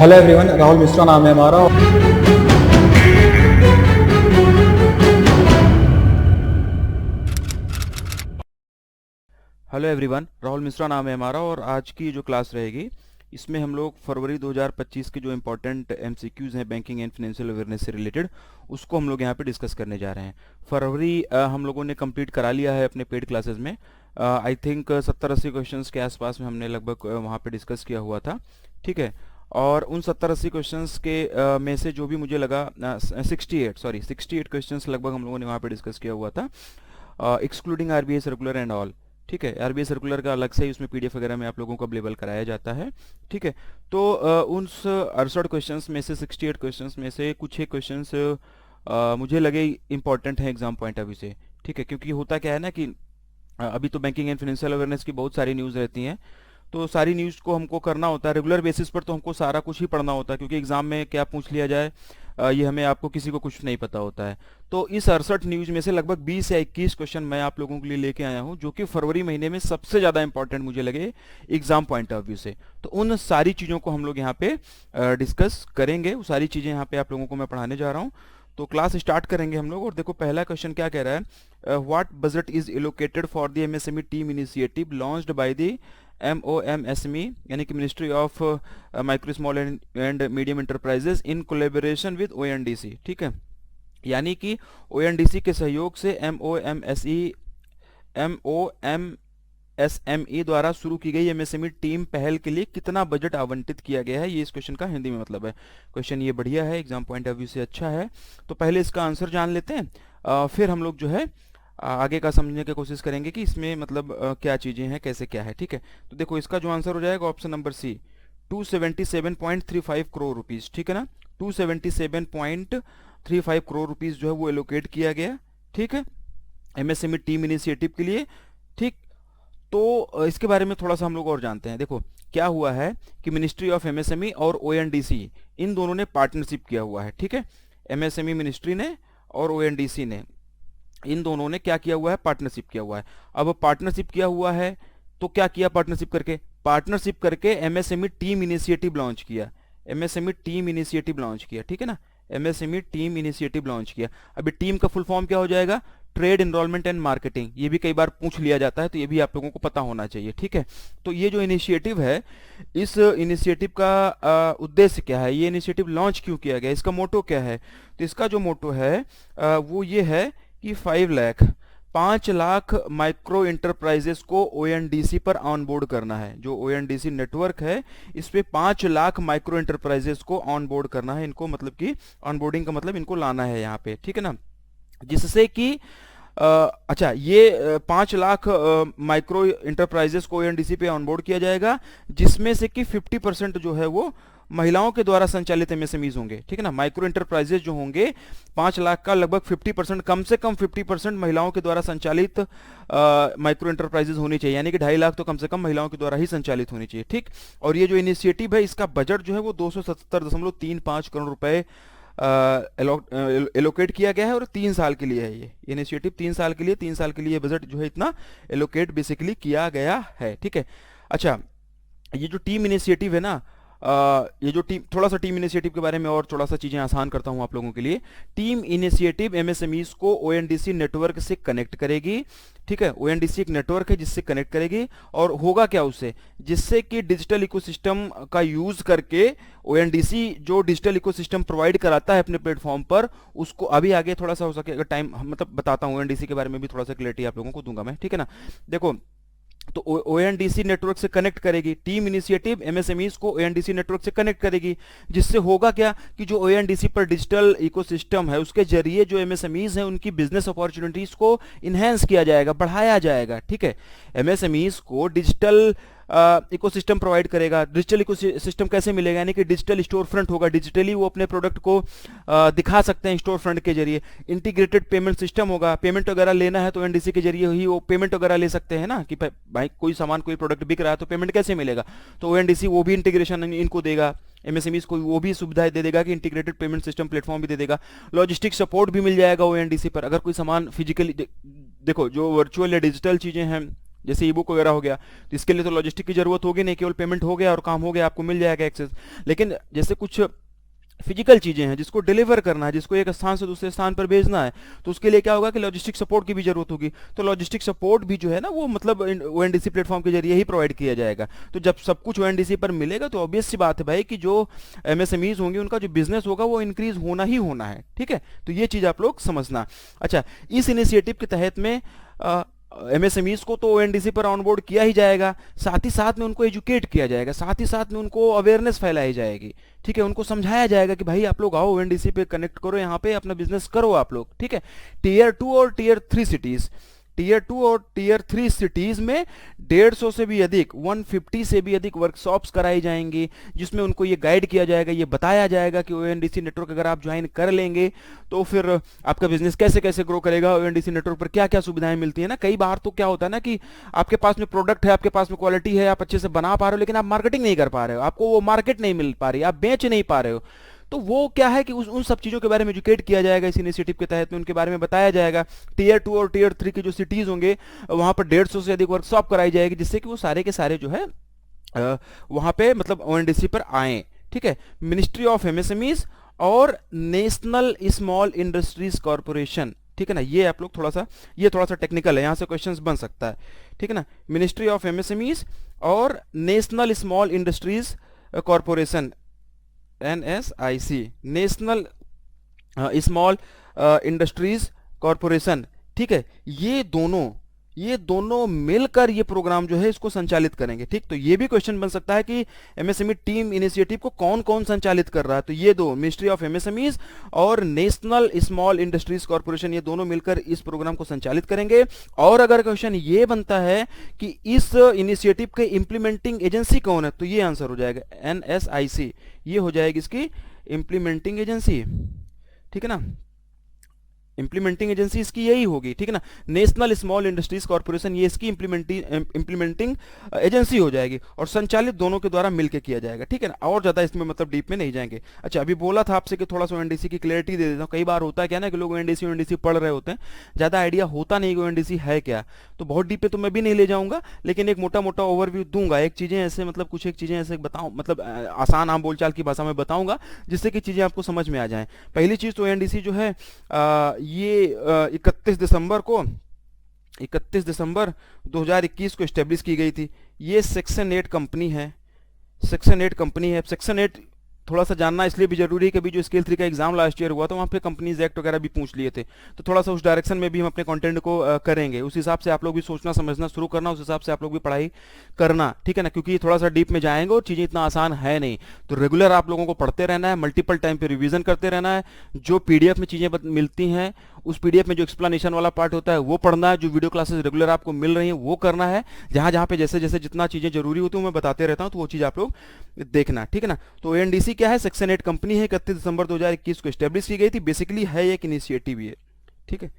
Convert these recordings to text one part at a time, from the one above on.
Hello everyone, Rahul Mishra नाम है हमारा। हेलो एवरीवन, राहुल मिश्रा नाम है हमारा और आज की जो क्लास रहेगी इसमें हम लोग फरवरी 2025 के जो इम्पोर्टेंट एमसीक्यूज़ हैं बैंकिंग एंड फाइनेंशियल अवेयरनेस से रिलेटेड उसको हम लोग यहाँ पे डिस्कस करने जा रहे हैं। फरवरी हम लोगों ने कंप्लीट करा लिया है अपने पेड क्लासेस में। आई थिंक 70-80 क्वेश्चंस के आसपास में हमने लगभग वहाँ पे डिस्कस किया हुआ था। ठीक है, और उन 70-80 क्वेश्चंस के में से जो भी मुझे लगा 68 क्वेश्चंस लगभग हम लोगों ने वहाँ पे डिस्कस किया हुआ था, excluding RBI circular and all. ठीक है, आरबीआई सर्कुलर का अलग से ही उसमें पीडीएफ वगैरह में आप लोगों को अवेलेबल कराया जाता है। ठीक है, तो उन 68 क्वेश्चंस में से 68 क्वेश्चंस में से कुछ एक क्वेश्चंस मुझे लगे इंपॉर्टेंट हैं एग्जाम पॉइंट ऑफ व्यू से। ठीक है, क्योंकि होता क्या है ना कि अभी तो बैंकिंग एंड फाइनेंशियल अवेयरनेस की बहुत सारी न्यूज़ रहती हैं, तो सारी न्यूज़ को हमको करना होता है रेगुलर बेसिस पर, तो हमको सारा कुछ ही पढ़ना होता है क्योंकि एग्जाम में क्या पूछ लिया जाए ये हमें आपको किसी को कुछ नहीं पता होता है। तो इस 68 न्यूज़ में से लगभग 20 या 21 क्वेश्चन मैं आप लोगों के लिए लेके आया हूं जो कि फरवरी महीने में सबसे ज़्यादा इंपॉर्टेंट मुझे लगे एग्जाम पॉइंट ऑफ व्यू से। तो उन सारी चीज़ों को हम लोग यहाँ पे डिस्कस करेंगे, वो सारी चीज़ें यहाँ पे आप लोगों को मैं पढ़ाने जा रहा हूँ। तो क्लास स्टार्ट करेंगे हम लोग और देखो पहला क्वेश्चन क्या कह रहा है, what budget is allocated for the MSME team initiative launched by the MOMSME यानी कि ministry of micro small and medium enterprises in collaboration with ONDC। ठीक है, यानी कि ONDC के सहयोग से MOMSME द्वारा शुरू की गई एमएसएमई टीम पहल के लिए कितना बजट आवंटित किया गया है, ये इस क्वेश्चन का हिंदी में मतलब है। क्वेश्चन ये बढ़िया है, एग्जाम पॉइंट ऑफ व्यू से अच्छा है। तो पहले इसका आंसर जान लेते हैं, फिर हम लोग जो है आगे का समझने की कोशिश करेंगे कि इसमें मतलब क्या चीज़ें हैं, कैसे क्या है। ठीक है, तो देखो इसका जो आंसर हो जाएगा option number C, 277.35 crore rupees. ठीक है ना, 277.35 करोड़ रुपीज़ जो है वो एलोकेट किया गया। ठीक है, एमएसएमई टीम इनिशिएटिव के लिए। ठीक, तो इसके बारे में थोड़ा सा हम लोग और जानते हैं। देखो क्या हुआ है कि मिनिस्ट्री ऑफ एमएसएमई और ONDC इन दोनों ने पार्टनरशिप किया हुआ है। ठीक है, एमएसएमई मिनिस्ट्री ने और ONDC ने, इन दोनों ने क्या किया हुआ है, पार्टनरशिप किया हुआ है। अब पार्टनरशिप किया हुआ है तो क्या किया पार्टनरशिप करके एमएसएमई टीम इनिशिएटिव लॉन्च किया, एमएसएमई टीम इनिशिएटिव लॉन्च किया। ठीक है ना, एमएसएमई टीम इनिशिएटिव लॉन्च किया। अभी टीम का फुल फॉर्म क्या हो जाएगा, ट्रेड एनरोलमेंट एंड मार्केटिंग। ये भी कई बार पूछ लिया जाता है तो ये भी आप लोगों को पता होना चाहिए। ठीक है, तो ये जो इनिशिएटिव है, इस इनिशिएटिव का उद्देश्य क्या है, ये इनिशिएटिव लॉन्च क्यों किया गया, इसका मोटो क्या है। तो इसका जो मोटो है वो ये है कि 5 लाख माइक्रो इंटरप्राइजेस को ONDC पर ऑनबोर्ड करना है। जो ONDC नेटवर्क है इस पे 5 लाख माइक्रो इंटरप्राइजेस को ऑनबोर्ड करना है, इनको मतलब कि ऑनबोर्डिंग का मतलब इनको लाना है यहाँ पे। ठीक है ना, जिससे कि अच्छा ये 5 लाख माइक्रो इंटरप्राइजेस को ONDC पे ऑनबोर्ड किया जाएगा, जिसमें से कि 50% जो है वो महिलाओं के द्वारा संचालित एमएसएमईज होंगे। ठीक है ना, माइक्रो इंटरप्राइजेस जो होंगे 5 लाख का लगभग 50%, कम से कम 50% महिलाओं के द्वारा संचालित माइक्रो इंटरप्राइजेस होनी चाहिए, यानी कि 2.5 लाख तो कम से कम महिलाओं के द्वारा ही संचालित होनी चाहिए। ठीक, और ये जो इनिशिएटिव है इसका बजट जो है वो 270.35 करोड़ रुपए एलोकेट किया गया है और 3 साल के लिए है। ये इनिशिएटिव 3 साल के लिए, 3 साल के लिए बजट जो है इतना एलोकेट बेसिकली किया गया है। ठीक है, अच्छा ये जो टीम इनिशिएटिव है ना, ये जो टीम, थोड़ा सा टीम इनिशिएटिव के बारे में और थोड़ा सा चीज़ें आसान करता हूं आप लोगों के लिए। टीम इनिशिएटिव एमएसएमईज को ONDC नेटवर्क से कनेक्ट करेगी। ठीक है, ONDC एक नेटवर्क है जिससे कनेक्ट करेगी, और होगा क्या उससे, जिससे कि डिजिटल इकोसिस्टम का यूज करके ONDC जो डिजिटल इकोसिस्टम प्रोवाइड कराता है अपने प्लेटफॉर्म पर, उसको अभी आगे थोड़ा सा हो सके अगर टाइम मतलब बताता हूँ, ONDC के बारे में भी थोड़ा सा क्लैरिटी आप लोगों को दूंगा मैं। ठीक है ना, देखो तो ONDC नेटवर्क से कनेक्ट करेगी, टीम इनिशिएटिव एमएसएमईज को ONDC नेटवर्क से कनेक्ट करेगी, जिससे होगा क्या कि जो ONDC पर डिजिटल इकोसिस्टम है उसके जरिए जो एमएसएमईज हैं उनकी बिजनेस अपॉर्चुनिटीज को इन्हेंस किया जाएगा, बढ़ाया जाएगा। ठीक है, एमएसएमईज को डिजिटल इकोसिस्टम प्रोवाइड करेगा। डिजिटल इकोसिस्टम कैसे मिलेगा, यानी कि डिजिटल स्टोर फ्रंट होगा, डिजिटली वो अपने प्रोडक्ट को दिखा सकते हैं स्टोर फ्रंट के जरिए। इंटीग्रेटेड पेमेंट सिस्टम होगा, पेमेंट वगैरह लेना है तो ONDC के जरिए ही वो पेमेंट वगैरह ले सकते हैं ना, कि भाई कोई सामान कोई प्रोडक्ट बिक रहा है तो पेमेंट कैसे मिलेगा, तो ONDC वो भी इंटीग्रेशन इनको देगा, एमएसएमईज को वो भी सुविधाएं दे देगा कि इंटीग्रेटेड पेमेंट सिस्टम प्लेटफॉर्म भी दे देगा। लॉजिस्टिक सपोर्ट भी मिल जाएगा ONDC पर, अगर कोई सामान फिजिकली, देखो जो वर्चुअल या डिजिटल चीज़ें हैं जैसे ई बुक वगैरह हो गया, तो इसके लिए तो लॉजिस्टिक की जरूरत होगी नहीं, केवल पेमेंट हो गया और काम हो गया, आपको मिल जाएगा एक्सेस। लेकिन जैसे कुछ फिजिकल चीजें हैं जिसको डिलीवर करना है, जिसको एक स्थान से दूसरे स्थान पर भेजना है, तो उसके लिए क्या होगा कि लॉजिस्टिक सपोर्ट की भी जरूरत होगी। तो लॉजिस्टिक सपोर्ट भी जो है ना वो मतलब ओएनडीसी प्लेटफॉर्म के जरिए ही प्रोवाइड किया जाएगा। तो जब सब कुछ ओएनडीसी पर मिलेगा तो ऑब्वियस सी बात है भाई कि जो एमएसएमईज होंगे उनका जो बिजनेस होगा वो इंक्रीज होना ही होना है। ठीक है, तो ये चीज आप लोग समझना। अच्छा, इस इनिशिएटिव के तहत में एमएसएमईज को तो ओएनडीसी पर ऑनबोर्ड किया ही जाएगा, साथ ही साथ में उनको एजुकेट किया जाएगा, साथ ही साथ में उनको अवेयरनेस फैलाई जाएगी। ठीक है, उनको समझाया जाएगा कि भाई आप लोग आओ ओएनडीसी पे कनेक्ट करो, यहाँ पे अपना बिजनेस करो आप लोग। ठीक है, टीयर 2 और टीयर 3 सिटीज, टीयर 2 और टीयर 3 सिटीज में 150 से भी अधिक, 150 से भी अधिक वर्कशॉप्स कराई जाएंगी, जिसमें उनको ये गाइड किया जाएगा, ये बताया जाएगा कि ओएनडीसी नेटवर्क अगर आप ज्वाइन कर लेंगे तो फिर आपका बिजनेस कैसे कैसे ग्रो करेगा, ओएनडीसी नेटवर्क पर क्या क्या सुविधाएं मिलती है ना। कई बार तो क्या होता है ना कि आपके पास में प्रोडक्ट है, आपके पास में क्वालिटी है, आप अच्छे से बना पा रहे हो, लेकिन आप मार्केटिंग नहीं कर पा रहे हो, आपको वो मार्केट नहीं मिल पा रही, आप बेच नहीं पा रहे हो। तो वो क्या है कि उन सब चीज़ों के बारे में एजुकेट किया जाएगा इस इनिशिएटिव के तहत में, उनके बारे में बताया जाएगा। टीयर 2 और टीयर 3 की जो सिटीज़ होंगे वहाँ पर 150 से अधिक वर्कशॉप कराई जाएगी, जिससे कि वो सारे के सारे जो है वहाँ पे मतलब ओएनडीसी पर आएँ। ठीक है, मिनिस्ट्री ऑफ एमएसएमईज और नेशनल स्मॉल इंडस्ट्रीज कॉरपोरेशन। ठीक है ना, ये आप लोग थोड़ा सा टेक्निकल है, यहाँ से क्वेश्चंस बन सकता है। ठीक है ना, मिनिस्ट्री ऑफ एमएसएमईज और national small industries corporation, NSIC, national small industries corporation. ठीक है, ये दोनों मिलकर ये प्रोग्राम जो है इसको संचालित करेंगे। ठीक, तो ये भी क्वेश्चन बन सकता है कि एमएसएमई टीम इनिशिएटिव को कौन कौन संचालित कर रहा है। तो ये दो, मिनिस्ट्री ऑफ एमएसएमईज और नेशनल स्मॉल इंडस्ट्रीज कॉरपोरेशन, ये दोनों मिलकर इस प्रोग्राम को संचालित करेंगे। और अगर क्वेश्चन ये बनता है कि इस इनिशिएटिव के इंप्लीमेंटिंग एजेंसी कौन है, तो ये आंसर हो जाएगा NSIC, ये हो जाएगी इसकी इंप्लीमेंटिंग एजेंसी। ठीक है ना, इंप्लीमेंटिंग एजेंसी इसकी यही होगी। ठीक है ना, नेशनल स्मॉल इंडस्ट्रीज कॉर्पोरेशन ये इसकी इंप्लीमेंटिंग एजेंसी हो जाएगी और संचालित दोनों के द्वारा मिलकर किया जाएगा। ठीक है ना, और ज्यादा इसमें मतलब डीप में नहीं जाएंगे। अच्छा, अभी बोला था आपसे कि थोड़ा सा ओएनडीसी की क्लैरिटी दे देता हूँ। कई बार होता है क्या ना कि लोग ओएनडीसी पढ़ रहे होते हैं, ज्यादा आइडिया होता नहीं कि ओएनडीसी है क्या। तो बहुत डीप पे तो मैं भी नहीं ले जाऊंगा, लेकिन एक मोटा मोटा ओवरव्यू दूंगा। एक चीजें ऐसे मतलब कुछ एक चीजें ऐसे बताऊं, मतलब आसान आम बोलचाल की भाषा में बताऊंगा, जिससे कि चीजें आपको समझ में आ जाएं। पहली चीज तो ओएनडीसी जो है ये 31 दिसंबर 2021 को एस्टेब्लिश की गई थी। ये सेक्शन 8 कंपनी है, सेक्शन 8 कंपनी है। सेक्शन 8 थोड़ा सा जानना इसलिए भी जरूरी है कि अभी जो स्केल 3 का एग्जाम लास्ट ईयर हुआ था वहाँ पे कंपनीज एक्ट वगैरह भी पूछ लिए थे, तो थोड़ा सा उस डायरेक्शन में भी हम अपने कंटेंट को करेंगे। उस हिसाब से आप लोग भी सोचना समझना शुरू करना, उस हिसाब से आप लोग भी पढ़ाई करना। ठीक है ना, क्योंकि थोड़ा सा डीप में जाएंगे और चीज़ें इतना आसान है नहीं। तो रेगुलर आप लोगों को पढ़ते रहना है, मल्टीपल टाइम पे रिवीजन करते रहना है। जो पीडीएफ में चीज़ें मिलती हैं, उस पीडीएफ में जो एक्सप्लेनेशन वाला पार्ट होता है वो पढ़ना है। जो वीडियो क्लासेस रेगुलर आपको मिल रही हैं वो करना है। जहाँ जहाँ पे जैसे जैसे जितना चीज़ें जरूरी होती है मैं बताते रहता हूँ, तो वो चीज़ आप लोग देखना। ठीक है ना, तो एनडीसी क्या है, सेक्शन 8 कंपनी है, 31 दिसंबर 2021 को एस्टेब्लिश की गई थी। बेसिकली है एक इनिशिएटिव ये। ठीक है,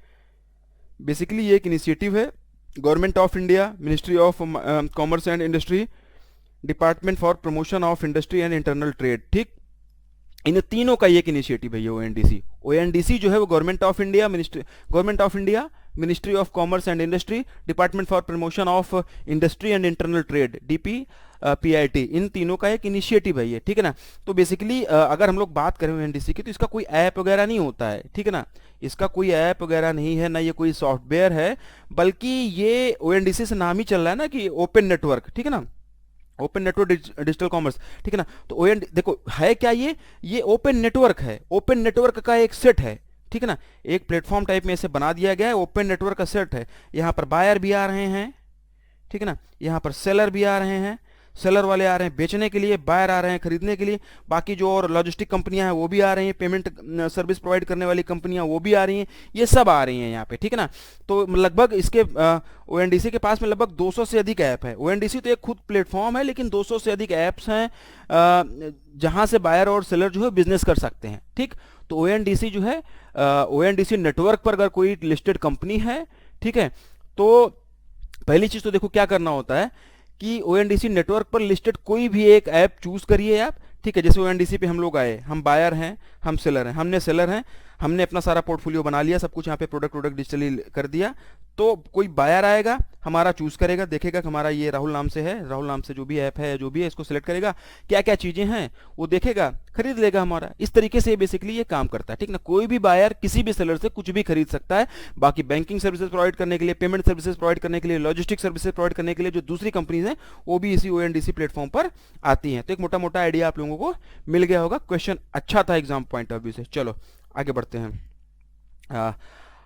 बेसिकली ये एक इनिशिएटिव है। Government of India, ministry of commerce and industry, department for promotion of industry and internal trade. ठीक, इन तीनों का एक इनिशिएटिव है ये ओएनडीसी। ओएनडीसी जो है वो government of India, ministry of commerce and industry, department for promotion of industry and internal trade, DPPIT, इन तीनों का एक इनिशिएटिव है ये। ठीक है ना, तो बेसिकली अगर हम लोग बात करें ओएनडीसी की, तो इसका कोई ऐप वगैरह नहीं होता है। ठीक है ना, इसका कोई ऐप वगैरह नहीं है, ना ये कोई सॉफ्टवेयर है, बल्कि ये ओएनडीसी से नाम ही चल रहा है ना कि ओपन नेटवर्क। ठीक है ना, ओपन नेटवर्क डिजिटल कॉमर्स। ठीक है ना, तो ओएन देखो है क्या, ये ओपन नेटवर्क है, ओपन नेटवर्क का एक सेट है। ठीक है ना, एक प्लेटफॉर्म टाइप में इसे बना दिया गया है, ओपन नेटवर्क का सेट है। यहाँ पर बायर भी आ रहे हैं, ठीक है ना, यहाँ पर सेलर भी आ रहे हैं, सेलर वाले आ रहे हैं बेचने के लिए, बायर आ रहे हैं खरीदने के लिए, बाकी जो और लॉजिस्टिक कंपनियां हैं वो भी आ रही हैं, पेमेंट सर्विस प्रोवाइड करने वाली कंपनियां वो भी आ रही हैं, ये सब आ रही हैं यहाँ पे। ठीक है ना, तो लगभग इसके ओएनडीसी के पास में लगभग 200 से अधिक ऐप है। ओएनडीसी तो एक खुद प्लेटफॉर्म है, लेकिन 200 से अधिक ऐप्स हैं जहां से बायर और सेलर जो है बिजनेस कर सकते हैं। ठीक, तो ओएनडीसी जो है, ओएनडीसी नेटवर्क पर अगर कोई लिस्टेड कंपनी है, ठीक है, तो पहली चीज तो देखो क्या करना होता है कि ओएनडीसी नेटवर्क पर लिस्टेड कोई भी एक ऐप चूज करिए आप। ठीक है, जैसे ओएनडीसी पे हम लोग आए, हम बायर हैं, हम सेलर हैं, हमने सेलर हैं, हमने अपना सारा पोर्टफोलियो बना लिया, सब कुछ यहाँ पे प्रोडक्ट डिजिटली कर दिया, तो कोई बायर आएगा, हमारा चूज करेगा, देखेगा कि हमारा ये राहुल नाम से है, राहुल नाम से जो भी ऐप है जो भी है इसको सिलेक्ट करेगा, क्या क्या चीजें हैं वो देखेगा, खरीद लेगा हमारा। इस तरीके से बेसिकली ये काम करता है, ठीक ना। कोई भी बायर किसी भी सेलर से कुछ भी खरीद सकता है। बाकी बैंकिंग सर्विसेज प्रोवाइड करने के लिए, पेमेंट सर्विसेज प्रोवाइड करने के लिए, लॉजिस्टिक सर्विसेज प्रोवाइड करने के लिए जो दूसरी कंपनीज हैं वो भी इसी ONDC प्लेटफॉर्म पर आती हैं। तो एक मोटा मोटा आइडिया आप लोगों को मिल गया होगा। क्वेश्चन अच्छा था एग्जाम पॉइंट ऑफ व्यू से। चलो आगे बढ़ते हैं।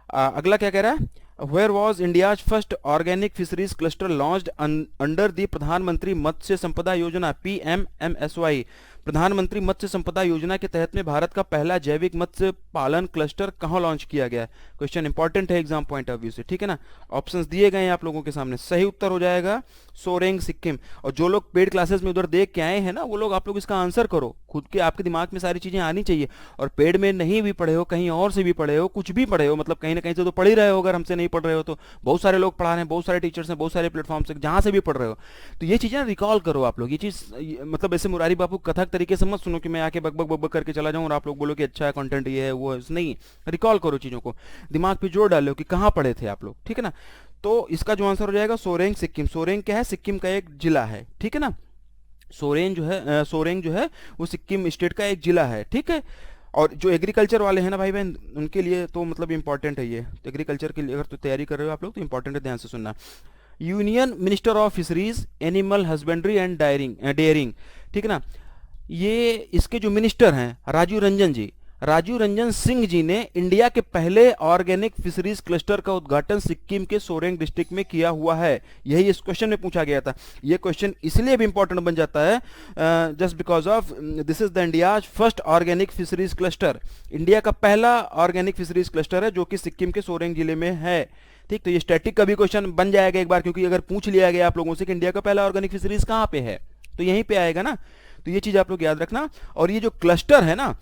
अगला क्या कह रहा है, where was India's first organic fisheries cluster launched under the Pradhan Mantri Matsya संपदा योजना PMMSY। प्रधानमंत्री मत्स्य संपदा योजना के तहत में भारत का पहला जैविक मत्स्य पालन क्लस्टर कहाँ लॉन्च किया गया है। क्वेश्चन इंपॉर्टेंट है एग्जाम पॉइंट ऑफ व्यू से, ठीक है ना। ऑप्शंस दिए गए हैं आप लोगों के सामने, सही उत्तर हो जाएगा सोरेंग सिक्किम। और जो लोग पेड क्लासेस में उधर देख के आए हैं ना, वो लोग आप लोग इसका आंसर करो, खुद के आपके दिमाग में सारी चीजें आनी चाहिए। और पेड में नहीं भी पढ़े हो, कहीं और से भी पढ़े हो, कुछ भी पढ़े हो, मतलब कहीं ना कहीं से तो पढ़ ही रहे हो, अगर हमसे नहीं पढ़ रहे हो तो बहुत सारे लोग पढ़ा रहे हैं, बहुत सारे टीचर्स हैं, बहुत सारे प्लेटफॉर्म से, जहां से भी पढ़ रहे हो, तो ये चीजें रिकॉल करो आप लोग। ये चीज मतलब ऐसे मुरारी बापू कथक तरीके से मत सुनो कि मैं आके बक बक बक बक करके चला जाऊं और आप लोग बोलो कि अच्छा है कंटेंट ये है वो है, नहीं। रिकॉल करो चीजों को, दिमाग पे जोर डालो कि कहाँ पढ़े थे आप लोग, ठीक है ना। तो इसका जो आंसर हो जाएगा सोरेंग सिक्किम। सोरेंग क्या है, सिक्किम का एक जिला है, ठीक है ना। सोरेंग जो है वो सिक्किम स्टेट का एक जिला है, ठीक है। और जो एग्रीकल्चर वाले हैं ना भाई बहन, उनके लिए तो मतलब इंपॉर्टेंट है ये। तो एग्रीकल्चर के लिए अगर तो तैयारी कर रहे हो आप लोग तो इंपॉर्टेंट है, ध्यान से सुनना। Union minister of fisheries, animal husbandry and dairying, ठीक है ना। ये इसके जो मिनिस्टर हैं राजू रंजन सिंह जी ने इंडिया के पहले ऑर्गेनिक फिशरीज क्लस्टर का उद्घाटन सिक्किम के सोरेंग डिस्ट्रिक्ट में किया हुआ है। यही इस क्वेश्चन में पूछा गया था। ये क्वेश्चन इसलिए भी इंपॉर्टेंट बन जाता है just because of this is the India's first organic fisheries cluster. India का पहला ऑर्गेनिक फिशरीज क्लस्टर है जो कि सिक्किम के सोरेंग जिले में है, ठीक। तो ये स्टैटिक का भी क्वेश्चन बन जाएगा एक बार, क्योंकि अगर पूछ लिया गया आप लोगों से कि इंडिया का पहला ऑर्गेनिक फिशरीज कहाँ पे है, तो यहीं पे आएगा ना। तो ये चीज आप लोग याद रखना। और ये जो क्लस्टर है ना,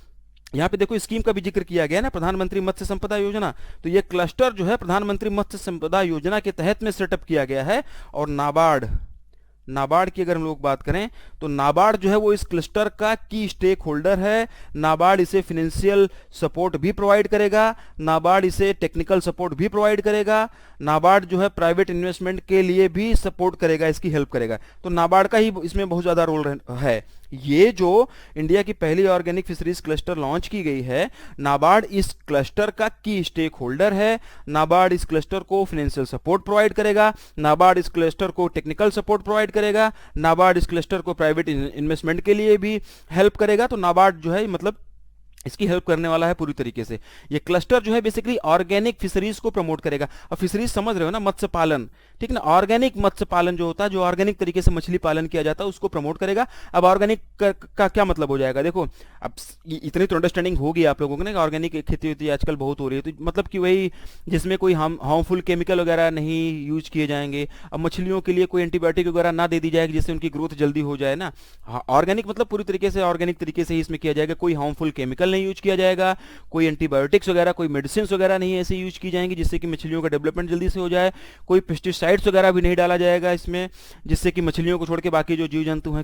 यहाँ पे देखो स्कीम का भी जिक्र किया गया है ना, प्रधानमंत्री मत्स्य संपदा योजना। तो ये क्लस्टर जो है प्रधानमंत्री मत्स्य संपदा योजना के तहत में सेटअप किया गया है। और नाबार्ड की अगर हम लोग बात करें तो नाबार्ड जो है वो इस क्लस्टर का की स्टेक होल्डर है। नाबार्ड इसे फाइनेंशियल सपोर्ट भी प्रोवाइड करेगा, नाबार्ड इसे टेक्निकल सपोर्ट भी प्रोवाइड करेगा, नाबार्ड जो है प्राइवेट इन्वेस्टमेंट के लिए भी सपोर्ट करेगा, इसकी हेल्प करेगा। तो नाबार्ड का ही इसमें बहुत ज्यादा रोल है। ये जो इंडिया की पहली ऑर्गेनिक फिशरीज क्लस्टर लॉन्च की गई है, नाबार्ड इस क्लस्टर का की स्टेक होल्डर है। नाबार्ड इस क्लस्टर को फाइनेंशियल सपोर्ट प्रोवाइड करेगा, नाबार्ड इस क्लस्टर को टेक्निकल सपोर्ट प्रोवाइड करेगा, नाबार्ड इस क्लस्टर को प्राइवेट इन्वेस्टमेंट के लिए भी हेल्प करेगा। तो नाबार्ड जो है मतलब इसकी हेल्प करने वाला है पूरी तरीके से। ये क्लस्टर जो है बेसिकली ऑर्गेनिक फिशरीज को प्रमोट करेगा। और फिशरीज समझ रहे हो ना, मत्स्य पालन, ठीक ना। ऑर्गेनिक मत्स्य पालन जो होता है, जो ऑर्गेनिक तरीके से मछली पालन किया जाता है, उसको प्रमोट करेगा। अब ऑर्गेनिक का क्या मतलब हो जाएगा, देखो अब इतनी तो अंडरस्टैंडिंग होगी आप लोगों को ना, ऑर्गेनिक खेती होती है आजकल बहुत हो रही है, तो मतलब कि वही जिसमें कोई हार्मफुल केमिकल वगैरह नहीं यूज किए जाएंगे। अब मछलियों के लिए कोई एंटीबायोटिक वगैरह ना दे दी जाएगी जिससे उनकी ग्रोथ जल्दी हो जाए ना। ऑर्गेनिक मतलब पूरी तरीके से ऑर्गेनिक तरीके से ही इसमें किया जाएगा, कोई हार्मफुल केमिकल नहीं यूज किया जाएगा, कोई एंटीबायोटिक्स वगैरह, कोई मेडिसिन वगैरह नहीं ऐसे यूज की जाएंगी जिससे कि मछलियों का डेवलपमेंट जल्दी से हो जाए, कोई पेस्टिसाइड्स वगैरह भी नहीं डाला जाएगा इसमें जिससे कि मछलियों को छोड़ के बाकी जो जीव जंतु हैं,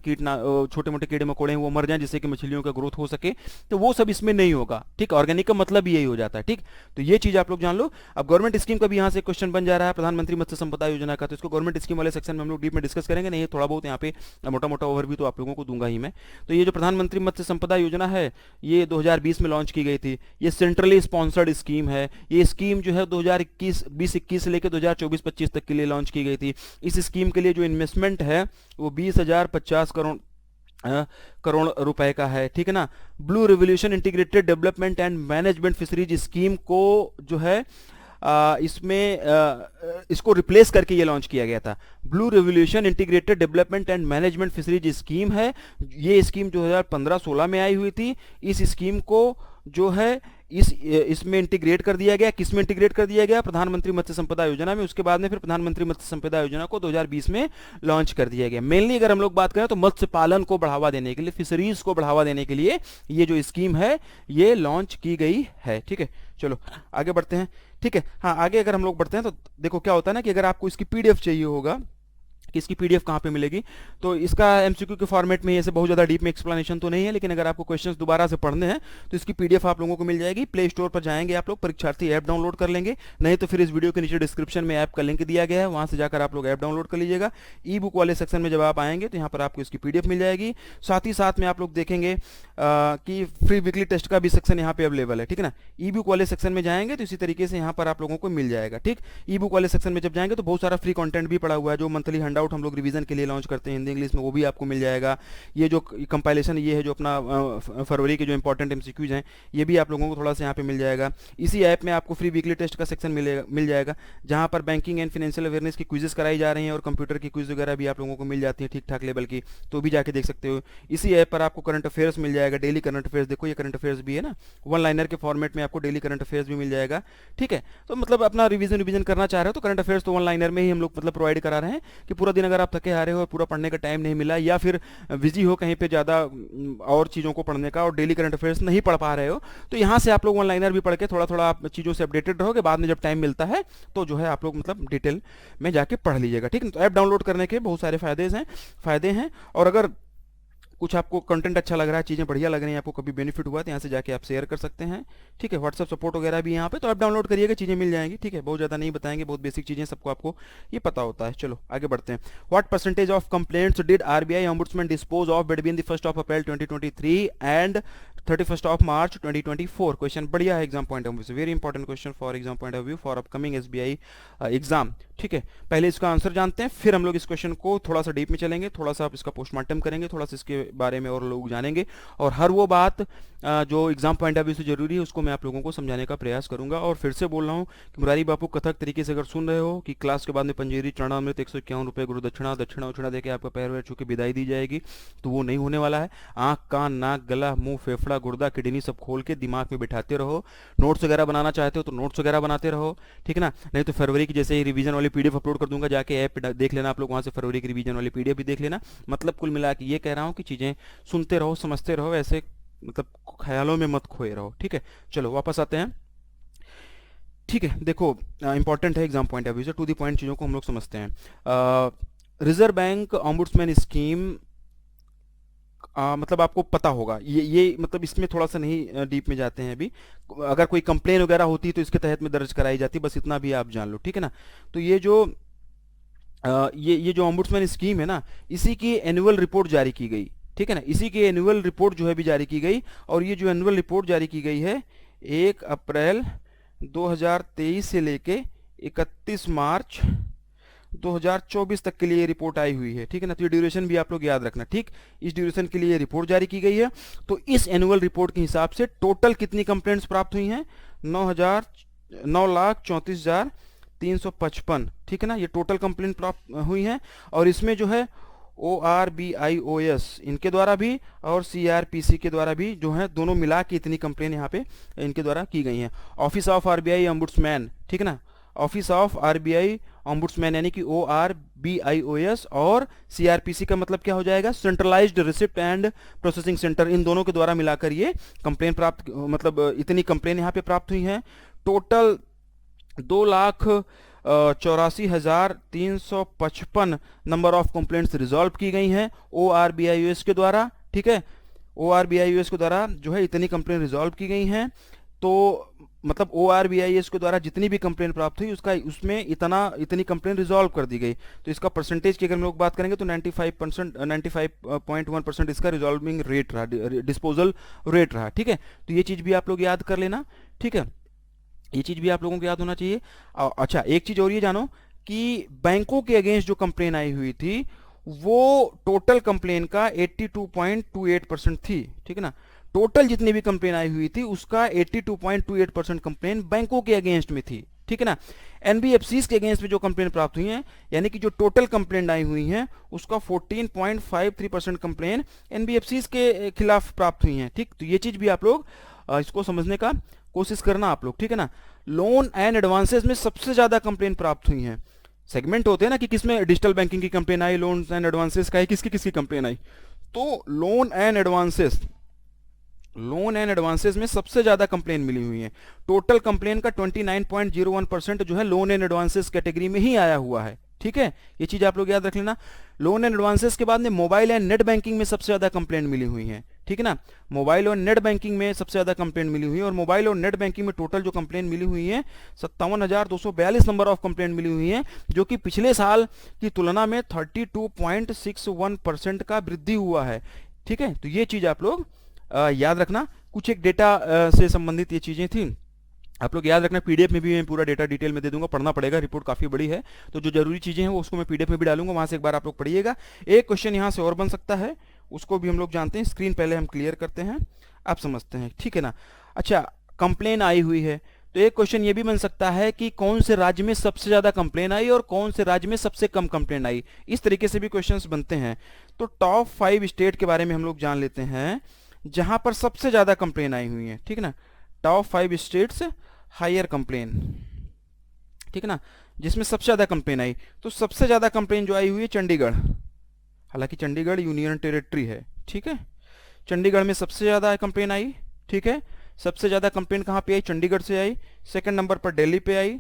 छोटे मोटे कीड़े मकोड़े हैं, वो मर जाएं जिससे कि मछलियों का ग्रोथ हो सके। तो वो सब इसमें नहीं होगा, ठीक। ऑर्गेनिक का मतलब यही हो जाता है, ठीक। तो ये चीज आप लोग जान लो। अब गवर्नमेंट स्कीम का भी यहाँ से क्वेश्चन बन जा रहा है, प्रधानमंत्री मत्स्य संपदा योजना का। तो इसको गवर्नमेंट स्कीम वाले सेक्शन में हम लोग डीप में डिस्कस करेंगे, नहीं थोड़ा बहुत यहाँ पे मोटा मोटा ओवरव्यू तो आप लोगों को दूंगा ही मैं। तो ये जो प्रधानमंत्री मत्स्य संपदा योजना है, ये 2020 में लॉन्च की गई थी। ये सेंट्रली स्पॉन्सर्ड स्कीम है। ये स्कीम जो है 2021 से लेकर 2024-25 तक के लिए लॉन्च की गई थी। इस स्कीम के लिए जो इन्वेस्टमेंट है वो 20,050 करोड़ रुपए का है, ठीक है ना। Blue revolution integrated development and management fisheries scheme को जो है इसको रिप्लेस करके ये लॉन्च किया गया था। Blue revolution integrated development and management fisheries scheme है। ये स्कीम 2015-16 में आई हुई थी। इस स्कीम को जो है इसमें इंटीग्रेट कर दिया गया। किस में इंटीग्रेट कर दिया गया, प्रधानमंत्री मत्स्य संपदा योजना में। उसके बाद में फिर प्रधानमंत्री मत्स्य संपदा योजना को 2020 में लॉन्च कर दिया गया। मेनली अगर हम लोग बात करें तो मत्स्य पालन को बढ़ावा देने के लिए, फिशरीज को बढ़ावा देने के लिए ये जो स्कीम है ये लॉन्च की गई है, ठीक है। चलो आगे बढ़ते हैं, ठीक है। हाँ, आगे अगर हम लोग बढ़ते हैं तो देखो क्या होता है ना कि अगर आपको इसकी PDF चाहिए होगा कि इसकी पीडीएफ कहाँ पे मिलेगी। तो इसका एमसीक्यू के फॉर्मेट में ऐसे बहुत ज़्यादा डीप में एक्सप्लेनेशन तो नहीं है, लेकिन अगर आपको क्वेश्चंस दोबारा से पढ़ने हैं तो इसकी पीडीएफ आप लोगों को मिल जाएगी। प्ले स्टोर पर जाएंगे आप लोग, परीक्षार्थी ऐप डाउनलोड कर लेंगे, नहीं तो फिर इस वीडियो के नीचे डिस्क्रिप्शन में ऐप का लिंक दिया गया है, वहाँ से जाकर आप लोग ऐप डाउनलोड कर लीजिएगा। ई बुक वाले सेक्शन में जब आप आएंगे तो यहाँ पर आपको इसकी पीडीएफ मिल जाएगी। साथ ही साथ में आप लोग देखेंगे कि फ्री वीकली टेस्ट का भी सेक्शन यहाँ पे अवेलेबल है, ठीक है ना। ई बुक वाले सेक्शन में जाएंगे तो इसी तरीके से यहाँ पर आप लोगों को मिल जाएगा, ठीक। ई बुक वाले सेक्शन में जब जाएंगे तो बहुत सारा फ्री कंटेंट भी पड़ा हुआ है, जो मंथली हैंडआउट हम लोग रिवीजन के लिए लॉन्च करते हैं हिंदी इंग्लिश में, वो भी आपको मिल जाएगा। ये जो कंपाइलेशन ये है जो अपना फरवरी के जो इंपॉर्टेंट एमसीक्यूज हैं, ये भी आप लोगों को थोड़ा सा यहाँ पे मिल जाएगा। इसी ऐप में आपको फ्री वीकली टेस्ट का सेक्शन मिल जाएगा, जहाँ पर बैंकिंग एंड फाइनेंशियल अवेयरनेस की क्विजेस कराई जा रही हैं, और कंप्यूटर की क्विज वगैरह भी आप लोगों को मिल जाती है ठीक ठाक लेवल की, तो भी जाके देख सकते हो। इसी ऐप पर आपको करंट अफेयर्स मिल जाएगा, डेली करंट अफेयर्स, देखो ये करंट अफेयर्स भी है ना, वन लाइनर के फॉर्मेट में आपको डेली करंट अफेयर्स भी मिल जाएगा, ठीक है। तो मतलब अपना रिवीजन करना चाह रहे हो तो करंट अफेयर्स तो वन लाइनर में ही हम लोग मतलब प्रोवाइड करा रहे हैं, कि पूरा दिन अगर आप थके आ रहे हो और पूरा पढ़ने का टाइम नहीं मिला, या फिर बिजी हो कहीं पे ज़्यादा और चीज़ों को पढ़ने का, और डेली करंट अफेयर्स नहीं पढ़ पा रहे हो, तो यहाँ से आप लोग वन लाइनर भी पढ़ के थोड़ा थोड़ा आप चीज़ों से अपडेटेड रहोगे। बाद में जब टाइम मिलता है तो जो है आप लोग मतलब डिटेल में जाके पढ़ लीजिएगा, ठीक है। तो ऐप डाउनलोड करने के बहुत सारे फायदे हैं, और अगर कुछ आपको कंटेंट अच्छा लग रहा है, चीज़ें बढ़िया लग रही हैं, आपको कभी बेनिफिट हुआ तो यहाँ से जाके आप शेयर कर सकते हैं, ठीक है। व्हाट्सअप सपोर्ट वगैरह भी यहाँ पे, तो आप डाउनलोड करिएगा, चीज़ें मिल जाएंगी, ठीक है। बहुत ज़्यादा नहीं बताएंगे, बहुत बेसिक चीज़ें सबको आपको ये पता होता है। चलो आगे बढ़ते हैं। What percentage of complaints did RBI ombudsman dispose of between the 1 April 2023 and 31 March 2024? Question बढ़िया है एग्जाम पॉइंट ऑफ व्यू से, very important question for exam point of view for upcoming SBI exam, ठीक है। पहले इसका answer जानते हैं, फिर हम लोग इस क्वेश्चन को थोड़ा सा डीप में चलेंगे, थोड़ा सा आप इसका पोस्टमार्टम करेंगे, थोड़ा सा इसके बारे में और लोग जानेंगे, और हर वो बात जो एग्जाम पॉइंट ऑफ व्यू से जरूरी है उसको मैं आप लोगों को समझाने का प्रयास करूंगा। और फिर से बोल रहा हूँ कि मुरारी बापू कथक तरीके से अगर सुन रहे हो कि क्लास के बाद में पंजेरी चरणामृत 151 रुपये गुरु दक्षिणा उछड़ा देके आपका पैर वैर छू के विदाई दी जाएगी, तो वो नहीं होने वाला है। आँख कान नाक गला मुंह फेफड़ा गुर्दा किडनी सब खोल के दिमाग में बिठाते रहो। नोट्स वगैरह बनाना चाहते हो तो नोट्स वगैरह बनाते रहो, ठीक है ना। नहीं तो फरवरी की जैसे ही रिवीजन वाली पीडीएफ अपलोड कर दूंगा, जाके ऐप पे देख लेना आप लोग, वहाँ से फरवरी की रिवीजन वाली पीडीएफ भी देख लेना। मतलब कुल मिला के ये कह रहा हूँ कि चीज़ें सुनते रहो, समझते रहो, ऐसे मतलब ख्यालों में मत खोए रहो, ठीक है। चलो वापस आते हैं, ठीक है। देखो इंपॉर्टेंट है एग्जाम पॉइंट ऑफ व्यू से, टू द पॉइंट चीज़ों को हम लोग समझते हैं। रिजर्व बैंक ओम्बुड्समैन स्कीम, मतलब आपको पता होगा ये मतलब इसमें थोड़ा सा नहीं डीप में जाते हैं अभी। अगर कोई कंप्लेन वगैरह होती है तो इसके तहत में दर्ज कराई जाती है, बस इतना भी आप जान लो, ठीक है ना। तो ये जो ओम्बुड्समैन स्कीम है ना, इसी की एनुअल रिपोर्ट जारी की गई, ठीक है ना। इसी की एनुअल रिपोर्ट जो है भी जारी की गई, और ये जो एनुअल रिपोर्ट जारी की गई है 1 अप्रैल 2023 से लेके 31 मार्च 2024 तक के लिए रिपोर्ट आई हुई है, ठीक है ना। तो ये ड्यूरेशन भी आप लोग याद रखना, ठीक। इस ड्यूरेशन के लिए रिपोर्ट जारी की गई है। तो इस एनुअल रिपोर्ट के हिसाब से टोटल कितनी कंप्लेंट्स प्राप्त हुई हैं? 9,34,355, ठीक है ना। ये टोटल कंप्लेंट प्राप्त हुई हैं, और इसमें जो है ORBIOS इनके द्वारा भी और CRPC के द्वारा भी जो है, दोनों मिला के इतनी कंप्लेन यहाँ पे इनके द्वारा की गई हैं। ऑफिस ऑफ RBI ओम्बुड्समैन, ठीक है ना, ऑफिस ऑफ RBI ओम्बुड्समैन यानी कि ORBIOS, और CRPC का मतलब क्या हो जाएगा? Centralised receipt and processing centre. इन दोनों के द्वारा मिलाकर ये कंप्लेन प्राप्त, मतलब इतनी कंप्लेन यहाँ पे प्राप्त हुई हैं। Total 2,84,355 number of complaints resolve की गई हैं ORBIOS के द्वारा, ठीक है। ORBIOS के द्वारा जो है इतनी कंप्लेन रिजॉल्व की गई हैं। तो मतलब ORBIOS के द्वारा जितनी भी कंप्लेन प्राप्त हुई उसमें इतनी कंप्लेन रिजॉल्व कर दी गई। तो इसका परसेंटेज की अगर हम लोग बात करेंगे तो 95.1% इसका रिजॉल्विंग रेट रहा, डिस्पोजल रेट रहा, ठीक है। तो ये चीज़ भी आप लोग याद कर लेना, ठीक है। ये चीज़ भी आप लोगों को याद होना चाहिए। अच्छा, एक चीज़ और ये जानो कि बैंकों के अगेंस्ट जो कंप्लेन आई हुई थी वो टोटल कंप्लेन का 82.28% थी, ठीक है ना। टोटल जितनी भी कंप्लेन आई हुई थी उसका 82.28% कंप्लेन बैंकों के अगेंस्ट में थी, ठीक है ना। NBFCs के अगेंस्ट में जो कंप्लेन प्राप्त हुई हैं, यानी कि जो टोटल कंप्लेन आई हुई हैं उसका 14.53% कंप्लेन NBFCs के खिलाफ प्राप्त हुई हैं, ठीक। तो ये चीज़ भी आप लोग इसको समझने का कोशिश करना आप लोग, ठीक है ना। लोन एंड एडवांसेस में सबसे ज़्यादा कंप्लेन प्राप्त हुई हैं। सेगमेंट होते हैं ना कि किसमें डिजिटल बैंकिंग की complain I, loan and advances का है, किसकी कंप्लेन आई। तो लोन एंड एडवांसेस में सबसे ज़्यादा कंप्लेन मिली हुई है। टोटल कंप्लेन का 29.01% जो है लोन एंड एडवांसेस कैटेगरी में ही आया हुआ है, ठीक है, ये चीज आप लोग याद रख लेना। लोन एंड एडवांसेस के बाद में मोबाइल एंड नेट बैंकिंग में सबसे ज्यादा कंप्लेंट मिली हुई है, ठीक है ना। मोबाइल और नेट बैंकिंग में सबसे ज्यादा कंप्लेंट मिली हुई है, और मोबाइल और नेट बैंकिंग में टोटल जो कंप्लेंट मिली हुई है 57,242 नंबर ऑफ कंप्लेंट मिली हुई है, जो कि पिछले साल की तुलना में 32.61% का वृद्धि हुआ है, ठीक है। तो ये चीज आप लोग याद रखना। कुछ एक डेटा से संबंधित ये चीजें थी, आप लोग याद रखना। पीडीएफ में भी मैं पूरा डेटा डिटेल में दे दूंगा, पढ़ना पड़ेगा, रिपोर्ट काफी बड़ी है, तो जो जरूरी चीजें हैं वो उसको मैं पीडीएफ में भी डालूंगा, वहां से एक बार आप लोग पढ़िएगा। एक क्वेश्चन यहाँ से और बन सकता है, उसको भी हम लोग जानते हैं। स्क्रीन पहले हम क्लियर करते हैं, आप समझते हैं, ठीक है ना। अच्छा, कंप्लेन आई हुई है, तो एक क्वेश्चन ये भी बन सकता है कि कौन से राज्य में सबसे ज्यादा कंप्लेन आई और कौन से राज्य में सबसे कम कंप्लेन आई। इस तरीके से भी क्वेश्चंस बनते हैं। तो टॉप 5 स्टेट के बारे में हम लोग जान लेते हैं जहां पर सबसे ज्यादा कंप्लेन आई हुई है, ठीक है ना। टॉप 5 स्टेट्स हायर कंप्लेन, ठीक है ना, जिसमें सबसे ज्यादा कंप्लेन आई। तो सबसे ज्यादा कंप्लेन जो आई हुई है चंडीगढ़, हालांकि चंडीगढ़ यूनियन टेरिटरी है, ठीक है। चंडीगढ़ में सबसे ज्यादा कंप्लेन आई, ठीक है। सबसे ज्यादा कंप्लेन कहाँ पे आई? चंडीगढ़ से आई। सेकंड नंबर पर दिल्ली पे आई,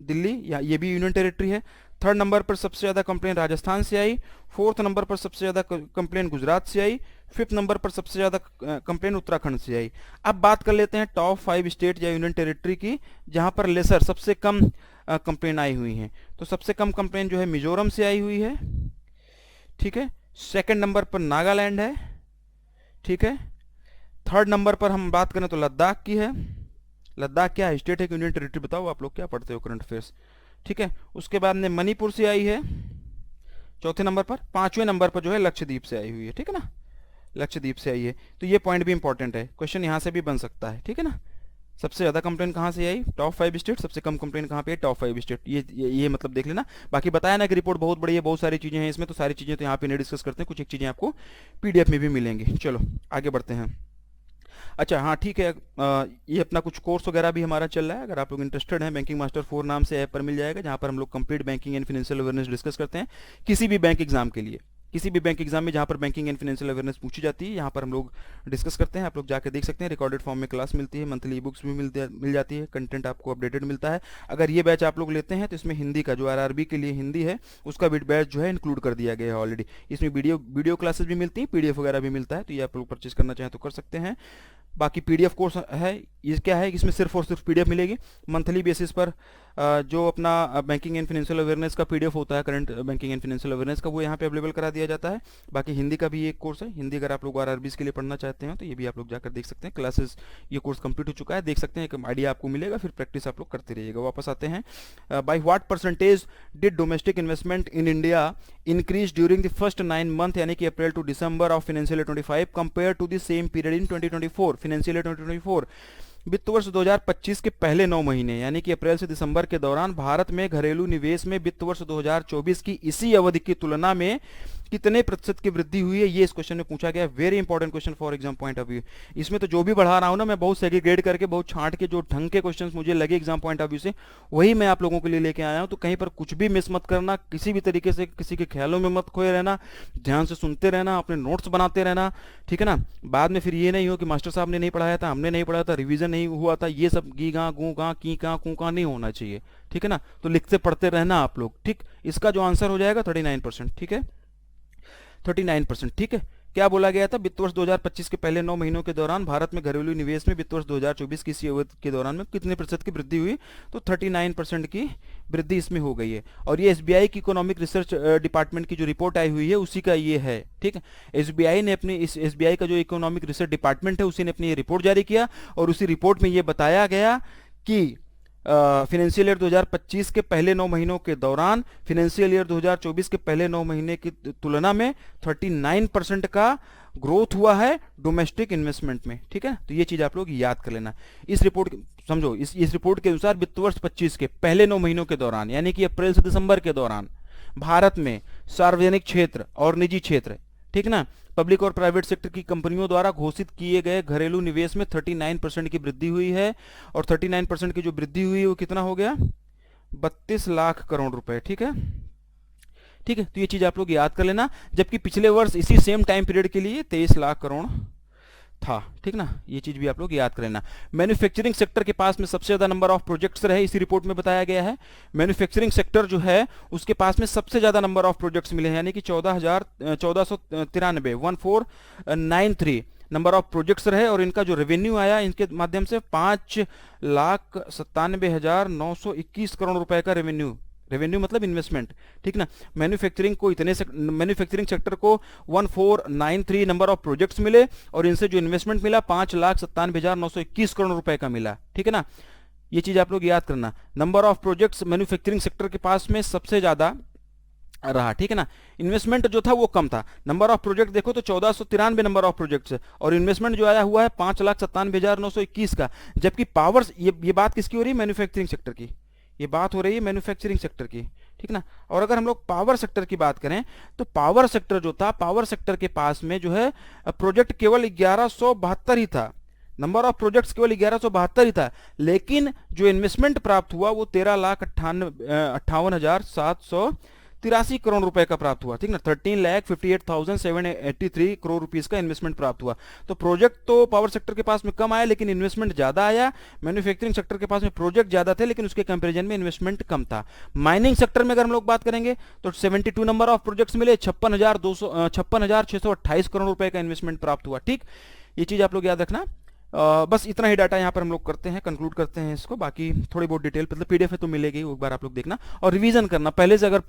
दिल्ली, या ये भी यूनियन टेरिटरी है। थर्ड नंबर पर सबसे ज्यादा कंप्लेन राजस्थान से आई। फोर्थ नंबर पर सबसे ज्यादा कंप्लेन गुजरात से आई। फिफ्थ नंबर पर सबसे ज्यादा कंप्लेन उत्तराखंड से आई। अब बात कर लेते हैं टॉप 5 स्टेट या यूनियन टेरिटरी की जहां पर लेसर सबसे कम कंप्लेन आई हुई हैं। तो सबसे कम कंप्लेन जो है मिजोरम से आई हुई है, ठीक है। सेकंड नंबर पर नागालैंड है, ठीक है। थर्ड नंबर पर हम बात करें तो लद्दाख की है। लद्दाख क्या है, स्टेट है कि यूनियन टेरिटरी? बताओ आप लोग क्या पढ़ते हो करंट अफेयर्स, ठीक है। उसके बाद में मणिपुर से आई है चौथे नंबर पर। पांचवें नंबर पर जो है लक्षद्वीप से आई हुई है, ठीक है ना, लक्षद्वीप से आई है। तो ये पॉइंट भी इंपॉर्टेंट है, क्वेश्चन यहाँ से भी बन सकता है, ठीक है ना। सबसे ज्यादा कंप्लेन कहाँ से आई? Top 5 state. सबसे कम कंप्लेन कहाँ पे? Top 5 state. ये मतलब देख लेना। बाकी बताया ना कि रिपोर्ट बहुत बड़ी है, बहुत सारी चीजें हैं इसमें, तो सारी चीजें तो यहाँ पे नहीं डिस्कस करते हैं, कुछ एक चीजें आपको पीडीएफ में भी मिलेंगी। चलो आगे बढ़ते हैं। अच्छा हाँ ठीक है, ये अपना कुछ कोर्स वगैरह भी हमारा चल रहा है, अगर आप लोग इंटरेस्टेड हैं बैंकिंग मास्टर 4 नाम से ऐप पर मिल जाएगा, जहाँ पर हम लोग complete banking and financial awareness discuss करते हैं किसी भी बैंक एग्जाम के लिए। किसी भी बैंक एग्जाम में जहाँ पर बैंकिंग एंड फाइनेंशियल अवेयरनेस पूछी जाती है, यहाँ पर हम लोग डिस्कस करते हैं। आप लोग जाकर देख सकते हैं, रिकॉर्डेड फॉर्म में क्लास मिलती है, मंथली ई बुक्स भी मिल जाती है, कंटेंट आपको अपडेटेड मिलता है। अगर ये बैच आप लोग लेते हैं तो इसमें हिंदी का जो आरआरबी के लिए हिंदी है उसका भी बैच जो है इंक्लूड कर दिया गया है ऑलरेडी। इसमें वीडियो क्लासेस भी मिलती हैं, पीडीएफ वगैरह भी मिलता है, तो ये आप लोग परचेज करना चाहें तो कर सकते हैं। बाकी पीडीएफ कोर्स है, ये क्या है, इसमें सिर्फ और सिर्फ पीडीएफ मिलेगी मंथली बेसिस पर। जो अपना बैंकिंग एंड फाइनेंशियल अवेयरनेस का पीडीएफ होता है, current banking and financial awareness का, वो यहाँ पे अवेलेबल करा दिया जाता है। बाकी हिंदी का भी एक कोर्स है, हिंदी अगर आप लोग आरआरबीज के लिए पढ़ना चाहते हैं तो ये भी आप लोग जाकर देख सकते हैं। क्लासेस ये कोर्स कंप्लीट हो चुका है, देख सकते हैं, एक आइडिया आपको मिलेगा, फिर प्रैक्टिस आप लोग करते रहिएगा। वापस आते हैं, by what percentage did domestic investment in India increase during the first 9 month, यानी कि April to December of financial year 25 compare to the same period in 2024, financial year 2024। वित्त वर्ष 2025 के पहले 9 महीने यानी कि अप्रैल से दिसंबर के दौरान भारत में घरेलू निवेश में वित्त वर्ष 2024 की इसी अवधि की तुलना में कितने प्रतिशत की वृद्धि हुई है, ये इस क्वेश्चन में पूछा गया। Very important question for exam point of view. इसमें तो जो भी बढ़ा रहा हूं ना मैं, बहुत सेग्रीगेट करके, बहुत छांट के, जो ढंग के क्वेश्चंस मुझे लगे एग्जाम पॉइंट ऑफ व्यू से, वही मैं आप लोगों के लिए लेके आया हूं। तो कहीं पर कुछ भी मिस मत करना, किसी भी तरीके से किसी के ख्यालों में मत खोए रहना, ध्यान से सुनते रहना, अपने नोट्स बनाते रहना, ठीक है ना। बाद में फिर ये नहीं हो कि मास्टर साहब ने नहीं पढ़ाया था, हमने नहीं पढ़ाया था, रिविजन नहीं हुआ था, ये सब गी गा गू गा की का कू का नहीं होना चाहिए, ठीक है ना। तो लिखते पढ़ते रहना आप लोग, ठीक। इसका जो आंसर हो जाएगा 39%, ठीक है, 39%, ठीक है। क्या बोला गया था? वित्त वर्ष 2025 के पहले 9 महीनों के दौरान भारत में घरेलू निवेश में वित्त वर्ष 2024 की इसी अवधि के दौरान में कितने प्रतिशत की वृद्धि हुई? तो 39% की वृद्धि इसमें हो गई है। और ये एसबीआई की इकोनॉमिक रिसर्च डिपार्टमेंट की जो रिपोर्ट आई हुई है उसी का ये है, ठीक है। एसबीआई ने अपनी एसबीआई का जो इकोनॉमिक रिसर्च डिपार्टमेंट है उसी ने अपनी ये रिपोर्ट जारी किया, और उसी रिपोर्ट में ये बताया गया कि फाइनेंशियल ईयर 2025 के पहले 9 महीनों के दौरान फाइनेंशियल ईयर 2024 के पहले 9 महीने की तुलना में 39% का ग्रोथ हुआ है डोमेस्टिक इन्वेस्टमेंट में, ठीक है। तो ये चीज आप लोग याद कर लेना। इस रिपोर्ट समझो, इस रिपोर्ट के अनुसार वित्त वर्ष 25 के पहले 9 महीनों के दौरान, यानी कि अप्रैल से दिसंबर के दौरान, भारत में सार्वजनिक क्षेत्र और निजी क्षेत्र, ठीक ना, पब्लिक और प्राइवेट सेक्टर की कंपनियों द्वारा घोषित किए गए घरेलू निवेश में 39% की वृद्धि हुई है। और 39% की जो वृद्धि हुई है वो कितना हो गया? 32 लाख करोड़ रुपए, ठीक है, ठीक है। तो ये चीज आप लोग याद कर लेना। जबकि पिछले वर्ष इसी सेम टाइम पीरियड के लिए 23 लाख करोड़ था, ठीक ना, ये चीज भी आप लोग याद कर लेना। मैन्युफैक्चरिंग सेक्टर के पास में सबसे ज्यादा नंबर ऑफ प्रोजेक्ट्स रहे, इसी रिपोर्ट में बताया गया है। मैन्युफैक्चरिंग सेक्टर जो है उसके पास में सबसे ज्यादा नंबर ऑफ प्रोजेक्ट्स मिले हैं, यानी कि 1493 1493 नंबर ऑफ प्रोजेक्ट्स रहे, और इनका जो रेवेन्यू आया इनके माध्यम से 5,97,921 करोड़ रुपए का रेवेन्यू, रेवेन्यू मतलब इन्वेस्टमेंट, ठीक ना। मैन्युफैक्चरिंग सेक्टर को 1493 नंबर ऑफ प्रोजेक्ट्स मिले, और इनसे जो इन्वेस्टमेंट मिला 5,97,921 करोड़ रुपए का मिला, ठीक है ना। ये चीज आप लोग याद करना, number of projects manufacturing sector के पास में सबसे ज्यादा रहा, ठीक है ना। इन्वेस्टमेंट जो था वो कम था। नंबर ऑफ प्रोजेक्ट देखो तो 1493 नंबर ऑफ प्रोजेक्ट्स, और इन्वेस्टमेंट जो आया हुआ है 5,97,921 का, जबकि पावर्स, ये बात किसकी हो रही है, मैन्युफैक्चरिंग सेक्टर की, ये बात हो रही है मैन्युफैक्चरिंग सेक्टर की, ठीक ना। और अगर हम लोग पावर सेक्टर की बात करें तो पावर सेक्टर जो था, पावर सेक्टर के पास में जो है प्रोजेक्ट केवल 1172 ही था, नंबर ऑफ प्रोजेक्ट्स केवल 1172 ही था, लेकिन जो इन्वेस्टमेंट प्राप्त हुआ वो 13,58,783 करोड़ रुपए का प्राप्त हुआ, ठीक ना। 13,58,783 करोड़ रुपीस का इन्वेस्टमेंट प्राप्त हुआ। तो प्रोजेक्ट तो पावर सेक्टर के पास में कम आया, लेकिन इन्वेस्टमेंट ज्यादा आया। मैन्युफैक्चरिंग सेक्टर के पास में प्रोजेक्ट ज्यादा थे, लेकिन उसके कंपैरिजन में इन्वेस्टमेंट कम था। माइनिंग सेक्टर में अगर हम लोग बात करेंगे तो 72 नंबर ऑफ प्रोजेक्ट्स मिले, 56,628 करोड़ रुपए का इन्वेस्टमेंट प्राप्त हुआ, ठीक। ये चीज आप लोग याद रखना। बस इतना ही डाटा यहाँ पर हम लोग करते हैं, कंक्लूड करते हैं इसको। बाकी थोड़ी बहुत डिटेल मतलब पीडीएफ है तो मिलेगी, एक बार आप लोग देखना और रिवीजन करना। पहले से अगर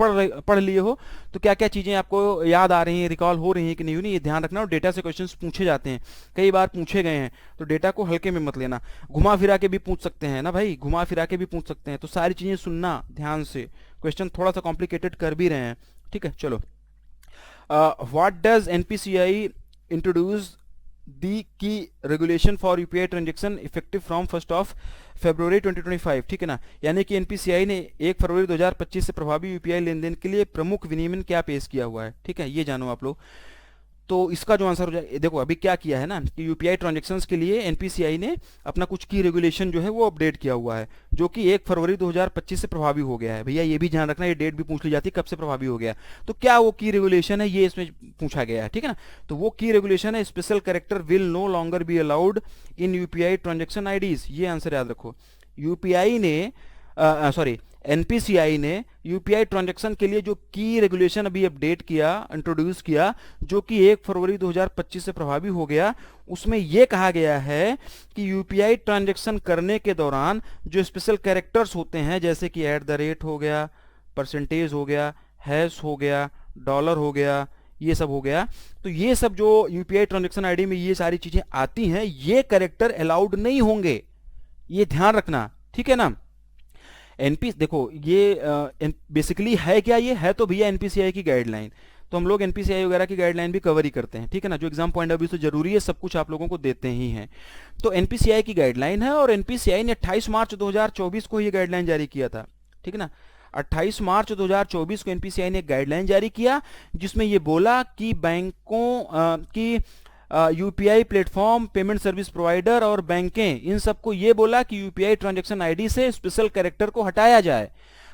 पढ़ लिए हो तो क्या क्या चीज़ें आपको याद आ रही हैं, रिकॉल हो रही हैं कि नहीं हो रही, ये ध्यान रखना। और डेटा से क्वेश्चंस पूछे जाते हैं, कई बार पूछे गए हैं, तो डेटा को हल्के में मत लेना। घुमा फिरा के भी पूछ सकते हैं ना भाई, घुमा फिरा के भी पूछ सकते हैं, तो सारी चीज़ें सुनना ध्यान से। क्वेश्चन थोड़ा सा कॉम्प्लिकेटेड कर भी रहे हैं, ठीक है। चलो, व्हाट डज एनपीसीआई इंट्रोड्यूस दी की regulation for UPI transaction effective from 1 फरवरी 2025, ठीक है ना। यानी कि एनपीसीआई ने 1 फरवरी 2025 से प्रभावी यूपीआई लेनदेन के लिए प्रमुख विनियमन क्या पेश किया हुआ है, ठीक है, ये जानो आप लोग। तो इसका जो आंसर हो जाए, देखो अभी क्या किया है ना कि यूपीआई ट्रांजैक्शंस के लिए एनपीसीआई ने अपना कुछ की रेगुलेशन जो है वो अपडेट किया हुआ है, जो कि 1 फरवरी 2025 से प्रभावी हो गया है। भैया ये भी ध्यान रखना, ये डेट भी पूछ ली जाती है कब से प्रभावी हो गया, तो क्या वो की रेगुलेशन है ये इसमें पूछा गया है, ठीक है ना। तो वो की रेगुलेशन है, special character will no longer be allowed in UPI transaction IDs. ये आंसर याद रखो। यूपीआई ने एनपीसीआई ने यूपीआई ट्रांजैक्शन के लिए जो की रेगुलेशन अभी अपडेट किया, इंट्रोड्यूस किया, जो कि 1 फरवरी 2025 से प्रभावी हो गया, उसमें यह कहा गया है कि यूपीआई ट्रांजैक्शन करने के दौरान जो स्पेशल कैरेक्टर्स होते हैं, जैसे कि @ हो गया, परसेंटेज हो गया, हैश हो गया, डॉलर हो गया, ये सब हो गया, तो ये सब जो यूपीआई ट्रांजैक्शन आईडी में ये सारी चीजें आती हैं, ये कैरेक्टर अलाउड नहीं होंगे, ये ध्यान रखना, ठीक है ना। एनपी देखो ये बेसिकली है क्या, ये है तो भैया एनपीसीआई की गाइडलाइन, तो हम लोग एनपीसीआई वगैरह की गाइडलाइन भी कवर ही करते हैं, ठीक है ना। जो एग्जाम पॉइंट ऑफ व्यू से जरूरी है, सब कुछ आप लोगों को देते ही हैं। तो एनपीसीआई की गाइडलाइन है, और एनपीसीआई ने 28 मार्च 2024 को ये गाइडलाइन जारी किया था, ठीक है ना। 28 मार्च 2024 को एनपीसीआई ने गाइडलाइन जारी किया, जिसमें ये बोला कि बैंकों की UPI platform, payment service provider और बैंकें, इन सबको ये बोला कि यूपीआई ट्रांजैक्शन आईडी से स्पेशल कैरेक्टर को हटाया जाए।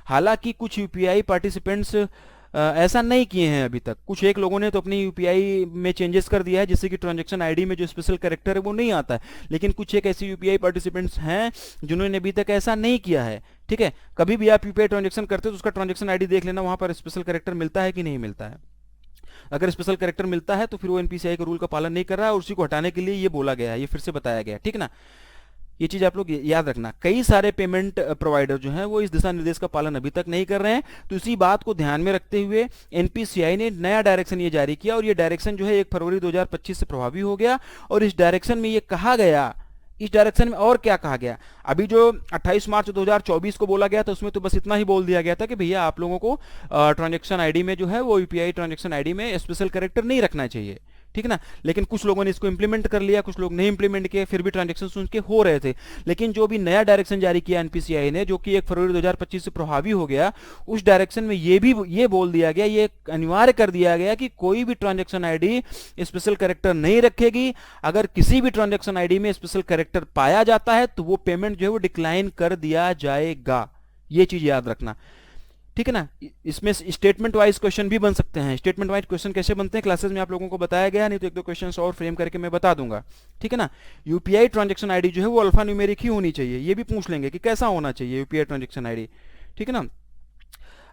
हालांकि कुछ यूपीआई पार्टिसिपेंट्स ऐसा नहीं किए हैं अभी तक। कुछ एक लोगों ने तो अपनी यूपीआई में चेंजेस कर दिया है, जिससे कि ट्रांजैक्शन आईडी में जो स्पेशल कैरेक्टर है वो नहीं आता है, लेकिन कुछ एक ऐसे यूपीआई पार्टिसिपेंट्स हैं जिन्होंने अभी तक ऐसा नहीं किया है, ठीक है। कभी भी आप यूपीआई ट्रांजैक्शन करते हो तो उसका ट्रांजैक्शन आईडी देख लेना, वहां पर स्पेशल कैरेक्टर मिलता है कि नहीं मिलता है। अगर स्पेशल कैरेक्टर मिलता है तो फिर वो एनपीसीआई के रूल का पालन नहीं कर रहा है, और उसी को हटाने के लिए ये बोला गया है, ये फिर से बताया गया, ठीक ना। ये चीज आप लोग याद रखना। कई सारे पेमेंट प्रोवाइडर जो हैं वो इस दिशा निर्देश का पालन अभी तक नहीं कर रहे हैं, तो इसी बात को ध्यान में रखते हुए एनपीसीआई ने नया डायरेक्शन ये जारी किया, और ये डायरेक्शन जो है 1 फरवरी 2025 से प्रभावी हो गया। और इस डायरेक्शन में ये कहा गया, इस डायरेक्शन में और क्या कहा गया, अभी जो 28 मार्च 2024 को बोला गया था उसमें तो बस इतना ही बोल दिया गया था कि भैया आप लोगों को ट्रांजैक्शन आईडी में जो है वो यूपीआई ट्रांजैक्शन आईडी में स्पेशल कैरेक्टर नहीं रखना चाहिए, ठीक ना। लेकिन कुछ लोगों ने इसको इंप्लीमेंट कर लिया, कुछ लोग नहीं इंप्लीमेंट किए, फिर भी ट्रांजैक्शन उनके हो रहे थे। लेकिन जो भी नया डायरेक्शन जारी किया एनपीसीआई ने, जो कि 1 फरवरी 2025 से प्रभावी हो गया, उस डायरेक्शन में ये बोल दिया गया, ये अनिवार्य कर दिया गया कि कोई भी ट्रांजैक्शन आईडी स्पेशल कैरेक्टर नहीं रखेगी। अगर किसी भी ट्रांजैक्शन आईडी में स्पेशल कैरेक्टर पाया जाता है तो वो पेमेंट जो है वो डिक्लाइन कर दिया जाएगा। ये चीज याद रखना, ठीक है ना। इसमें स्टेटमेंट वाइज क्वेश्चन भी बन सकते हैं। स्टेटमेंट वाइज क्वेश्चन कैसे बनते हैं क्लासेस में आप लोगों को बताया गया, नहीं तो एक दो क्वेश्चन और फ्रेम करके मैं बता दूंगा, ठीक है ना। यूपीआई ट्रांजेक्शन आईडी जो है वो अल्फा न्यूमेरिक ही होनी चाहिए, ये भी पूछ लेंगे कि कैसा होना चाहिए यूपीआई ट्रांजेक्शन आईडी, ठीक है ना।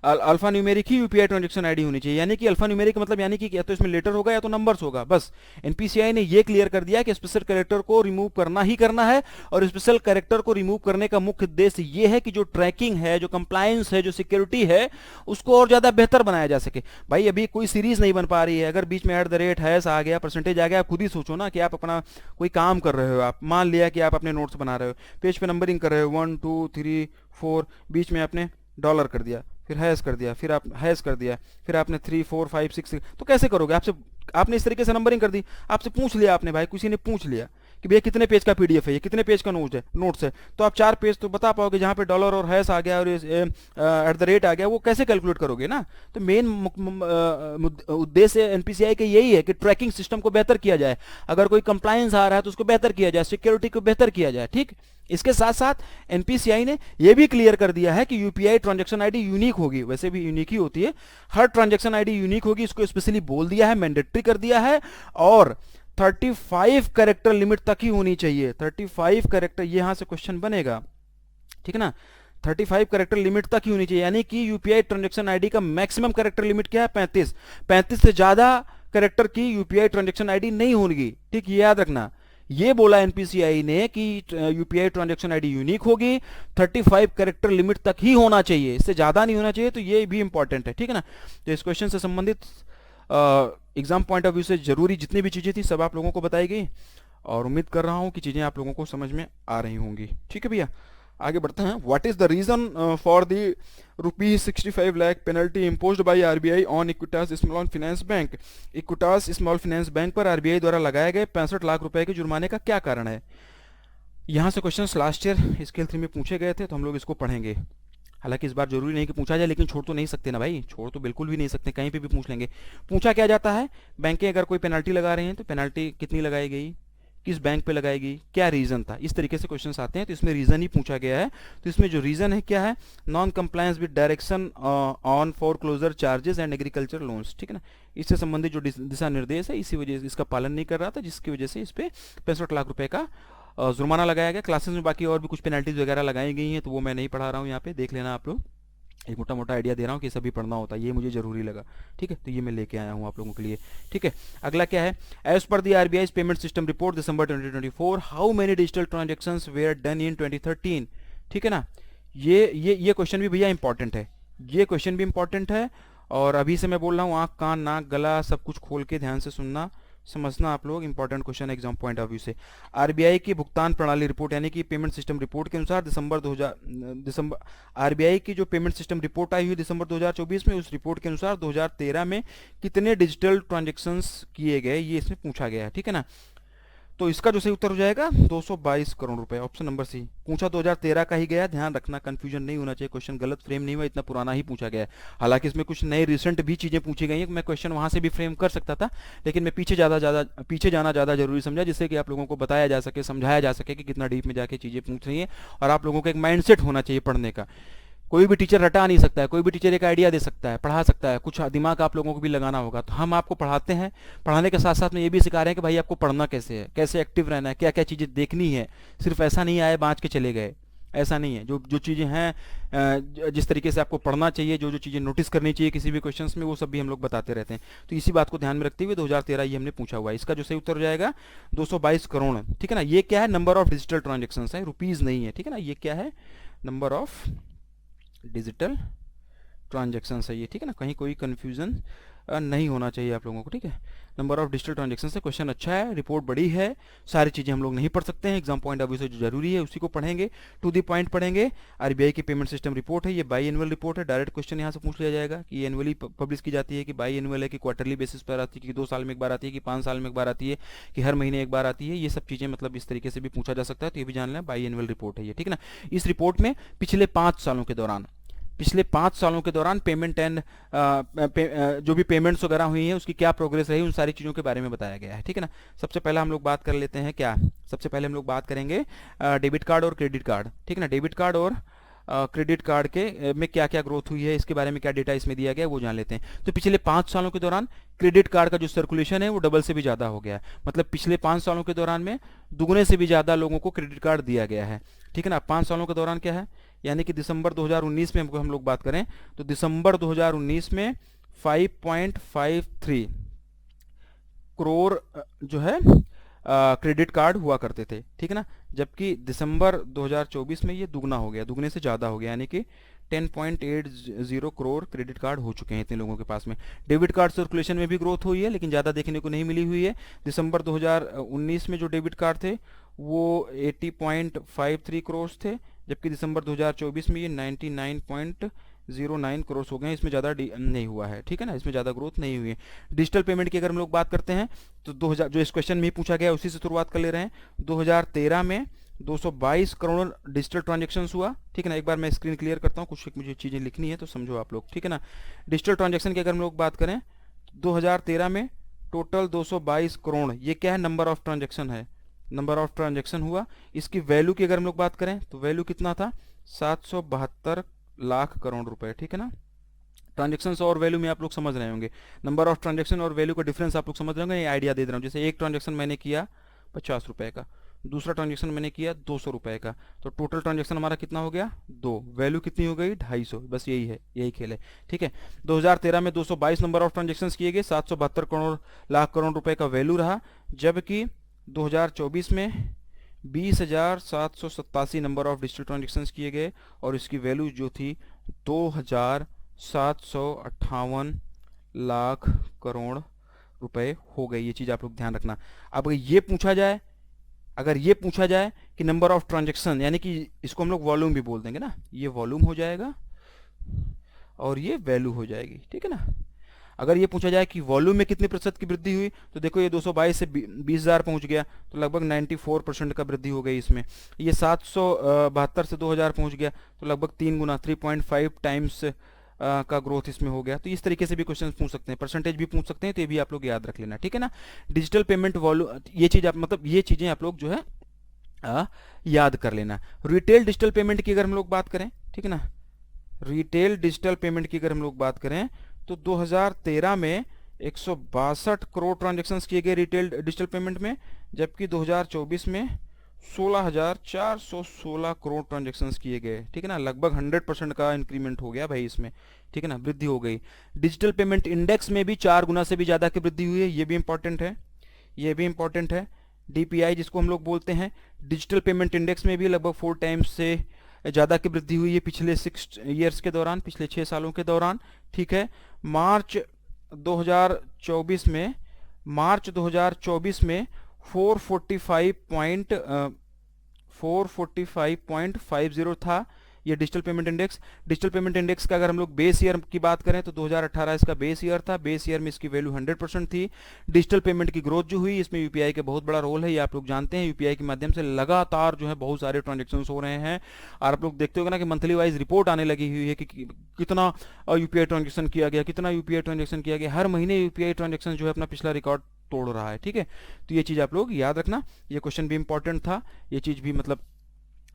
अल्फा न्यूमेरिक ही यूपीआई ट्रांजेक्शन आईडी होनी चाहिए, यानी कि अल्फा न्यूमेरिक मतलब यानी कि या तो इसमें लेटर होगा या तो नंबर्स होगा, बस। एनपीसीआई ने ये क्लियर कर दिया कि स्पेशल कैरेक्टर को रिमूव करना ही करना है, और स्पेशल कैरेक्टर को रिमूव करने का मुख्य उद्देश्य ये है कि जो ट्रैकिंग है, जो कंप्लायंस है, जो सिक्योरिटी है, उसको और ज्यादा बेहतर बनाया जा सके। भाई अभी कोई सीरीज नहीं बन पा रही है, अगर बीच में @ हैश आ गया, परसेंटेज आ गया, आप खुद ही सोचो ना कि आप अपना कोई काम कर रहे हो, आप मान लिया कि आप अपने नोट्स बना रहे हो, पेज पे नंबरिंग कर रहे हो 1 2 3 4, बीच में आपने डॉलर कर दिया, फिर हैश कर दिया, फिर आप हैश कर दिया, फिर आपने 3 4 5 6, तो कैसे करोगे। आपने इस तरीके से नंबरिंग कर दी, आपसे पूछ लिया आपने, भाई किसी ने पूछ लिया कि भैया कितने पेज का पीडीएफ है, ये कितने पेज का नोट्स है, तो आप 4 पेज तो बता पाओगे, जहां पे डॉलर और हैश आ गया और @ आ गया, वो कैसे कैलकुलेट करोगे ना। तो मेन उद्देश्य एनपीसीआई का यही है कि ट्रैकिंग सिस्टम को बेहतर किया जाए, अगर कोई कंप्लायंस आ रहा है तो उसको बेहतर किया जाए, सिक्योरिटी को बेहतर किया जाए, ठीक। इसके साथ साथ एनपीसीआई ने यह भी क्लियर कर दिया है कि यूपीआई ट्रांजैक्शन आईडी यूनिक होगी, वैसे भी यूनिक ही होती है, हर ट्रांजैक्शन आईडी यूनिक होगी, इसको स्पेशली बोल दिया है, मैंडेटरी कर दिया है, और 35 कैरेक्टर लिमिट तक ही होनी चाहिए। 35 कैरेक्टर, ये यहां से क्वेश्चन बनेगा, ठीक है ना। 35 कैरेक्टर लिमिट तक ही होनी चाहिए, यानी कि यूपीआई ट्रांजैक्शन आईडी का मैक्सिमम कैरेक्टर लिमिट क्या है, 35 से ज्यादा कैरेक्टर की यूपीआई ट्रांजैक्शन आईडी नहीं होगी, ठीक, ये याद रखना। ये बोला एनपीसीआई ने कि यूपीआई ट्रांजैक्शन आईडी यूनिक होगी, 35 कैरेक्टर लिमिट तक ही होना चाहिए, इससे ज्यादा नहीं होना चाहिए, तो ये भी इंपॉर्टेंट है, ठीक है ना। तो इस क्वेश्चन से संबंधित एग्जाम पॉइंट ऑफ व्यू से जरूरी जितनी भी चीजें थी सब आप लोगों को बताई गई, और उम्मीद कर रहा हूं कि चीजें आप लोगों को समझ में आ रही होंगी, ठीक है भैया। आगे बढ़ते हैं। What is the reason for the ₹65 lakh penalty imposed by RBI on Equitas small finance bank. Equitas small finance bank पर आरबीआई द्वारा लगाए गए 65 लाख रुपए के जुर्माने का क्या कारण है। यहां से क्वेश्चंस लास्ट ईयर स्केल 3 में पूछे गए थे, तो हम लोग इसको पढ़ेंगे। हालांकि इस बार जरूरी नहीं कि पूछा जाए, लेकिन छोड़ तो नहीं सकते ना भाई, छोड़ तो बिल्कुल भी नहीं सकते, कहीं पे भी पूछ लेंगे। पूछा क्या जाता है, बैंकें अगर कोई पेनल्टी लगा रही हैं तो पेनल्टी कितनी लगाई गई, किस बैंक पे लगाएगी, क्या रीजन था, इस तरीके से क्वेश्चंस आते हैं, तो इसमें रीजन ही पूछा गया है। तो इसमें जो रीजन है क्या है, non compliance with direction on foreclosure charges and agriculture loans, ठीक है ना। इससे संबंधित जो दिशा निर्देश है, इसी वजह से इसका पालन नहीं कर रहा था, जिसकी वजह से इस पे 65 लाख रुपए का जुर्माना लगाया गया। क्लासेस में बाकी और भी कुछ पेनल्टीज वगैरह लगाई गई हैं, तो वो मैं नहीं पढ़ा रहा हूँ, यहाँ पे देख लेना आप लोग, एक मोटा मोटा आइडिया दे रहा हूँ कि सभी पढ़ना होता है, ये मुझे जरूरी लगा, ठीक है, तो ये मैं लेके आया हूँ आप लोगों के लिए, ठीक है। अगला क्या है, as per the RBI payment system report December 2024 how many digital transactions were done in 2013, ठीक है ना। ये क्वेश्चन भी भैया इंपॉर्टेंट है, ये क्वेश्चन भी इंपॉर्टेंट है, और अभी से मैं बोल रहा हूँ, आँख कान नाक गला सब कुछ खोल के ध्यान से सुनना समझना आप लोग, important question exam point of view से। आरबीआई की भुगतान प्रणाली रिपोर्ट यानी कि पेमेंट सिस्टम रिपोर्ट के अनुसार दिसंबर आरबीआई की जो पेमेंट सिस्टम रिपोर्ट आई हुई दिसंबर 2024 में, उस रिपोर्ट के अनुसार 2013 में कितने डिजिटल ट्रांजेक्शंस किए गए, ये इसमें पूछा गया है, ठीक है ना। तो इसका जो सही उत्तर हो जाएगा 222 करोड़ रुपए, ऑप्शन नंबर सी। पूछा 2013 का ही गया, ध्यान रखना, कंफ्यूजन नहीं होना चाहिए, क्वेश्चन गलत फ्रेम नहीं हुआ, इतना पुराना ही पूछा गया है। हालांकि इसमें कुछ नए रिसेंट भी चीजें पूछी गई हैं, मैं क्वेश्चन वहां से भी फ्रेम कर सकता था, लेकिन मैं पीछे जाना ज्यादा जरूरी समझा, जिससे कि आप लोगों को बताया जा सके, समझाया जा सके कि कितना डीप में जाके चीजें पूछ रही है, और आप लोगों का एक माइंडसेट होना चाहिए पढ़ने का। कोई भी टीचर रटा नहीं सकता है, कोई भी टीचर एक आइडिया दे सकता है, पढ़ा सकता है, कुछ दिमाग आप लोगों को भी लगाना होगा। तो हम आपको पढ़ाते हैं, पढ़ाने के साथ साथ में ये भी सिखा रहे हैं कि भाई आपको पढ़ना कैसे है, कैसे एक्टिव रहना है, क्या क्या चीज़ें देखनी है। सिर्फ ऐसा नहीं आए बाँच के चले गए, ऐसा नहीं है। जो चीज़ें हैं, जिस तरीके से आपको पढ़ना चाहिए, जो चीज़ें नोटिस करनी चाहिए किसी भी क्वेश्चन में, वो सब भी हम लोग बताते रहते हैं। तो इसी बात को ध्यान में रखते हुए 2013 ये हमने पूछा हुआ है। इसका जो सही उत्तर हो जाएगा 222 करोड़, ठीक है ना। ये क्या है, नंबर ऑफ डिजिटल ट्रांजेक्शन है, रुपीज़ नहीं है, ठीक है ना। ये क्या है, नंबर ऑफ डिजिटल ट्रांजेक्शन है ये, ठीक है ना। कहीं कोई कंफ्यूजन नहीं होना चाहिए आप लोगों को, ठीक है। नंबर ऑफ डिजिटल ट्रांजेक्शन से क्वेश्चन अच्छा है, रिपोर्ट बड़ी है, सारी चीज़ें हम लोग नहीं पढ़ सकते हैं, एग्जाम पॉइंट ऑफ व्यू से जो जरूरी है उसी को पढ़ेंगे, टू दी पॉइंट पढ़ेंगे। आरबीआई की पेमेंट सिस्टम रिपोर्ट है, ये बाई एनुअल रिपोर्ट है। डायरेक्ट क्वेश्चन यहाँ से पूछ लिया जाएगा कि ये एनुअली पब्लिश की जाती है, कि बाई एनुअल है, कि क्वार्टरली बेसिस पर आती है, कि 2 साल में एक बार आती है, कि 5 साल में एक बार आती है, कि हर महीने एक बार आती है। ये सब चीज़ें मतलब इस तरीके से भी पूछा जा सकता है, तो ये भी जान लें, बाई एनुअल रिपोर्ट है ये, ठीक है ना। इस रिपोर्ट में पिछले 5 सालों के दौरान पेमेंट एंड जो भी पेमेंट्स वगैरह हुई हैं उसकी क्या प्रोग्रेस रही, उन सारी चीज़ों के बारे में बताया गया है, ठीक है ना। सबसे पहले हम लोग बात कर लेते हैं क्या, सबसे पहले हम लोग बात करेंगे डेबिट कार्ड और क्रेडिट कार्ड, ठीक है ना। डेबिट कार्ड और क्रेडिट कार्ड के में क्या क्या ग्रोथ हुई है, इसके बारे में क्या डेटा इसमें दिया गया है वो जान लेते हैं। तो पिछले 5 सालों के दौरान क्रेडिट कार्ड का जो सर्कुलेशन है वो डबल से भी ज़्यादा हो गया है। मतलब पिछले 5 सालों के दौरान में दुगने से भी ज़्यादा लोगों को क्रेडिट कार्ड दिया गया है, ठीक है ना। 5 सालों के दौरान क्या है, यानी कि दिसंबर 2019 में हम लोग बात करें तो दिसंबर 2019 में 5.53 करोड़ जो है क्रेडिट कार्ड हुआ करते थे, ठीक है ना। जबकि दिसंबर 2024 में ये दुगना हो गया, दुगने से ज़्यादा हो गया, यानी कि 10.80 करोड़ क्रेडिट कार्ड हो चुके हैं इतने लोगों के पास में। डेबिट कार्ड सर्कुलेशन में भी ग्रोथ हुई है, लेकिन ज़्यादा देखने को नहीं मिली हुई है। दिसंबर 2019 में जो डेबिट कार्ड थे वो 80.53 करोड़ थे, जबकि दिसंबर 2024 में ये 99.09 करोड़ हो गए हैं। इसमें ज़्यादा नहीं हुआ है, ठीक है ना, इसमें ज़्यादा ग्रोथ नहीं हुई है। डिजिटल पेमेंट की अगर हम लोग बात करते हैं तो 2000 जो इस क्वेश्चन में ही पूछा गया उसी से शुरुआत कर ले रहे हैं। 2013 में 222 करोड़ डिजिटल ट्रांजेक्शन्स हुआ, ठीक है ना। एक बार मैं स्क्रीन क्लियर करता हूँ, कुछ मुझे चीज़ें लिखनी है तो समझो आप लोग, ठीक है ना। डिजिटल ट्रांजेक्शन की अगर हम लोग बात करें 2013 में टोटल 222 करोड़, ये क्या है, नंबर ऑफ ट्रांजेक्शन है, नंबर ऑफ ट्रांजेक्शन हुआ। इसकी वैल्यू की अगर हम लोग बात करें तो वैल्यू कितना था, 772 लाख करोड़ रुपए, ठीक है ना। ट्रांजेक्शन्स और वैल्यू में आप लोग समझ रहे होंगे, नंबर ऑफ ट्रांजेक्शन और वैल्यू का डिफरेंस आप लोग समझ रहे होंगे, ये आइडिया दे रहा हूँ। जैसे एक ट्रांजेक्शन मैंने किया 50 रुपए का, दूसरा ट्रांजेक्शन मैंने किया 200 रुपए का, तो टोटल ट्रांजेक्शन हमारा कितना हो गया, 2, वैल्यू कितनी हो गई 250। बस यही है, यही खेल है, ठीक है। 2013 में 222 नंबर ऑफ ट्रांजेक्शन्स किए गए, 772 लाख करोड़ रुपए का वैल्यू रहा। जबकि 2024 में 20,787 नंबर ऑफ डिजिटल ट्रांजेक्शन्स किए गए और इसकी वैल्यू जो थी 2,758 लाख करोड़ रुपए हो गई। ये चीज़ आप लोग ध्यान रखना। अब अगर ये पूछा जाए कि नंबर ऑफ ट्रांजेक्शन, यानी कि इसको हम लोग वॉल्यूम भी बोल देंगे ना, ये वॉल्यूम हो जाएगा और ये वैल्यू हो जाएगी, ठीक है ना। अगर ये पूछा जाए कि वॉल्यूम में कितनी प्रतिशत की वृद्धि हुई तो देखो ये 222 से 20,000 पहुंच गया, तो लगभग 94% का वृद्धि हो गई इसमें। ये 772 से 2,000 पहुंच गया तो लगभग 3 गुना 3.5 टाइम्स का ग्रोथ इसमें हो गया। तो इस तरीके से भी क्वेश्चन पूछ सकते हैं, परसेंटेज भी पूछ सकते हैं, तो ये भी आप लोग याद रख लेना, ठीक है ना। डिजिटल पेमेंट वॉल्यूम, ये चीज़ आप मतलब ये चीज़ें आप लोग जो है याद कर लेना। रिटेल डिजिटल पेमेंट की अगर हम लोग बात करें, ठीक है ना, रिटेल डिजिटल पेमेंट की अगर हम लोग बात करें तो 2013 में 162 करोड़ ट्रांजेक्शन्स किए गए रिटेल डिजिटल पेमेंट में, जबकि 2024 में 16,416 करोड़ ट्रांजेक्शन्स किए गए, ठीक है ना। लगभग 100% का इंक्रीमेंट हो गया भाई इसमें, ठीक है ना, वृद्धि हो गई। डिजिटल पेमेंट इंडेक्स में भी 4 गुना से भी ज़्यादा की वृद्धि हुई है, ये भी इंपॉर्टेंट है, ये भी इंपॉर्टेंट है। DPI जिसको हम लोग बोलते हैं, डिजिटल पेमेंट इंडेक्स में भी लगभग 4 टाइम्स से ज़्यादा की वृद्धि हुई है पिछले 6 ईयर्स के दौरान, पिछले 6 सालों के दौरान, ठीक है। मार्च 2024 में 445.50 था ये digital payment index. Digital payment index का अगर हम लोग बेस ईयर की बात करें तो 2018 इसका बेस ईयर था, बेस ईयर में इसकी वैल्यू 100% थी। डिजिटल पेमेंट की ग्रोथ जो हुई इसमें यूपीआई का बहुत बड़ा रोल है, ये आप लोग जानते हैं। यूपीआई के माध्यम से लगातार जो है बहुत सारे ट्रांजेक्शन्स हो रहे हैं और आप लोग देखते होंगे ना कि मंथली वाइज रिपोर्ट आने लगी हुई है कि कितना यूपीआई ट्रांजेक्शन किया गया, कितना यूपीआई ट्रांजेक्शन किया गया। हर महीने यूपीआई ट्रांजेक्शन जो है अपना पिछला रिकॉर्ड तोड़ रहा है, ठीक है। तो ये चीज़ आप लोग याद रखना, ये क्वेश्चन भी इंपॉर्टेंट था, ये चीज़ भी मतलब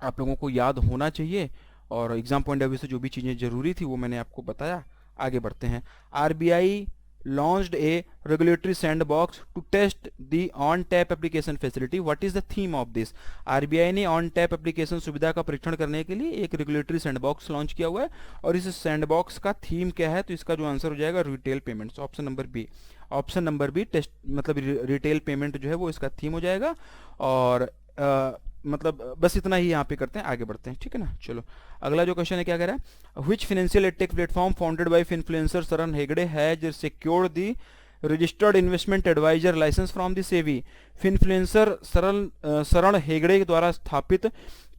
आप लोगों को याद होना चाहिए और एग्जाम पॉइंट ऑफ व्यू से जो भी चीज़ें जरूरी थी वो मैंने आपको बताया। आगे बढ़ते हैं। RBI launched a regulatory sandbox to test the on tap application facility. What is the theme of this? RBI ने ऑन टैप एप्लीकेशन सुविधा का परीक्षण करने के लिए एक रेगुलेटरी सैंडबॉक्स लॉन्च किया हुआ है और इस सैंडबॉक्स का थीम क्या है, तो इसका जो आंसर हो जाएगा retail payments, option number B. Option number B test मतलब रिटेल पेमेंट जो है वो इसका थीम हो जाएगा। और मतलब बस इतना ही यहाँ पे करते हैं, आगे बढ़ते हैं, ठीक है ना। चलो अगला जो क्वेश्चन है क्या कह रहा है, which financial edtech platform founded by influencer Sharan Hegde has secured the registered investment adviser licence from the SEBI. Influencer Sharan Hegde के द्वारा स्थापित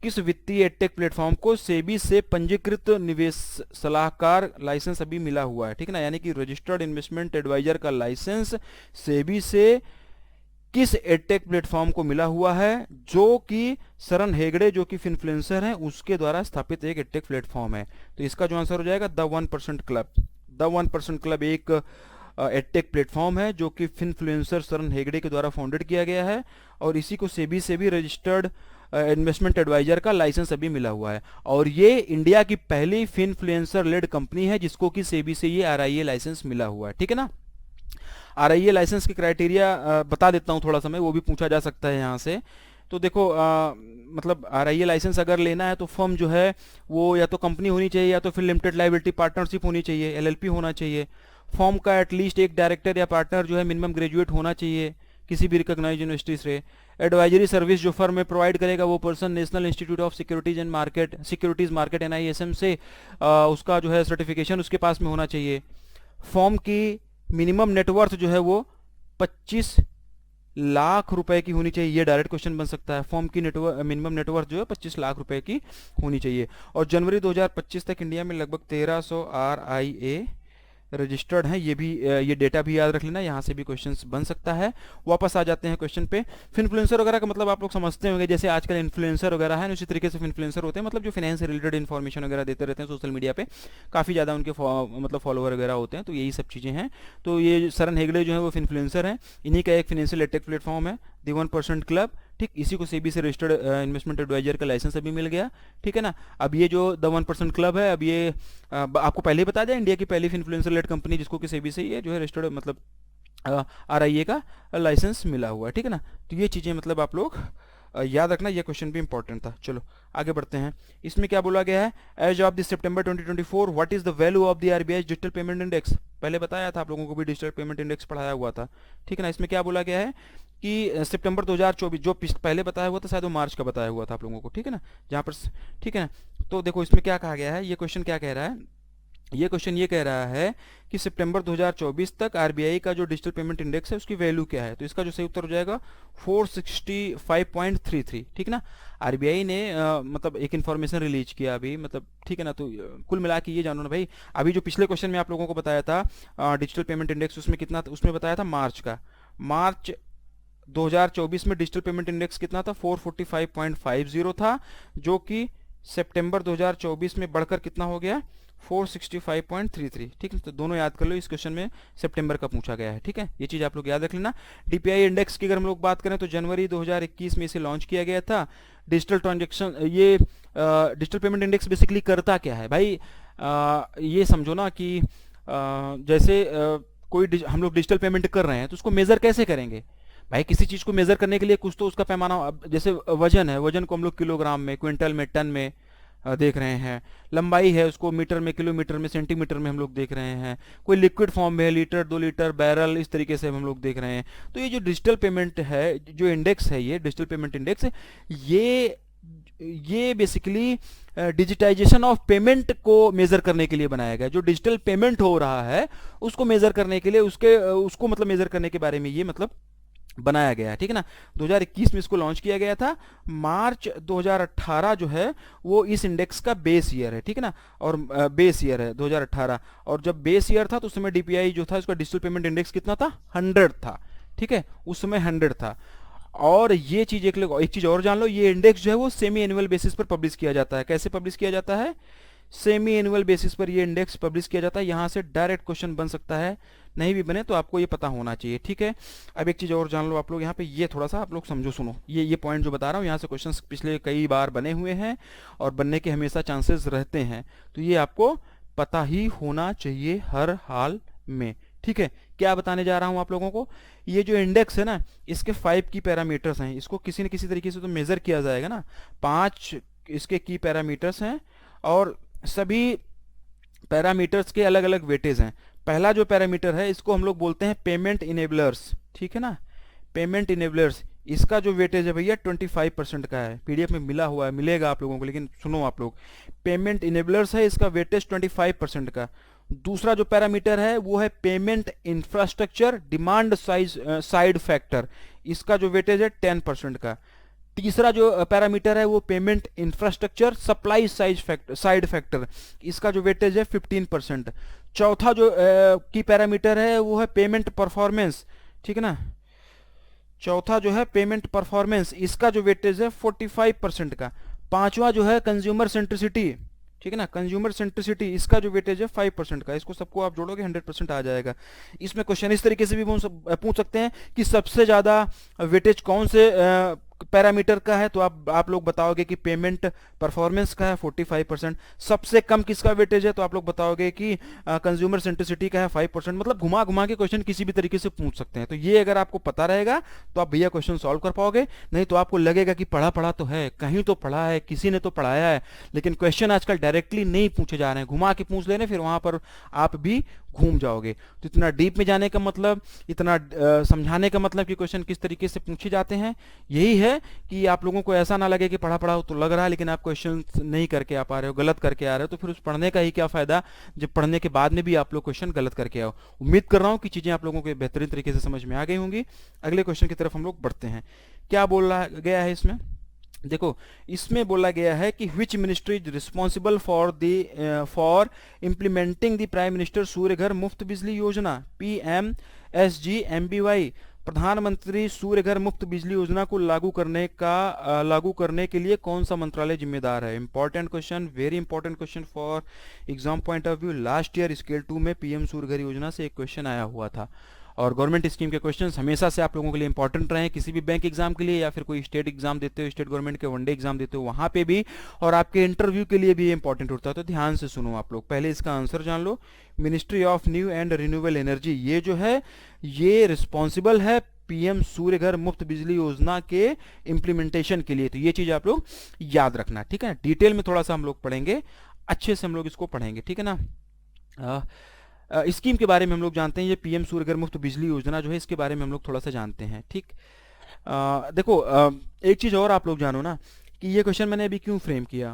किस वित्तीय एडटेक प्लेटफॉर्म को सेबी से पंजीकृत निवेश सलाहकार लाइसेंस अभी मिला हुआ है, ठीक है ना। यानी कि रजिस्टर्ड इन्वेस्टमेंट एडवाइजर का लाइसेंस सेबी से किस एडटेक प्लेटफॉर्म को मिला हुआ है, जो कि शरण हेगड़े जो कि इन्फ्लुएंसर हैं उसके द्वारा स्थापित एक एडटेक प्लेटफॉर्म है। तो इसका जो आंसर हो जाएगा द 1% क्लब। द 1% क्लब एक एडटेक प्लेटफॉर्म है जो कि इन्फ्लुएंसर शरण हेगड़े के द्वारा फाउंडेड किया गया है और इसी को सेबी से भी रजिस्टर्ड इन्वेस्टमेंट एडवाइजर का लाइसेंस अभी मिला हुआ है, और ये इंडिया की पहली फिनफ्लुएंसर लेड कंपनी है जिसको कि सेबी से ये आरआईए लाइसेंस मिला हुआ है, ठीक है ना। आरआईए लाइसेंस के क्राइटेरिया बता देता हूँ थोड़ा सा मैं, वो भी पूछा जा सकता है यहाँ से। तो देखो मतलब आरआईए लाइसेंस अगर लेना है तो फर्म जो है वो या तो कंपनी होनी चाहिए या तो फिर लिमिटेड लाइबिलिटी पार्टनरशिप होनी चाहिए, एलएलपी होना चाहिए। फर्म का एटलीस्ट एक डायरेक्टर या पार्टनर जो है मिनिमम ग्रेजुएट होना चाहिए किसी भी रिकॉग्नाइज यूनिवर्सिटी से। एडवाइजरी सर्विस जो फर्म में प्रोवाइड करेगा वो person national institute of securities market NISM से उसका जो है सर्टिफिकेशन उसके पास में होना चाहिए। फर्म की मिनिमम नेटवर्थ जो है वो 25 लाख रुपए की होनी चाहिए, ये डायरेक्ट क्वेश्चन बन सकता है। फर्म की मिनिमम नेटवर्थ जो है 25 लाख रुपए की होनी चाहिए। और जनवरी 2025 तक इंडिया में लगभग 1300 आरआईए रजिस्टर्ड हैं, ये डेटा भी याद रख लेना, यहाँ से भी क्वेश्चंस बन सकता है। वापस आ जाते हैं क्वेश्चन पे। फिनफ्लुएंसर वगैरह का मतलब आप लोग समझते होंगे, जैसे आजकल इन्फ्लुएंसर वगैरह है उसी तरीके से फिनफ्लुएंसर होते हैं, मतलब जो फाइनेंस से रिलेटेड इन्फॉर्मेशन वगैरह देते रहते हैं सोशल मीडिया पे, काफ़ी ज़्यादा उनके मतलब फॉलोअर वगैरह होते हैं, तो यही सब चीज़ें हैं। तो ये सरन हेगड़े जो है वो फिनफ्लुएंसर हैं, इन्हीं का एक फाइनेंशियल एटेक प्लेटफॉर्म है दी 1% क्लब, ठीक। इसी को सेबी से रजिस्टर्ड इन्वेस्टमेंट एडवाइजर का लाइसेंस अभी मिल गया, ठीक है ना। अब ये जो द 1% क्लब है, अब ये आपको पहले ही बता दिया, इंडिया की पहली इन्फ्लुएंसर लेड कंपनी जिसको कि सेबी से ये जो है रजिस्टर्ड मतलब आरआईए का लाइसेंस मिला हुआ है, ठीक है ना। तो ये चीज़ें मतलब आप लोग याद रखना, ये क्वेश्चन भी इंपॉर्टेंट था। चलो आगे बढ़ते हैं। इसमें क्या बोला गया है, as of the September 2024 what is the value of the RBI digital payment index. पहले बताया था आप लोगों को भी, डिजिटल पेमेंट इंडेक्स पढ़ाया हुआ था, ठीक है ना। इसमें क्या बोला गया है कि सितंबर 2024, जो पहले बताया हुआ था शायद वो मार्च का बताया हुआ था आप लोगों को, ठीक है ना, जहाँ पर, ठीक है ना। तो देखो इसमें क्या कहा गया है, ये क्वेश्चन क्या कह रहा है, ये क्वेश्चन ये कह रहा है कि सितंबर 2024 तक आरबीआई का जो डिजिटल पेमेंट इंडेक्स है उसकी वैल्यू क्या है। तो इसका जो सही उत्तर हो जाएगा 465.33, ठीक ना। आरबीआई ने मतलब एक इन्फॉर्मेशन रिलीज किया अभी, मतलब ठीक है ना। तो कुल मिला के ये जानो ना भाई, अभी जो पिछले क्वेश्चन में आप लोगों को बताया था डिजिटल पेमेंट इंडेक्स, उसमें कितना, उसमें बताया था मार्च का, मार्च 2024 में डिजिटल पेमेंट इंडेक्स कितना था, 445.50 था, जो कि सितंबर 2024 में बढ़कर कितना हो गया, 465.33, ठीक है। तो दोनों याद कर लो, इस क्वेश्चन में सितंबर का पूछा गया है, ठीक है। ये चीज़ आप लोग याद रख लेना। डीपीआई इंडेक्स की अगर हम लोग बात करें तो जनवरी 2021 में इसे लॉन्च किया गया था। डिजिटल ट्रांजेक्शन, ये डिजिटल पेमेंट इंडेक्स बेसिकली करता क्या है भाई, ये समझो ना कि जैसे कोई हम लोग डिजिटल पेमेंट कर रहे हैं तो उसको मेज़र कैसे करेंगे भाई। किसी चीज़ को मेज़र करने के लिए कुछ तो उसका पैमाना, जैसे वजन है, वजन को हम लोग किलोग्राम में, क्विंटल में, टन में देख रहे हैं। लंबाई है उसको मीटर में, किलोमीटर में, सेंटीमीटर में हम लोग देख रहे हैं। कोई लिक्विड फॉर्म में है, लीटर, 2 लीटर, बैरल, इस तरीके से हम लोग देख रहे हैं। तो ये जो डिजिटल पेमेंट है, जो इंडेक्स है, ये डिजिटल पेमेंट इंडेक्स, ये बेसिकली डिजिटाइजेशन ऑफ पेमेंट को मेज़र करने के लिए बनाया गया। जो डिजिटल पेमेंट हो रहा है उसको मेज़र करने के लिए, उसको मतलब मेज़र करने के बारे में ये मतलब बनाया गया है, ठीक है ना। 2021 में इसको लॉन्च किया गया था। मार्च 2018 जो है वो इस इंडेक्स का बेस ईयर है, ठीक है ना, और बेस ईयर है 2018। और जब बेस ईयर था तो उस समय डीपीआई जो था, इसका डिजिटल पेमेंट इंडेक्स कितना था, 100 था, ठीक है, उस समय 100 था। और ये चीज़ एक चीज़ और जान लो, ये इंडेक्स जो है वो सेमी एनुअल बेसिस पर पब्लिश किया जाता है। कैसे पब्लिश किया जाता है, सेमी एनुअल बेसिस पर ये इंडेक्स पब्लिश किया जाता है। यहाँ से डायरेक्ट क्वेश्चन बन सकता है, नहीं भी बने तो आपको ये पता होना चाहिए, ठीक है। अब एक चीज़ और जान लो आप लोग, यहाँ पे ये थोड़ा सा आप लोग समझो, सुनो, ये पॉइंट जो बता रहा हूँ, यहाँ से क्वेश्चंस पिछले कई बार बने हुए हैं और बनने के हमेशा चांसेस रहते हैं, तो ये आपको पता ही होना चाहिए हर हाल में, ठीक है। क्या बताने जा रहा हूँ आप लोगों को, ये जो इंडेक्स है ना, इसके 5 की पैरामीटर्स हैं, इसको किसी न किसी तरीके से तो मेज़र किया जाएगा ना। 5 इसके की पैरामीटर्स हैं और सभी पैरामीटर्स के अलग अलग वेटेज हैं। पहला जो पैरामीटर है इसको हम लोग बोलते हैं पेमेंट इनेबलर्स, ठीक है ना, पेमेंट इनेबलर्स। इसका जो वेटेज है भैया 25% का है, पीडीएफ में मिला हुआ है, मिलेगा आप लोगों को, लेकिन सुनो आप लोग, पेमेंट इनेबलर्स है, इसका वेटेज 25% का। दूसरा जो पैरामीटर है वो है payment infrastructure demand side factor, इसका जो वेटेज है 10% का। तीसरा जो पैरामीटर है वो payment infrastructure supply side factor, इसका जो वेटेज है 15%। चौथा जो की पैरामीटर है वो है पेमेंट परफॉर्मेंस, ठीक है ना, चौथा जो है पेमेंट परफॉर्मेंस, इसका जो वेटेज है 45% का। पांचवा जो है कंज्यूमर सेंट्रिसिटी, ठीक है ना, कंज्यूमर सेंट्रिसिटी, इसका जो वेटेज है 5% का। इसको सबको आप जोड़ोगे 100% आ जाएगा। इसमें क्वेश्चन इस तरीके से भी पूछ सकते हैं कि सबसे ज़्यादा वेटेज पैरामीटर का है तो आप लोग बताओगे कि पेमेंट परफॉर्मेंस का है 45%। सबसे कम किसका वेटेज है तो आप लोग बताओगे कि कंज्यूमर सेंट्रिसिटी का है 5%। मतलब घुमा घुमा के क्वेश्चन किसी भी तरीके से पूछ सकते हैं। तो ये अगर आपको पता रहेगा तो आप भैया क्वेश्चन सॉल्व कर पाओगे। नहीं तो आपको लगेगा कि पढ़ा पढ़ा तो है, कहीं तो पढ़ा है, किसी ने तो पढ़ाया है, लेकिन क्वेश्चन आजकल डायरेक्टली नहीं पूछे जा रहे हैं, घुमा के पूछ ले रहे हैं, फिर वहां पर आप भी घूम जाओगे। तो इतना डीप में जाने का मतलब, इतना समझाने का मतलब कि क्वेश्चन किस तरीके से पूछे जाते हैं यही है कि आप लोगों को ऐसा ना लगे कि पढ़ा पढ़ा तो लग रहा है लेकिन आप क्वेश्चन नहीं करके आ पा रहे हो, गलत करके आ रहे हो, तो फिर उस पढ़ने का ही क्या फायदा जब पढ़ने के बाद में भी आप लोग क्वेश्चन गलत करके आओ। उम्मीद कर रहा हूँ कि चीजें आप लोगों को बेहतरीन तरीके से समझ में आ गई होंगी। अगले क्वेश्चन की तरफ हम लोग बढ़ते हैं। क्या बोला गया है इसमें? देखो, इसमें बोला गया है कि which ministry is responsible for implementing the prime minister Surya Ghar Muft बिजली योजना PMSGMBY। प्रधानमंत्री सूर्य घर मुफ्त बिजली योजना को लागू करने के लिए कौन सा मंत्रालय जिम्मेदार है? Important question, very important question for exam point of view. Last year scale 2 में PM सूर्य घर योजना से एक क्वेश्चन आया हुआ था। और गवर्नमेंट स्कीम के क्वेश्चंस हमेशा से आप लोगों के लिए इंपॉर्टेंट रहे हैं, किसी भी बैंक एग्जाम के लिए या फिर कोई स्टेट एग्जाम देते हो, स्टेट गवर्नमेंट के वनडे एग्जाम देते हो वहां पे भी, और आपके इंटरव्यू के लिए भी इंपॉर्टेंट होता है। तो ध्यान से सुनो आप लोग, पहले इसका आंसर जान लो। Ministry of new and renewable energy, ये जो है ये रिस्पॉन्सिबल है PM सूर्य घर मुफ्त बिजली योजना के इंप्लीमेंटेशन के लिए। तो ये चीज आप लोग याद रखना, ठीक है। डिटेल में थोड़ा सा हम लोग पढ़ेंगे, अच्छे से हम लोग इसको पढ़ेंगे, ठीक है ना। स्कीम के बारे में हम लोग जानते हैं, ये PM सूर्य घर मुफ्त बिजली योजना जो है इसके बारे में हम लोग थोड़ा सा जानते हैं, ठीक। देखो, एक चीज़ और आप लोग जानो ना कि ये क्वेश्चन मैंने अभी क्यों फ्रेम किया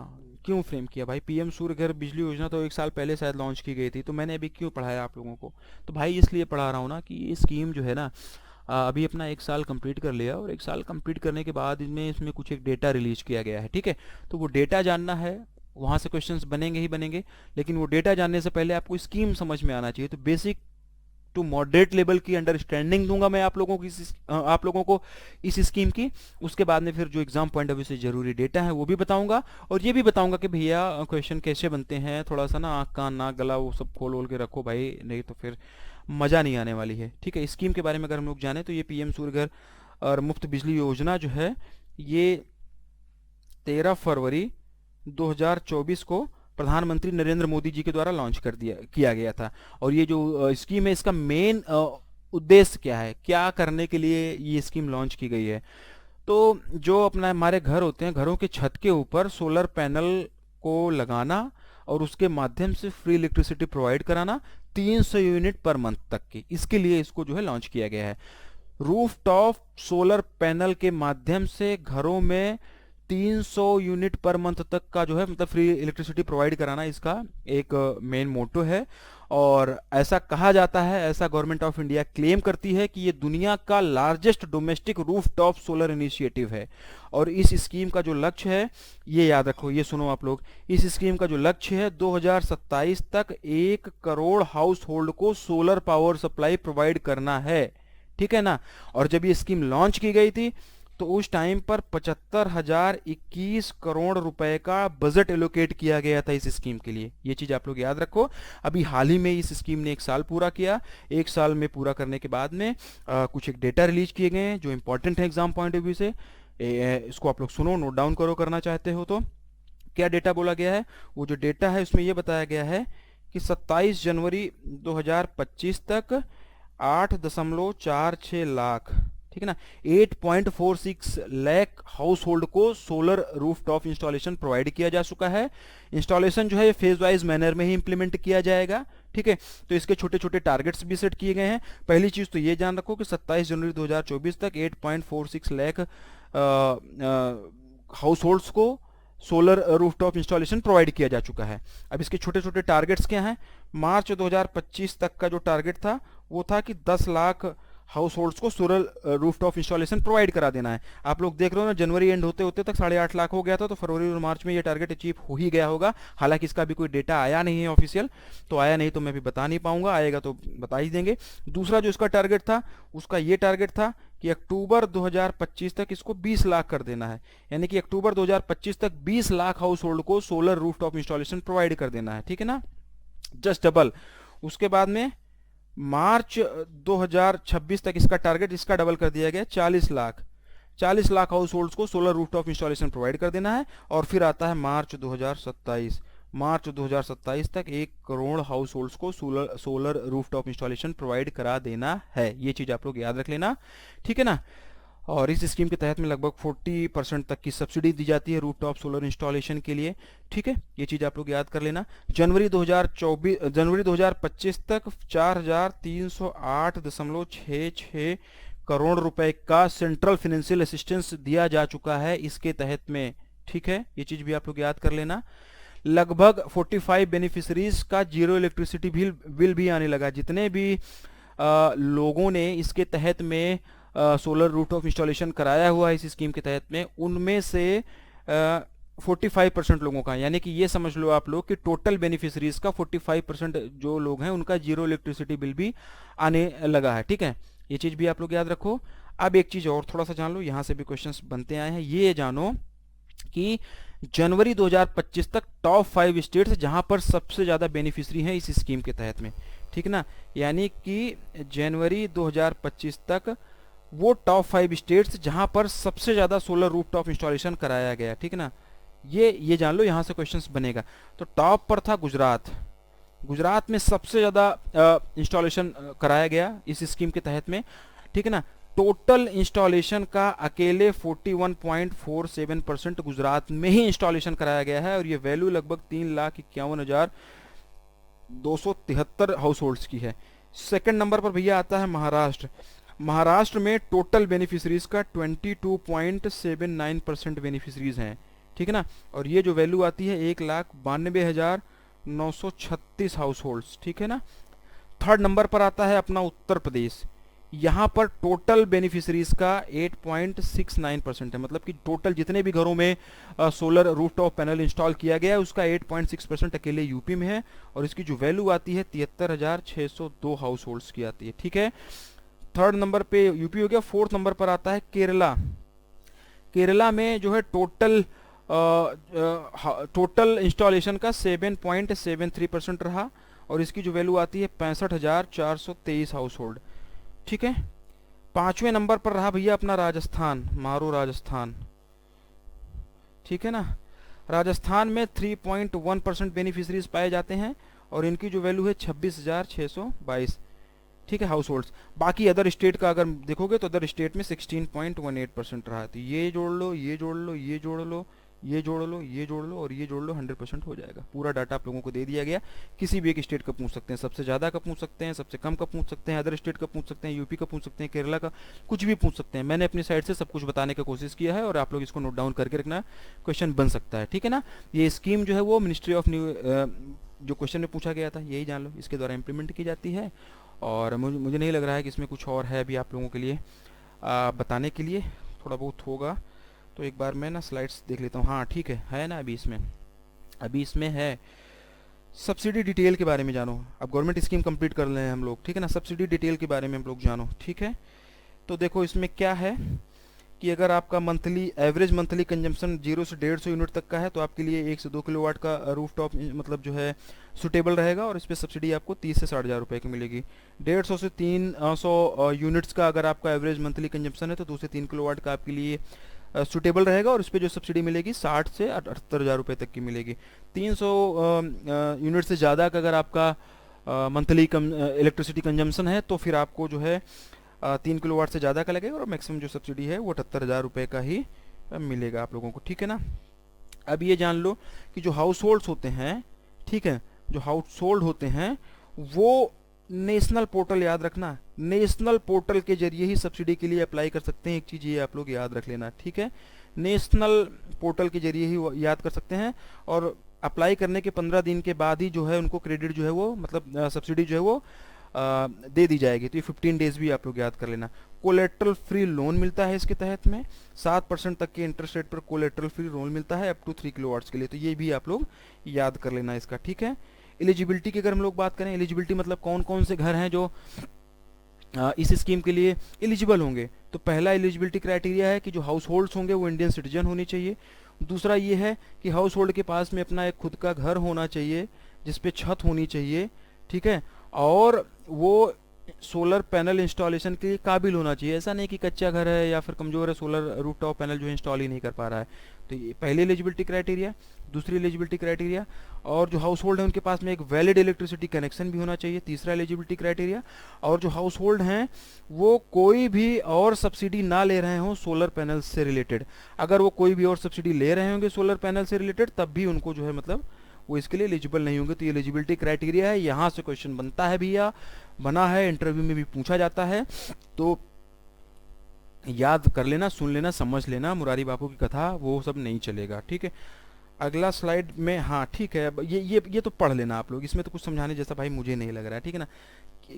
भाई। PM सूर्य घर बिजली योजना तो 1 साल पहले शायद लॉन्च की गई थी, तो मैंने अभी क्यों पढ़ाया आप लोगों को? तो भाई इसलिए पढ़ा रहा हूँ ना कि ये स्कीम जो है ना अभी अपना 1 साल कंप्लीट कर लिया, और 1 साल कंप्लीट करने के बाद इसमें कुछ एक डेटा रिलीज किया गया है, ठीक है। तो वो डेटा जानना है, वहाँ से क्वेश्चंस बनेंगे ही बनेंगे, लेकिन वो डेटा जानने से पहले आपको स्कीम समझ में आना चाहिए। तो बेसिक टू मॉडरेट लेवल की अंडरस्टैंडिंग दूंगा मैं आप लोगों को इस स्कीम की। उसके बाद में फिर जो एग्जाम पॉइंट ऑफ व्यू से जरूरी डेटा है वो भी बताऊंगा, और ये भी बताऊंगा कि भैया क्वेश्चन कैसे बनते हैं। थोड़ा सा ना आँख कान नाक गला वो सब खोल के रखो भाई, नहीं तो फिर मज़ा नहीं आने वाली है, ठीक है। स्कीम के बारे में अगर हम लोग जाने तो ये PM सूर्य घर और मुफ्त बिजली योजना जो है ये 13 फरवरी 2024 को प्रधानमंत्री नरेंद्र मोदी जी के द्वारा लॉन्च किया गया था। और ये जो स्कीम है इसका मेन उद्देश्य क्या है, क्या करने के लिए ये स्कीम लॉन्च की गई है? तो जो अपना हमारे घर होते हैं, घरों के छत के ऊपर सोलर पैनल को लगाना और उसके माध्यम से फ्री इलेक्ट्रिसिटी प्रोवाइड कराना 300 यूनिट पर मंथ तक की, इसके लिए इसको जो है लॉन्च किया गया है। रूफटॉप सोलर पैनल के माध्यम से घरों में 300 यूनिट पर मंथ तक का जो है मतलब फ्री इलेक्ट्रिसिटी प्रोवाइड कराना इसका एक मेन मोटो है। और ऐसा कहा जाता है, ऐसा गवर्नमेंट ऑफ इंडिया क्लेम करती है कि ये दुनिया का largest domestic rooftop solar initiative है। और इस स्कीम का जो लक्ष्य है, ये याद रखो, ये सुनो आप लोग, इस स्कीम का जो लक्ष्य है 2027 तक 1 करोड़ हाउस होल्ड को सोलर पावर सप्लाई प्रोवाइड करना है, ठीक है ना। और जब ये स्कीम लॉन्च की गई थी तो उस टाइम पर 75,021 करोड़ रुपए का बजट एलोकेट किया गया था इस स्कीम के लिए। ये चीज आप लोग याद रखो। अभी हाल ही में इस स्कीम ने 1 साल पूरा किया। 1 साल में पूरा करने के बाद में कुछ एक डेटा रिलीज किए गए हैं जो इंपॉर्टेंट है एग्जाम पॉइंट ऑफ व्यू से। इसको आप लोग सुनो, नोट डाउन करो करना चाहते हो तो। क्या डेटा बोला गया है? वो जो डेटा है उसमें यह बताया गया है कि 27 जनवरी 2025 तक 8.46 लाख, ठीक है ना, 8.46 लाख हाउस होल्ड को सोलर रूफटॉप इंस्टॉलेशन प्रोवाइड किया जा चुका है। इंस्टॉलेशन जो है फेज वाइज मैनर में ही इंप्लीमेंट किया जाएगा, ठीक है। तो इसके छोटे छोटे टारगेट्स भी सेट किए गए हैं। पहली चीज तो ये जान रखो कि 27 जनवरी 2024 तक 8.46 लाख हाउस होल्ड्स को सोलर रूफटॉप इंस्टॉलेशन प्रोवाइड किया जा चुका है। अब इसके छोटे छोटे टारगेट्स क्या हैं? मार्च 2025 तक का जो टारगेट था वो था कि 10 लाख हाउस होल्ड्स को सोलर रूफटॉप इंस्टॉलेशन प्रोवाइड करा देना है। आप लोग देख रहे हो ना, जनवरी एंड होते होते तक 8.5 लाख हो गया था, तो फरवरी और मार्च में ये टारगेट अचीव हो ही गया होगा। हालांकि इसका भी कोई डेटा आया नहीं है ऑफिशियल, तो आया नहीं तो मैं भी बता नहीं पाऊंगा, आएगा तो बता ही देंगे। दूसरा जो इसका टारगेट था उसका ये टारगेट था कि अक्टूबर 2025 तक इसको 20 लाख कर देना है। यानी कि अक्टूबर 2025 तक 20 लाख हाउस होल्ड को सोलर रूफटॉप इंस्टॉलेशन प्रोवाइड कर देना है, ठीक है ना, जस्ट डबल। उसके बाद में मार्च 2026 तक इसका टारगेट इसका डबल कर दिया गया 40 लाख, 40 लाख हाउस होल्ड्स को सोलर रूफटॉप इंस्टॉलेशन प्रोवाइड कर देना है। और फिर आता है मार्च 2027, मार्च 2027 तक 1 करोड़ हाउस होल्ड्स को सोलर रूफटॉप इंस्टॉलेशन प्रोवाइड करा देना है। ये चीज़ आप लोग याद रख लेना, ठीक है ना। और इस स्कीम के तहत में लगभग 40% तक की सब्सिडी दी जाती है रूफटॉप सोलर इंस्टॉलेशन के लिए, ठीक है। ये चीज़ आप लोग याद कर लेना। जनवरी 2025 तक 4308.66 करोड़ रुपए का सेंट्रल फाइनेंशियल असिस्टेंस दिया जा चुका है इसके तहत में, ठीक है। ये चीज़ भी आप लोग याद कर लेना। लगभग 45 बेनिफिशरीज का जीरो इलेक्ट्रिसिटी बिल भी आने लगा। जितने भी लोगों ने इसके तहत में सोलर रूफटॉप इंस्टॉलेशन कराया हुआ है इस स्कीम के तहत में, उनमें से 45% लोगों का, यानी कि ये समझ लो आप लोग कि टोटल बेनिफिशरीज का 45% जो लोग हैं उनका जीरो इलेक्ट्रिसिटी बिल भी आने लगा है, ठीक है। ये चीज़ भी आप लोग याद रखो। अब एक चीज़ और थोड़ा सा जान लो, यहाँ से भी क्वेश्चंस बनते आए हैं। ये जानो कि जनवरी 2025 तक टॉप 5 स्टेट्स जहाँ पर सबसे ज़्यादा बेनिफिशरी हैं इस स्कीम के तहत में, ठीक ना। यानी कि जनवरी 2025 तक वो टॉप 5 स्टेट्स जहां पर सबसे ज़्यादा सोलर रूफटॉप इंस्टॉलेशन कराया गया, ठीक है ना। ये जान लो, यहाँ से क्वेश्चंस बनेगा। तो टॉप पर था गुजरात। गुजरात में सबसे ज़्यादा इंस्टॉलेशन कराया गया इस स्कीम के तहत में, ठीक है ना। टोटल इंस्टॉलेशन का अकेले 41.47% गुजरात में ही इंस्टॉलेशन कराया गया है, और ये वैल्यू लगभग 3,51,273 हाउस होल्ड्स की है। सेकंड नंबर पर भैया आता है महाराष्ट्र। महाराष्ट्र में टोटल बेनिफिशरीज का 22.79% बेनिफिशरीज हैं, ठीक है ना। और ये जो वैल्यू आती है 1,92,936 हाउस होल्ड्स, ठीक है ना। थर्ड नंबर पर आता है अपना उत्तर प्रदेश। यहाँ पर टोटल बेनिफिशरीज का 8.69% है, मतलब कि टोटल जितने भी घरों में सोलर रूफटॉप पैनल इंस्टॉल किया गया है उसका 8.6% अकेले यूपी में है, और इसकी जो वैल्यू आती है 73,602 हाउस होल्ड्स की आती है, ठीक है। थर्ड नंबर पे यूपी हो गया। फोर्थ नंबर पर आता है केरला। केरला में जो है टोटल इंस्टॉलेशन का 7.73% रहा, और इसकी जो वैल्यू आती है 65,423 हाउस होल्ड, ठीक है। पांचवें नंबर पर रहा भैया अपना राजस्थान, मारो राजस्थान, ठीक है ना। राजस्थान में 3.1% बेनिफिशरीज पाए जाते हैं, और इनकी जो वैल्यू है 26,622, ठीक है, हाउस होल्ड्स। बाकी अदर स्टेट का अगर देखोगे तो अदर स्टेट में 16.18% रहा है। तो ये जोड़ लो, ये जोड़ लो, ये जोड़ लो, ये जोड़ लो, ये जोड़ लो और ये जोड़ लो, 100% हो जाएगा। पूरा डाटा आप लोगों को दे दिया गया। किसी भी एक स्टेट का पूछ सकते हैं, सबसे ज़्यादा का पूछ सकते हैं, सबसे कम का पूछ सकते हैं, अदर स्टेट का पूछ सकते हैं, यूपी का पूछ सकते हैं, केरला का, कुछ भी पूछ सकते हैं। मैंने अपनी साइड से सब कुछ बताने की कोशिश किया है, और आप लोग इसको नोट डाउन करके रखना, क्वेश्चन बन सकता है, ठीक है ना। ये स्कीम जो है वो मिनिस्ट्री ऑफ न्यू जो क्वेश्चन में पूछा गया था, यही जान लो, इसके द्वारा इम्प्लीमेंट की जाती है। और मुझे नहीं लग रहा है कि इसमें कुछ और है अभी आप लोगों के लिए बताने के लिए, थोड़ा बहुत होगा। तो एक बार मैं ना स्लाइड्स देख लेता हूँ। हाँ ठीक है ना। अभी इसमें है सब्सिडी डिटेल के बारे में जानो। अब गवर्नमेंट स्कीम कंप्लीट कर रहे हैं हम लोग, ठीक है ना। सब्सिडी डिटेल के बारे में हम लोग जानो, ठीक है। तो देखो इसमें क्या है कि अगर आपका एवरेज मंथली कंजम्पशन 0 से 150 यूनिट तक का है तो आपके लिए 1 से 2 किलोवाट का रूफटॉप मतलब जो है सुटेबल रहेगा, और इस पर सब्सिडी आपको 30 से 60,000 रुपये की मिलेगी। 150 से 300 यूनिट्स का अगर आपका एवरेज मंथली कंजम्पशन है तो 2 से 3 किलोवाट का आपके लिए सुटेबल रहेगा, और इस पर जो सब्सिडी मिलेगी 60 से 78,000 रुपये तक की मिलेगी। 300 यूनिट से ज़्यादा का अगर आपका मंथली इलेक्ट्रिसिटी कंजम्पशन है तो फिर आपको जो है 3 किलोवाट से ज़्यादा का लगेगा, और मैक्सिमम जो सब्सिडी है वो 78,000 रुपये का ही मिलेगा आप लोगों को, ठीक है ना। अब ये जान लो कि जो हाउस होल्ड्स होते हैं, ठीक है, जो हाउस होल्ड होते हैं वो नेशनल पोर्टल, याद रखना, नेशनल पोर्टल के जरिए ही सब्सिडी के लिए अप्लाई कर सकते हैं। एक चीज़ ये आप लोग याद रख लेना, ठीक है। नेशनल पोर्टल के जरिए ही याद कर सकते हैं, और अप्लाई करने के 15 दिन के बाद ही जो है उनको क्रेडिट जो है वो मतलब सब्सिडी जो है वो दे दी जाएगी। तो ये 15 डेज भी आप लोग याद कर लेना। कोलेट्रल फ्री लोन मिलता है इसके तहत में, 7% तक के इंटरेस्ट रेट पर कोलेट्रल फ्री लोन मिलता है अप टू 3 किलोवाट्स के लिए। तो ये भी आप लोग याद कर लेना इसका, ठीक है। एलिजिबिलिटी की अगर हम लोग बात करें, एलिजिबिलिटी मतलब कौन कौन से घर हैं जो इस स्कीम के लिए एलिजिबल होंगे। तो पहला एलिजिबिलिटी क्राइटेरिया है कि जो हाउस होल्ड्स होंगे वो इंडियन सिटीजन होने चाहिए। दूसरा ये है कि हाउस होल्ड के पास में अपना एक खुद का घर होना चाहिए जिसपे छत होनी चाहिए, ठीक है, और वो सोलर पैनल इंस्टॉलेशन के लिए काबिल होना चाहिए। ऐसा नहीं कि कच्चा घर है या फिर कमज़ोर है, सोलर रूफटॉप पैनल जो है इंस्टॉल ही नहीं कर पा रहा है। तो ये पहली एलिजिबिलिटी क्राइटेरिया। दूसरी एलिजिबिलिटी क्राइटेरिया, और जो हाउस होल्ड है उनके पास में एक वैलिड इलेक्ट्रिसिटी कनेक्शन भी होना चाहिए, तीसरा एलिजिबिलिटी क्राइटेरिया। और जो हाउस होल्ड हैं वो कोई भी और सब्सिडी ना ले रहे हों सोलर पैनल से रिलेटेड। अगर वो कोई भी और सब्सिडी ले रहे होंगे सोलर पैनल से रिलेटेड तब भी उनको जो है मतलब वो इसके लिए एलिजिबल नहीं होंगे। तो ये एलिजिबिलिटी क्राइटेरिया है, यहाँ से क्वेश्चन बनता है भैया, बना है, इंटरव्यू में भी पूछा जाता है। तो याद कर लेना, सुन लेना, समझ लेना, मुरारी बापू की कथा वो सब नहीं चलेगा, ठीक है। अगला स्लाइड में, हाँ ठीक है, ये तो पढ़ लेना आप लोग, इसमें तो कुछ समझाने जैसा भाई मुझे नहीं लग रहा है, ठीक है ना।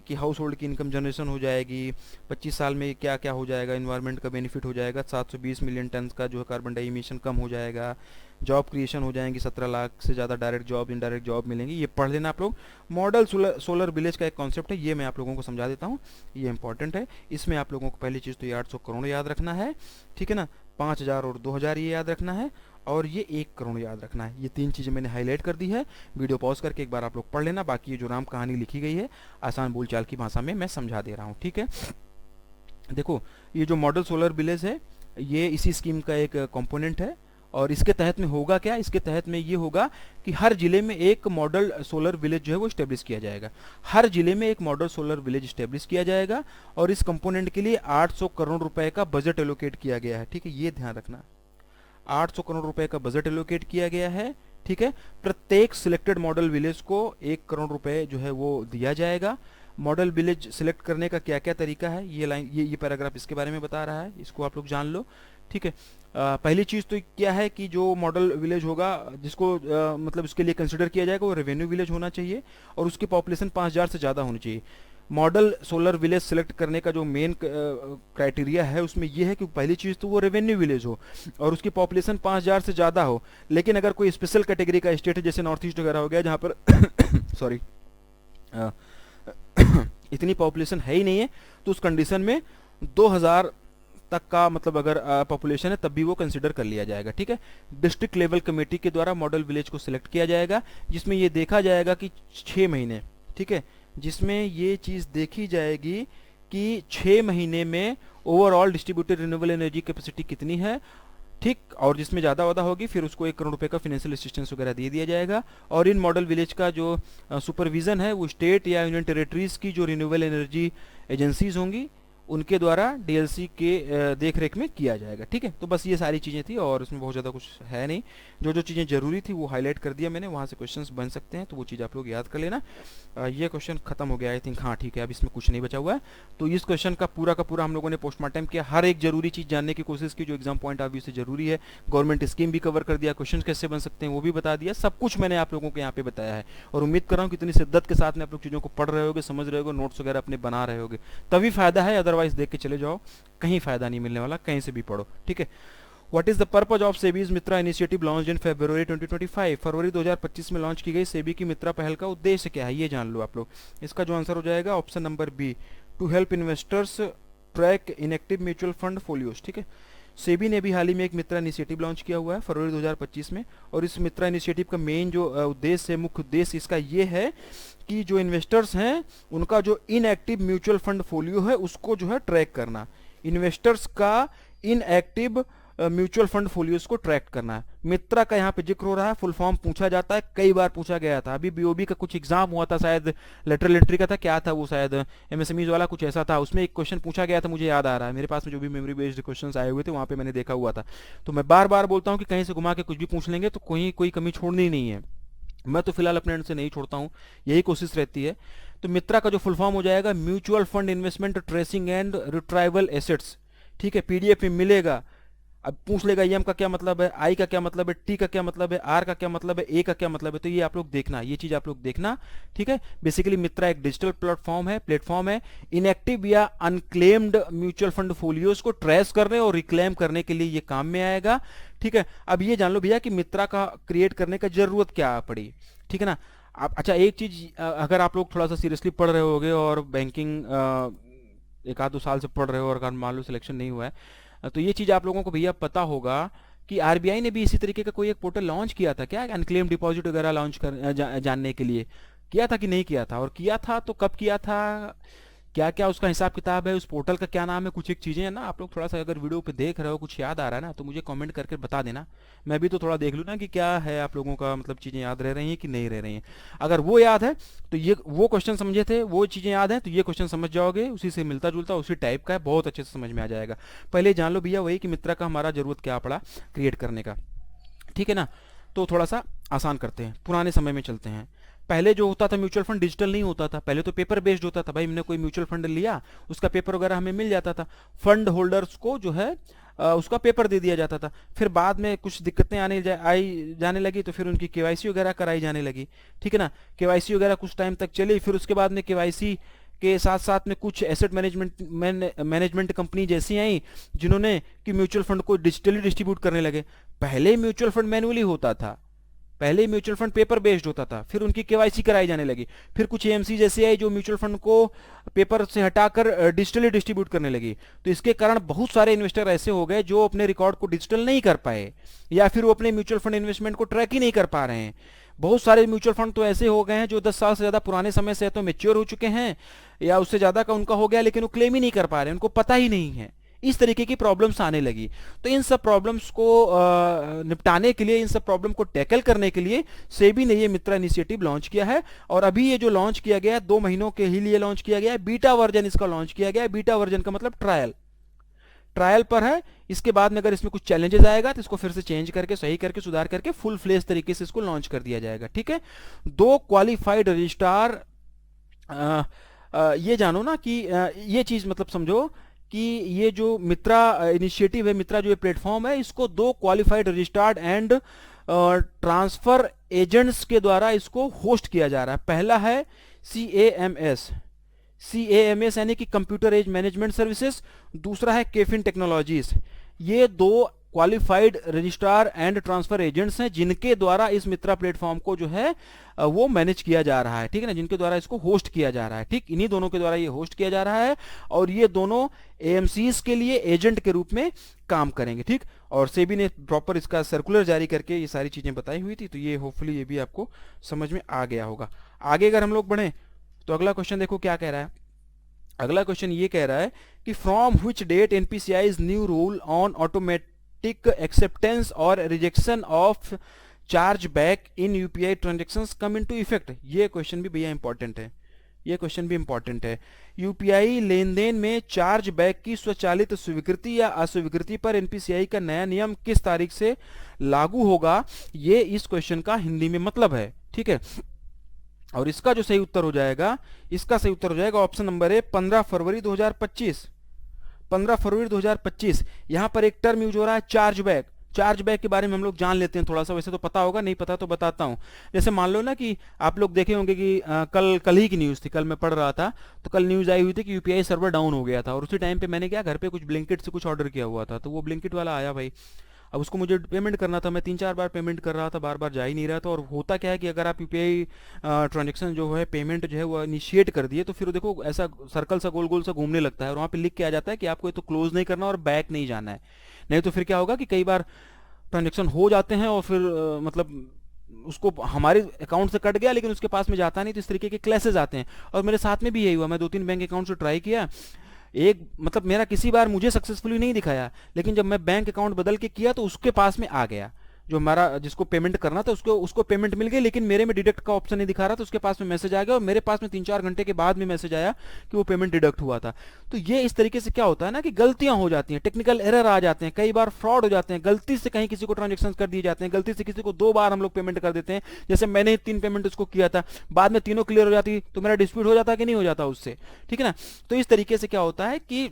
कि हाउस होल्ड की इनकम जनरेशन हो जाएगी, 25 साल में क्या क्या हो जाएगा, इन्वायरमेंट का बेनिफिट हो जाएगा, 720 मिलियन टन का जो है कार्बन डाई इमिशन कम हो जाएगा, जॉब क्रिएशन हो जाएंगी, 17 लाख से ज़्यादा डायरेक्ट जॉब इनडायरेक्ट जॉब मिलेंगी, ये पढ़ लेना आप लोग। मॉडल सोलर विलेज का एक कॉन्सेप्ट है, ये मैं आप लोगों को समझा देता हूँ, ये इंपॉर्टेंट है। इसमें आप लोगों को पहली चीज़ तो ये 800 करोड़ याद रखना है, ठीक है ना, 5000 और 2000 ये याद रखना है, और ये 1 करोड़ याद रखना है। ये 3 चीज़ें मैंने हाईलाइट कर दी है, वीडियो पॉज करके एक बार आप लोग पढ़ लेना। बाकी ये जो राम कहानी लिखी गई है आसान बोलचाल की भाषा में मैं समझा दे रहा हूँ, ठीक है। देखो ये जो मॉडल सोलर विलेज है ये इसी स्कीम का एक कंपोनेंट है, और इसके तहत में होगा क्या, इसके तहत में ये होगा कि हर जिले में एक मॉडल सोलर विलेज जो है वो इस्टेब्लिश किया जाएगा। हर जिले में एक मॉडल सोलर विलेज इस्टेब्लिश किया जाएगा, और इस कंपोनेंट के लिए 800 करोड़ रुपए का बजट एलोकेट किया गया है, ठीक है, ये ध्यान रखना। 800 करोड़ रुपए का बजट एलोकेट किया गया है, ठीक है। प्रत्येक सिलेक्टेड मॉडल विलेज को 1 करोड़ रुपए जो है वो दिया जाएगा। मॉडल विलेज सिलेक्ट करने का क्या क्या तरीका है, ये लाइन ये पैराग्राफ इसके बारे में बता रहा है, इसको आप लोग जान लो, ठीक है। पहली चीज़ तो क्या है कि जो मॉडल विलेज होगा जिसको मतलब इसके लिए कंसिडर किया जाएगा वो रेवेन्यू विलेज होना चाहिए, और उसकी पॉपुलेशन 5000 से ज़्यादा होनी चाहिए। मॉडल सोलर विलेज सेलेक्ट करने का जो मेन क्राइटेरिया है उसमें यह है कि पहली चीज़ तो वो रेवेन्यू विलेज हो और उसकी पॉपुलेशन 5000 से ज़्यादा हो। लेकिन अगर कोई स्पेशल कैटेगरी का स्टेट है जैसे नॉर्थ ईस्ट वगैरह हो गया जहाँ पर सॉरी इतनी पॉपुलेशन है ही नहीं है, तो उस कंडीशन में 2000 तक का मतलब अगर पॉपुलेशन है तब भी वो कंसिडर कर लिया जाएगा, ठीक है। डिस्ट्रिक्ट लेवल कमेटी के द्वारा मॉडल विलेज को सिलेक्ट किया जाएगा, जिसमें ये देखा जाएगा कि 6 महीने, ठीक है, जिसमें ये चीज़ देखी जाएगी कि 6 महीने में overall distributed renewable energy capacity कितनी है, ठीक, और जिसमें ज़्यादा वादा होगी फिर उसको 1 करोड़ रुपए का फाइनेंशियल असिस्टेंस वगैरह दे दिया जाएगा। और इन मॉडल विलेज का जो सुपरविजन है वो स्टेट या यूनियन टेरिटरीज की जो रिन्यूएबल एनर्जी एजेंसीज होंगी उनके द्वारा डीएलसी के देख रेख में किया जाएगा, ठीक है। तो बस ये सारी चीज़ें थी और इसमें बहुत ज़्यादा कुछ है नहीं, जो जो चीज़ें ज़रूरी थी वो हाईलाइट कर दिया मैंने, वहाँ से क्वेश्चंस बन सकते हैं तो वो चीज़ आप लोग याद कर लेना। ये क्वेश्चन खत्म हो गया आई थिंक, हाँ ठीक है, अब इसमें कुछ नहीं बचा हुआ है। तो इस क्वेश्चन का पूरा हम लोगों ने पोस्टमार्टम किया, हर एक जरूरी चीज़ जानने की कोशिश की जो एग्जाम पॉइंट ऑफ व्यू से जरूरी है, गवर्नमेंट स्कीम भी कवर कर दिया, क्वेश्चन कैसे बन सकते हैं वो भी बता दिया, सब कुछ मैंने आप लोगों को यहाँ पे बताया है। और उम्मीद कर रहा हूँ कि इतनी शिद्दत के साथ में आप लोग चीज़ों को पढ़ रहे होगे, समझ रहे होगे, नोट्स वगैरह अपने बना रहे होगे, तभी फायदा है, अदरवाइज देख के चले जाओ कहीं फायदा नहीं मिलने वाला, कहीं से भी पढ़ो, ठीक है। What is the purpose of SEBI's MITRA initiative launch in February 2025? फरवरी 2025 में लॉन्च की गई सेबी की मित्रा पहल का उद्देश्य क्या है ये जान लो आप लोग। इसका जो आंसर हो जाएगा option number B, to help investors track inactive mutual fund folios, ठीक है। सेबी ने भी हाल ही में एक मित्रा इनिशिएटिव लॉन्च किया हुआ है फरवरी 2025 में, और इस मित्रा इनिशिएटिव का मेन जो उद्देश्य है, मुख्य उद्देश्य इसका ये है कि जो इन्वेस्टर्स हैं उनका जो इनएक्टिव म्यूचुअल फंड फोलियो है उसको जो है ट्रैक करना, इन्वेस्टर्स का इनएक्टिव म्यूचुअल फंड फोलियोज को ट्रैक करना है। मित्रा का यहाँ पे जिक्र हो रहा है, फुल फॉर्म पूछा जाता है, कई बार पूछा गया था, अभी बीओबी का कुछ एग्जाम हुआ था शायद, लेटरल एंट्री का था, क्या था वो, शायद एमएसएमईज वाला कुछ ऐसा था, उसमें एक क्वेश्चन पूछा गया था, मुझे याद आ रहा है, मेरे पास में जो भी मेमोरी बेस्ड क्वेश्चंस आए हुए थे वहाँ पे मैंने देखा हुआ था। तो मैं बार बार बोलता हूँ कि कहीं से घुमा के कुछ भी पूछ लेंगे तो कोई कमी छोड़नी नहीं है, मैं तो फिलहाल अपने एंड से नहीं छोड़ता हूँ, यही कोशिश रहती है। तो मित्रा का जो फुल फॉर्म हो जाएगा mutual fund investment tracing and retrieval assets, ठीक है, पीडीएफ में मिलेगा। अब पूछ लेगा एम का क्या मतलब है, आई का क्या मतलब है, टी का क्या मतलब है, आर का क्या मतलब है, ए का क्या मतलब है, तो ये आप लोग देखना, ये चीज आप लोग देखना, ठीक है। बेसिकली मित्रा एक डिजिटल प्लेटफॉर्म है इनएक्टिव या अनक्लेम्ड म्यूचुअल फंड फोलियोज को ट्रेस करने और रिक्लेम करने के लिए ये काम में आएगा, ठीक है। अब ये जान लो भैया कि मित्रा का क्रिएट करने का जरूरत क्या पड़ी, ठीक है ना। आप अच्छा एक चीज, अगर आप लोग थोड़ा सा सीरियसली पढ़ रहे होगे और बैंकिंग 1-2 साल से पढ़ रहे हो और अगर मान लो सिलेक्शन नहीं हुआ है तो ये चीज़ आप लोगों को भैया पता होगा कि आरबीआई ने भी इसी तरीके का कोई एक पोर्टल लॉन्च किया था क्या, अनक्लेम डिपॉजिट वगैरह लॉन्च कर जानने के लिए, किया था कि नहीं किया था, और किया था तो कब किया था क्या क्या उसका हिसाब किताब है, उस पोर्टल का क्या नाम है, कुछ एक चीज़ें है ना, आप लोग थोड़ा सा अगर वीडियो पे देख रहे हो कुछ याद आ रहा है ना तो मुझे कमेंट करके बता देना, मैं भी तो थोड़ा देख लूँ ना कि क्या है आप लोगों का, मतलब चीज़ें याद रह रही हैं कि नहीं रह रही हैं। अगर वो याद है तो ये वो क्वेश्चन समझे थे, वो चीज़ें याद हैं तो ये क्वेश्चन समझ जाओगे, उसी से मिलता जुलता उसी टाइप का है, बहुत अच्छे से समझ में आ जाएगा। पहले जान लो भैया वही कि मित्रा का हमारा ज़रूरत क्या पड़ा क्रिएट करने का, ठीक है ना। तो थोड़ा सा आसान करते हैं, पुराने समय में चलते हैं। पहले जो होता था म्यूचुअल फंड डिजिटल नहीं होता था, पहले तो पेपर बेस्ड होता था। भाई हमने कोई म्यूचुअल फंड लिया, उसका पेपर वगैरह हमें मिल जाता था, फंड होल्डर्स को जो है उसका पेपर दे दिया जाता था। फिर बाद में कुछ दिक्कतें आई जाने लगी तो फिर उनकी केवाईसी वगैरह कराई जाने लगी, ठीक है ना। केवाईसी वगैरह कुछ टाइम तक चली, फिर उसके बाद में केवाईसी के साथ साथ में कुछ एसेट मैनेजमेंट कंपनी जैसी आई जिन्होंने कि म्यूचुअल फंड को डिजिटली डिस्ट्रीब्यूट करने लगे। पहले म्यूचुअल फंड मैनुअली होता था, पहले म्यूचुअल फंड पेपर बेस्ड होता था, फिर उनकी केवाईसी कराई जाने लगी। फिर कुछ एएमसी जैसे आई जो म्यूचुअल फंड को पेपर से हटाकर डिजिटली डिस्ट्रीब्यूट करने लगी। तो इसके कारण बहुत सारे इन्वेस्टर ऐसे हो गए जो अपने रिकॉर्ड को डिजिटल नहीं कर पाए, या फिर वो अपने म्यूचुअल फंड इन्वेस्टमेंट को ट्रैक ही नहीं कर पा रहे हैं। बहुत सारे म्यूचुअल फंड तो ऐसे हो गए हैं जो 10 साल से ज़्यादा पुराने समय से तो मैच्योर हो चुके हैं, या उससे ज़्यादा का उनका हो गया, लेकिन वो क्लेम ही नहीं कर पा रहे, उनको पता ही नहीं है। इस तरीके की प्रॉब्लम्स आने लगी। तो इन सब प्रॉब्लम्स को निपटाने के लिए, इन सब प्रॉब्लम को टैकल करने के लिए सेबी ने ये मित्रा इनिशिएटिव लॉन्च किया है। और अभी ये जो लॉन्च किया गया है 2 महीनों के ही लिए लॉन्च किया गया है, बीटा वर्जन इसका लॉन्च किया गया है। बीटा वर्जन का मतलब ट्रायल पर है। इसके बाद में अगर इसमें कुछ चैलेंजेस आएगा तो इसको फिर से चेंज करके, सही करके, सुधार करके फुल फ्लेज तरीके से इसको लॉन्च कर दिया जाएगा, ठीक है। 2 क्वालिफाइड रजिस्ट्रार, ये जानो ना कि ये चीज मतलब समझो कि ये जो मित्रा इनिशिएटिव है, मित्रा जो ये प्लेटफॉर्म है, इसको 2 qualified registered and transfer agents के द्वारा इसको होस्ट किया जा रहा है। पहला है CAMS यानी कि कंप्यूटर एज मैनेजमेंट सर्विसेज, दूसरा है केफिन टेक्नोलॉजीज। ये 2 qualified registrar and transfer agents हैं जिनके द्वारा इस मित्रा प्लेटफॉर्म को जो है वो मैनेज किया जा रहा है, ठीक है ना, जिनके द्वारा इसको होस्ट किया जा रहा है, ठीक, इन्हीं दोनों के द्वारा ये होस्ट किया जा रहा है। और ये दोनों AMCs के लिए एजेंट के रूप में काम करेंगे, ठीक। और सेबी ने प्रॉपर इसका सर्कुलर जारी करके ये सारी चीजें बताई हुई थी, तो ये होपफुली ये भी आपको समझ में आ गया होगा। आगे अगर हम लोग बढ़े तो अगला क्वेश्चन देखो क्या कह रहा है। अगला क्वेश्चन ये कह रहा है कि from which date NPCI's new rule on automatic acceptance और rejection of chargeback in UPI transactions come into effect. ये क्वेश्चन भी भैया इंपॉर्टेंट है, ये क्वेश्चन भी इंपॉर्टेंट है। UPI लेनदेन में चार्ज बैक की स्वचालित स्वीकृति या अस्वीकृति पर NPCI का नया नियम किस तारीख से लागू होगा, ये इस क्वेश्चन का हिंदी में मतलब है, ठीक है। और इसका जो सही उत्तर हो जाएगा, इसका सही उत्तर हो जाएगा ऑप्शन नंबर है 15 फरवरी 2025। 15 फरवरी 2025। यहां पर एक टर्म यूज हो रहा है चार्ज बैक। चार्ज बैक के बारे में हम लोग जान लेते हैं थोड़ा सा, वैसे तो पता होगा, नहीं पता तो बताता हूं। जैसे मान लो ना कि आप लोग देखे होंगे कि कल ही की न्यूज़ थी, कल मैं पढ़ रहा था तो कल न्यूज़ आई हुई थी कि UPI सर्वर डाउन हो गया था, और उसी टाइम पे मैंने क्या घर पे कुछ ब्लिंकिट से कुछ ऑर्डर किया हुआ था, तो वो ब्लिंकिट वाला आया भाई। अब उसको मुझे पेमेंट करना था, मैं 3-4 बार पेमेंट कर रहा था, बार बार जा ही नहीं रहा था। और होता क्या है कि अगर आप UPI ट्रांजेक्शन जो है, पेमेंट जो है वो इनिशिएट कर दिए, तो फिर देखो ऐसा सर्कल सा गोल गोल सा घूमने लगता है, और वहाँ पे लिख के आ जाता है कि आपको ये तो क्लोज नहीं करना और बैक नहीं जाना है। नहीं तो फिर क्या होगा कि कई बार ट्रांजेक्शन हो जाते हैं और फिर मतलब उसको हमारे अकाउंट से कट गया लेकिन उसके पास में जाता नहीं, तो इस तरीके के क्लैसेस आते हैं। और मेरे साथ में भी यही हुआ, मैं 2-3 बैंक अकाउंट से ट्राई किया, एक मतलब मेरा किसी बार मुझे सक्सेसफुली नहीं दिखाया, लेकिन जब मैं बैंक अकाउंट बदल के किया तो उसके पास में आ गया, जो हमारा जिसको पेमेंट करना था उसको पेमेंट मिल गई, लेकिन मेरे में डिडक्ट का ऑप्शन नहीं दिखा रहा था, उसके पास में मैसेज आ गया, और मेरे पास में 3-4 घंटे के बाद में मैसेज आया कि वो पेमेंट डिडक्ट हुआ था। तो ये इस तरीके से क्या होता है ना कि गलतियां हो जाती हैं, टेक्निकल एरर आ जाते हैं, कई बार फ्रॉड हो जाते हैं, गलती से कहीं किसी को ट्रांजेक्शन कर दिए जाते हैं, गलती से किसी को 2 बार हम लोग पेमेंट कर देते हैं। जैसे मैंने 3 पेमेंट उसको किया था, बाद में तीनों क्लियर हो जाती तो मेरा डिस्प्यूट हो जाता कि नहीं हो जाता उससे, ठीक है ना। तो इस तरीके से क्या होता है कि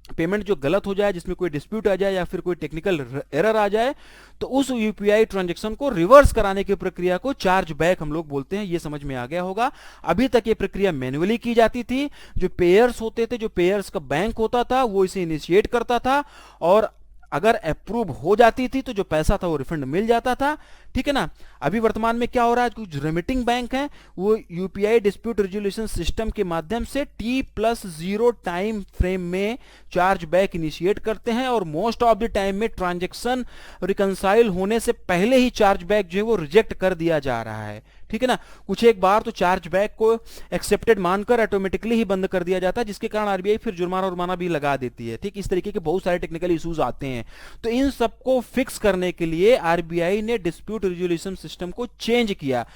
पेमेंट जो गलत हो जाए, जिसमें कोई डिस्प्यूट आ जाए या फिर कोई टेक्निकल एरर आ जाए, तो उस UPI ट्रांजैक्शन को रिवर्स कराने की प्रक्रिया को चार्ज बैक हम लोग बोलते हैं। ये समझ में आ गया होगा। अभी तक ये प्रक्रिया मैन्युअली की जाती थी, जो पेयर्स होते थे, जो पेयर्स का बैंक होता था वो इसे इनिशिएट करता था, और अगर अप्रूव हो जाती थी तो जो पैसा था वो रिफंड मिल जाता था, ठीक है ना। अभी वर्तमान में क्या हो रहा है, कुछ रेमिटिंग बैंक हैं वो UPI डिस्प्यूट रेजोल्यूशन सिस्टम के माध्यम से T+0 टाइम फ्रेम में चार्ज बैक इनिशिएट करते हैं, और मोस्ट ऑफ द टाइम में ट्रांजेक्शन रिकंसाइल होने से पहले ही चार्ज बैक जो है वो रिजेक्ट कर दिया जा रहा है, ठीक है ना। कुछ एक बार तो चार्जबैक को एक्सेप्टेड मानकर ऑटोमेटिकली ही बंद कर दिया जाता है, जिसके कारण आरबीआई फिर जुर्माना भी लगा देती है। ठीक, इस तरीके के बहुत सारे टेक्निकल इश्यूज आते हैं। तो इन सबको फिक्स करने के लिए आरबीआई ने डिस्प्यूट रिजोल्यूशन सिस्टम को चेंज किया।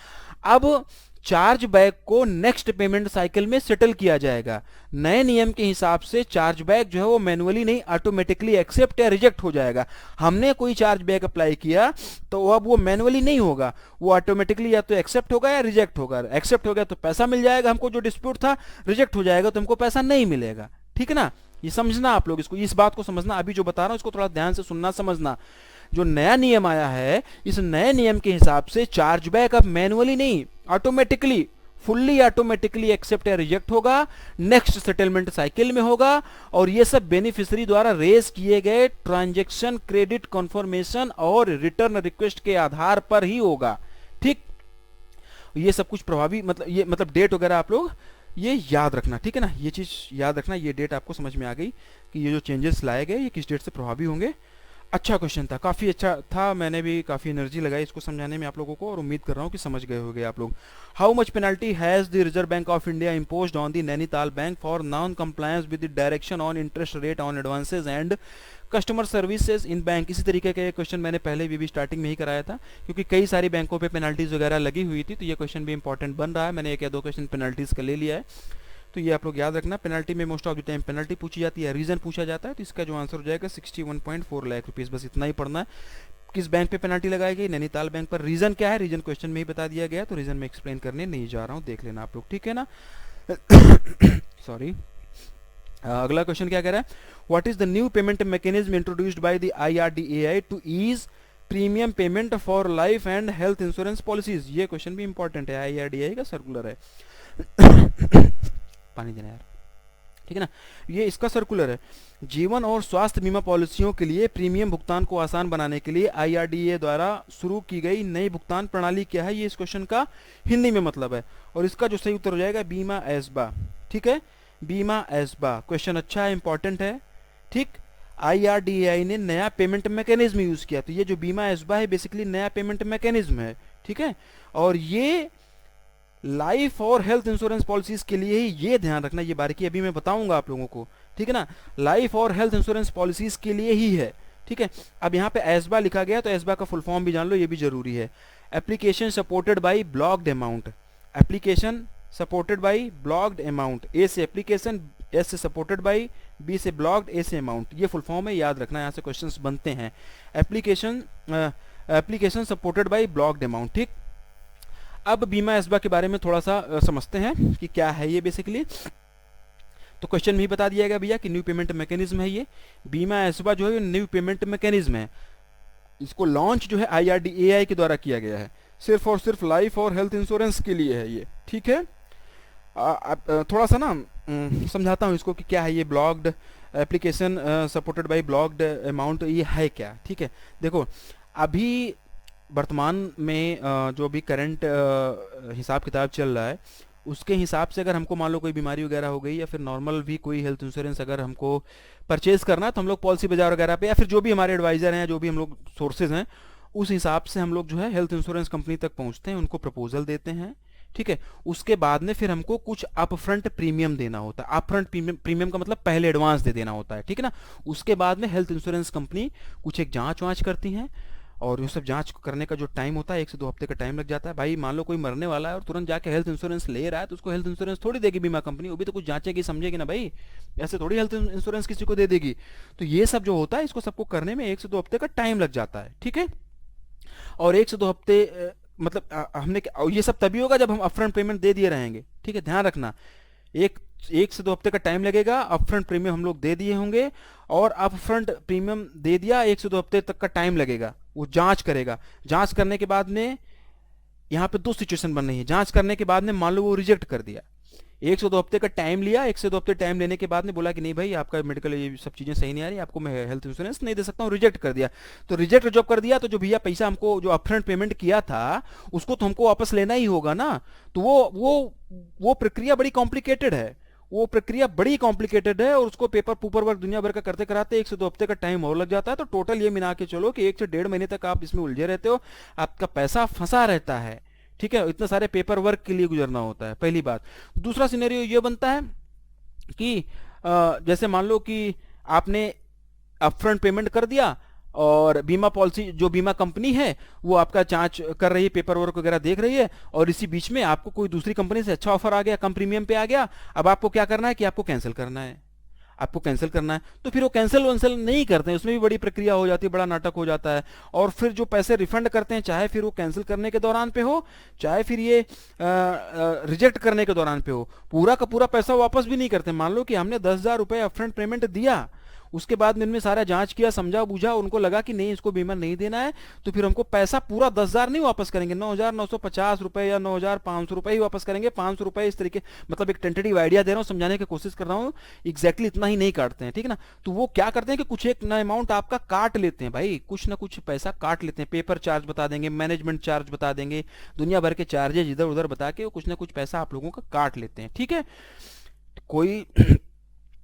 अब चार्ज बैक को नेक्स्ट पेमेंट साइकिल में सेटल किया जाएगा। नए नियम के हिसाब से चार्ज बैक जो है वो मैनुअली नहीं, ऑटोमेटिकली एक्सेप्ट या रिजेक्ट हो जाएगा। हमने कोई चार्ज बैक अप्लाई किया तो अब वो मैनुअली नहीं होगा, वो ऑटोमेटिकली या तो एक्सेप्ट होगा या रिजेक्ट होगा। एक्सेप्ट हो गया तो पैसा मिल जाएगा हमको जो डिस्प्यूट था, रिजेक्ट हो जाएगा तो हमको पैसा नहीं मिलेगा। ठीक है ना, ये समझना आप लोग, इसको, इस बात को समझना। अभी जो बता रहा हूं इसको थोड़ा ध्यान से सुनना समझना। जो नया नियम आया है, इस नए नियम के हिसाब से चार्जबैक अब मैनुअली नहीं, ऑटोमेटिकली, फुल्ली ऑटोमेटिकली एक्सेप्ट या रिजेक्ट होगा, नेक्स्ट सेटलमेंट साइकिल में होगा। और ये सब बेनिफिशियरी द्वारा रेज किए गए ट्रांजैक्शन क्रेडिट कन्फर्मेशन और रिटर्न रिक्वेस्ट के आधार पर ही होगा। ठीक, ये सब कुछ प्रभावी, मतलब ये, मतलब डेट वगैरह आप लोग ये याद रखना। ठीक है ना, ये चीज याद रखना, ये डेट आपको समझ में आ गई कि ये जो चेंजेस लाए गए ये किस डेट से प्रभावी होंगे। अच्छा क्वेश्चन था, काफ़ी अच्छा था, मैंने भी काफ़ी एनर्जी लगाई इसको समझाने में आप लोगों को, और उम्मीद कर रहा हूँ कि समझ गए होंगे आप लोग। How much penalty has the reserve bank of India imposed on the Nainital bank for non compliance with the direction on interest rate on advances and customer services in bank. इसी तरीके का ये क्वेश्चन मैंने पहले भी स्टार्टिंग में ही कराया था, क्योंकि कई सारी बैंकों पे पेनल्टीज वगैरह लगी हुई थी, तो ये क्वेश्चन भी इंपॉर्टेंट बन रहा है। मैंने एक या दो क्वेश्चन पेनल्टीज का ले लिया है, तो ये आप लोग याद रखना। पेनल्टी में most of the time penalty पूछी जाती है, रीजन पूछा जाता है, तो इसका जो आंसर हो जाएगा 61.4 लाख रुपीज़। बस इतना ही पढ़ना है। किस बैंक पे पेनल्टी लगाई गई? नैनीताल बैंक पर। रीजन क्या है? रीजन क्वेश्चन में ही बता दिया गया, तो रीजन में एक्सप्लेन करने नहीं जा रहा हूँ, देख लेना आप लोग, ठीक है ना। सॉरी, अगला क्वेश्चन क्या कह रहा है? What is the new payment mechanism introduced by the IRDAI to ease premium payment for life and health insurance policies? ये क्वेश्चन भी इंपॉर्टेंट है, IRDAI का सर्कुलर है। पानी देना यार, ठीक है ना। ये इसका सर्कुलर है। जीवन और स्वास्थ्य बीमा पॉलिसियों के लिए प्रीमियम भुगतान को आसान बनाने के लिए IRDAI द्वारा शुरू की गई नई भुगतान प्रणाली क्या है? ये इस क्वेश्चन का हिंदी में मतलब है, और इसका जो सही उत्तर हो जाएगा बीमा एस्बा। ठीक है, बीमा एस्बा। क्वेश्चन अच्छा है, इंपॉर्टेंट है। ठीक, IRDAI ने नया पेमेंट मैकेनिज्म यूज किया, तो ये जो बीमा एस्बा है बेसिकली नया पेमेंट मैकेनिज्म है। ठीक है, और ये लाइफ और हेल्थ इंश्योरेंस पॉलिसीज के लिए ही, ये ध्यान रखना, ये बारीकी अभी मैं बताऊंगा आप लोगों को, ठीक है ना। लाइफ और हेल्थ इंश्योरेंस पॉलिसीज के लिए ही है, ठीक है। अब यहाँ पे एस्बा लिखा गया, तो एस्बा का फुल फॉर्म भी जान लो, ये भी जरूरी है। Application supported by blocked amount. Application supported by blocked amount. A से एप्लीकेशन, एस से सपोर्टेड बाई, बी से ब्लॉक्ड, ए से अमाउंट। ये फुल फॉर्म है, याद रखना, यहाँ से क्वेश्चंस बनते हैं। Application supported by blocked amount. ठीक, अब बीमा एस्बा के बारे में थोड़ा सा समझते हैं कि क्या है ये बेसिकली। तो क्वेश्चन में ही बता दिया गया भैया कि न्यू पेमेंट मैकेनिज्म है ये। बीमा एस्बा जो है न्यू पेमेंट मैकेनिज्म है, इसको लॉन्च जो है IRDAI के द्वारा किया गया है, सिर्फ और सिर्फ लाइफ और हेल्थ इंश्योरेंस के लिए है ये। ठीक है, थोड़ा सा ना समझाता हूँ इसको कि क्या है ये blocked application supported by blocked amount, ये है क्या। ठीक है, देखो अभी वर्तमान में जो भी करंट हिसाब किताब चल रहा है, उसके हिसाब से अगर हमको मान लो कोई बीमारी वगैरह हो गई, या फिर नॉर्मल भी कोई हेल्थ इंश्योरेंस अगर हमको परचेज करना है, तो हम लोग पॉलिसी बाजार वगैरह पे, या फिर जो भी हमारे एडवाइज़र हैं, जो भी हम लोग सोर्सेज हैं, उस हिसाब से हम लोग जो है हेल्थ इंश्योरेंस कंपनी तक पहुँचते हैं, उनको प्रपोजल देते हैं। ठीक है, उसके बाद में फिर हमको कुछ अपफ्रंट प्रीमियम देना होता है। अपफ्रंट प्रीमियम का मतलब पहले एडवांस दे देना होता है, ठीक है ना। उसके बाद में हेल्थ इंश्योरेंस कंपनी कुछ एक जाँच वाँच करती हैं, और ये सब जांच करने का जो टाइम होता है 1 से 2 हफ्ते का टाइम लग जाता है। भाई मान लो कोई मरने वाला है और तुरंत जाके हेल्थ इंश्योरेंस ले रहा है, तो उसको हेल्थ इंश्योरेंस थोड़ी देगी बीमा कंपनी, वो भी तो कुछ जांचेगी समझेगी ना भाई, ऐसे थोड़ी हेल्थ इंश्योरेंस किसी को दे देगी। तो ये सब जो होता है, इसको सबको करने में 1 से 2 हफ्ते का टाइम लग जाता है। ठीक है, और 1 से 2 हफ्ते मतलब हमने ये सब तभी होगा जब हम अपफ्रंट पेमेंट दे दिए रहेंगे। ठीक है, ध्यान रखना, एक से 2 हफ्ते का टाइम लगेगा, अपफ्रंट प्रीमियम हम लोग दे दिए होंगे, और अपफ्रंट प्रीमियम दे दिया, 1 से 2 हफ्ते तक का टाइम लगेगा, वो जांच करेगा। जांच करने के बाद में यहाँ पे 2 सिचुएशन बन रही है। जांच करने के बाद में मान लो वो रिजेक्ट कर दिया, 1 से 2 हफ्ते का टाइम लिया, 1 से 2 हफ्ते टाइम लेने के बाद में बोला कि नहीं भाई आपका मेडिकल ये सब चीज़ें सही नहीं आ रही, आपको मैं हेल्थ इंश्योरेंस नहीं दे सकता हूँ, रिजेक्ट कर दिया। तो रिजेक्ट जब कर दिया, तो जो भैया पैसा हमको जो अपफ्रंट पेमेंट किया था, उसको तो हमको वापस लेना ही होगा ना। तो वो प्रक्रिया बड़ी कॉम्प्लिकेटेड है, वो प्रक्रिया बड़ी कॉम्प्लिकेटेड है, और उसको पेपर वर्क दुनिया भर का करते कराते 1 से 2 हफ्ते का टाइम और लग जाता है। तो टोटल ये मिला के चलो कि 1 से 1.5 महीने तक आप इसमें उलझे रहते हो, आपका पैसा फंसा रहता है। ठीक है, इतने सारे पेपर वर्क के लिए गुजरना होता है, पहली बात। दूसरा सिनेरियो ये बनता है कि जैसे मान लो कि आपने अपफ्रंट पेमेंट कर दिया और बीमा पॉलिसी जो बीमा कंपनी है वो आपका जांच कर रही है, पेपर वर्क वगैरह देख रही है, और इसी बीच में आपको कोई दूसरी कंपनी से अच्छा ऑफर आ गया, कम प्रीमियम पे आ गया। अब आपको क्या करना है कि आपको कैंसिल करना है, आपको कैंसिल करना है। तो फिर वो कैंसिल वैंसिल नहीं करते हैं, उसमें भी बड़ी प्रक्रिया हो जाती है, बड़ा नाटक हो जाता है। और फिर जो पैसे रिफंड करते हैं, चाहे फिर वो कैंसिल करने के दौरान पे हो, चाहे फिर ये रिजेक्ट करने के दौरान पे हो, पूरा का पूरा पैसा वापस भी नहीं करते। मान लो कि हमने 10,000 रुपये अपफ्रंट पेमेंट दिया, उसके बाद में इनमें सारा जांच किया, समझा बूझा, उनको लगा कि नहीं इसको बीमा नहीं देना है, तो फिर हमको पैसा पूरा 10,000 नहीं वापस करेंगे, 9,950 रुपए या 9,500 रुपए ही वापस करेंगे। 500 रुपए इस तरीके, मतलब एक टेंटेटिव आइडिया दे रहा हूँ, समझाने की कोशिश कर रहा हूँ, एग्जैक्टली इतना ही नहीं काटते हैं, ठीक है ना। तो वो क्या करते हैं कि कुछ एक ना अमाउंट आपका काट लेते हैं भाई, कुछ ना कुछ पैसा काट लेते हैं, पेपर चार्ज बता देंगे, मैनेजमेंट चार्ज बता देंगे, दुनिया भर के चार्जेज इधर उधर बता के वो कुछ ना कुछ पैसा आप लोगों का काट लेते हैं, ठीक है। कोई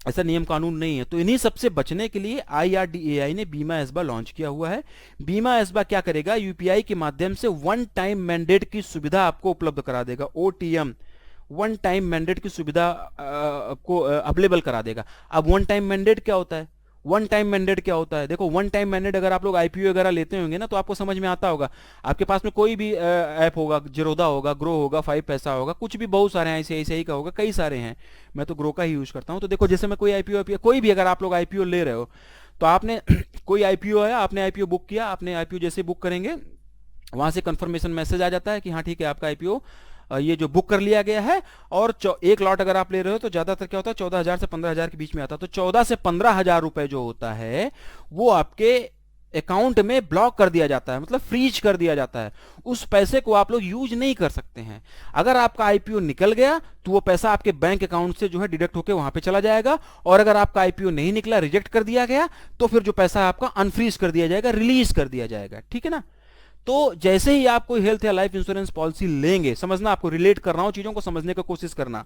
ऐसा नियम कानून नहीं है। तो इन्हीं सबसे बचने के लिए IRDAI ने बीमा एसबा लॉन्च किया हुआ है। बीमा एसबा क्या करेगा, यूपीआई के माध्यम से वन टाइम मैंडेट की सुविधा आपको उपलब्ध करा देगा, OTM वन टाइम मैंडेट की सुविधा को अवेलेबल करा देगा। अब वन टाइम मैंडेट क्या होता है, वन टाइम मैंडेट क्या होता है, देखो वन टाइम मैंडेट अगर आप लोग आईपीओ वगैरह लेते होंगे ना तो आपको समझ में आता होगा। आपके पास में कोई भी ऐप होगा, जीरोधा होगा, ग्रो होगा, 5 पैसा होगा, कुछ भी, बहुत सारे हैं, ICICI का होगा, कई सारे हैं, मैं तो ग्रो का ही यूज करता हूं। तो देखो जैसे मैं कोई आईपीओ कोई भी अगर आप लोग आईपीओ ले रहे हो तो आपने कोई आईपीओ है, आपने आईपीओ बुक किया, आपने आईपीओ जैसे बुक करेंगे वहां से कंफर्मेशन मैसेज आ जाता है कि हाँ ठीक है आपका आईपीओ ये जो बुक कर लिया गया है। और एक लॉट अगर आप ले रहे हो तो ज्यादातर क्या होता है 14,000 से 15,000 के बीच में आता है। तो 14 से 15,000 रुपए जो होता है वो आपके अकाउंट में ब्लॉक कर दिया जाता है, मतलब फ्रीज कर दिया जाता है। उस पैसे को आप लोग यूज नहीं कर सकते हैं। अगर आपका आईपीओ निकल गया तो वो पैसा आपके बैंक अकाउंट से जो है डिडक्ट होकर वहां पे चला जाएगा, और अगर आपका आईपीओ नहीं निकला, रिजेक्ट कर दिया गया, तो फिर जो पैसा आपका अनफ्रीज कर दिया जाएगा, रिलीज कर दिया जाएगा, ठीक है ना। तो जैसे ही आप कोई हेल्थ या लाइफ इंश्योरेंस पॉलिसी लेंगे, समझना, आपको रिलेट कर रहा हूं, चीजों को समझने की कोशिश करना।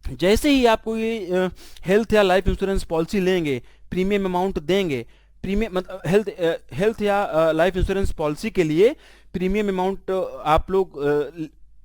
जैसे ही आप कोई हेल्थ या लाइफ इंश्योरेंस पॉलिसी लेंगे, प्रीमियम अमाउंट देंगे, प्रीमियम मतलब हेल्थ या लाइफ इंश्योरेंस पॉलिसी के लिए प्रीमियम अमाउंट आप लोग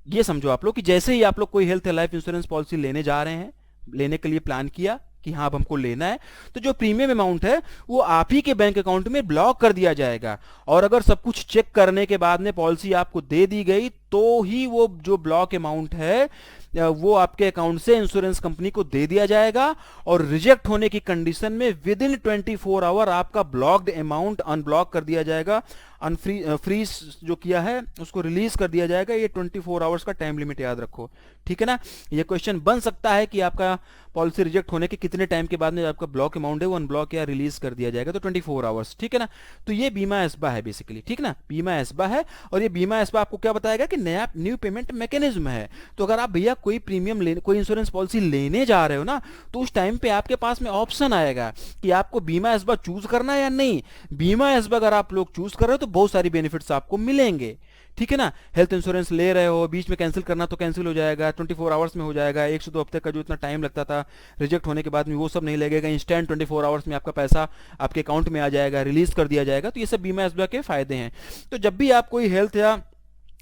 ये समझो आप लोग कि जैसे ही आप लोग कोई हेल्थ या लाइफ इंश्योरेंस पॉलिसी लेने जा रहे हैं, लेने के लिए प्लान किया कि हाँ अब हमको लेना है, तो जो प्रीमियम अमाउंट है वो आप ही के बैंक अकाउंट में ब्लॉक कर दिया जाएगा। और अगर सब कुछ चेक करने के बाद में पॉलिसी आपको दे दी गई तो ही वो जो ब्लॉक अमाउंट है वो आपके अकाउंट से इंश्योरेंस कंपनी को दे दिया जाएगा, और रिजेक्ट होने की कंडीशन में विद इन 24 आवर आपका ब्लॉक्ड अमाउंट अनब्लॉक कर दिया जाएगा, फ्रीज जो किया है उसको रिलीज कर दिया जाएगा। ये 24 आवर्स का टाइम लिमिट याद रखो, ठीक है ना। ये क्वेश्चन बन सकता है कि आपका पॉलिसी रिजेक्ट होने के कितने टाइम के बाद में आपका ब्लॉक अमाउंट है वो अनब्लॉक या रिलीज कर दिया जाएगा, तो 24 आवर्स, ठीक है ना। तो ये बीमा एसबा है बेसिकली, ठीक ना, बीमा एसबा है। और ये बीमा एसबा आपको क्या बताएगा कि नया न्यू पेमेंट मैकेनिज्म है। तो अगर आप भैया कोई प्रीमियम लेने, कोई इंश्योरेंस पॉलिसी लेने जा रहे हो ना, तो उस टाइम पे आपके पास में ऑप्शन आएगा कि आपको बीमा एसबा चूज करना है या नहीं। बीमा एसबा अगर आप लोग चूज कर रहे हो तो बहुत सारी बेनिफिट्स आपको मिलेंगे, ठीक है ना। हेल्थ इंश्योरेंस ले रहे हो, बीच में कैंसिल करना तो कैंसिल हो जाएगा, 24 आवर्स में हो जाएगा। 1 से 2 हफ्ते का जो इतना टाइम लगता था रिजेक्ट होने के बाद में वो सब नहीं लगेगा, इंस्टेंट 24 आवर्स में आपका पैसा आपके अकाउंट में आ जाएगा, रिलीज कर दिया जाएगा। तो ये सब बीमा एसबा के फायदे हैं। तो जब भी आप कोई हेल्थ या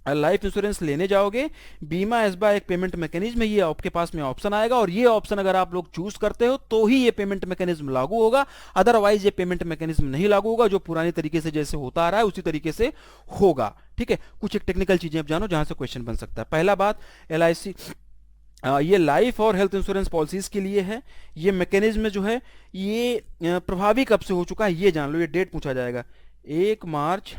लाइफ इंश्योरेंस लेने जाओगे, बीमा एसबा एक पेमेंट मैकेनिज्म है, ये आपके पास में ऑप्शन आएगा, और ये ऑप्शन अगर आप लोग चूज करते हो तो ही ये पेमेंट मैकेनिज्म लागू होगा, अदरवाइज ये पेमेंट मैकेनिज्म नहीं लागू होगा। जो पुरानी तरीके से जैसे होता आ रहा है उसी तरीके से होगा, ठीक है। कुछ एक टेक्निकल चीजें आप जानो जहां से क्वेश्चन बन सकता है। पहला बात, LIC ये लाइफ और हेल्थ इंश्योरेंस पॉलिसीज के लिए है। ये मैकेनिज्म जो है ये प्रभावी कब से हो चुका है ये जान लो, ये डेट पूछा जाएगा, 1 मार्च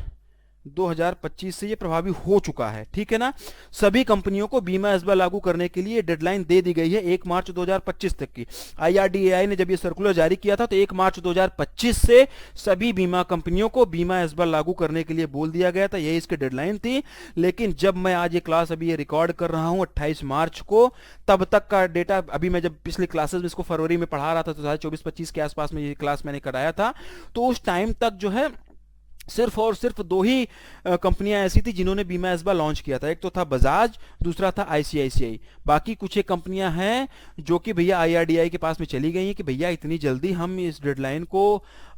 2025 से ये प्रभावी हो चुका है, ठीक है ना। सभी कंपनियों को बीमा एसबा लागू करने के लिए डेडलाइन दे दी गई है 1 मार्च 2025 तक की। IRDAI ने जब ये सर्कुलर जारी किया था तो 1 मार्च 2025 से सभी बीमा कंपनियों को बीमा एसबा लागू करने के लिए बोल दिया गया था, यही इसकी डेडलाइन थी। लेकिन जब मैं आज ये क्लास अभी ये रिकॉर्ड कर रहा हूँ 28 मार्च को, तब तक का डेटा, अभी मैं जब पिछली क्लासेस में इसको फरवरी में पढ़ा रहा था तो 2024-25 के आसपास में ये क्लास मैंने कराया था, तो उस टाइम तक जो है सिर्फ और सिर्फ दो ही कंपनियां ऐसी थी जिन्होंने बीमा इस बार लॉन्च किया था। एक तो था बजाज, दूसरा था आईसीआईसीआई। बाकी कुछ एक कंपनियां हैं जो कि भैया आईआरडीआई के पास में चली गई हैं कि भैया इतनी जल्दी हम इस डेडलाइन को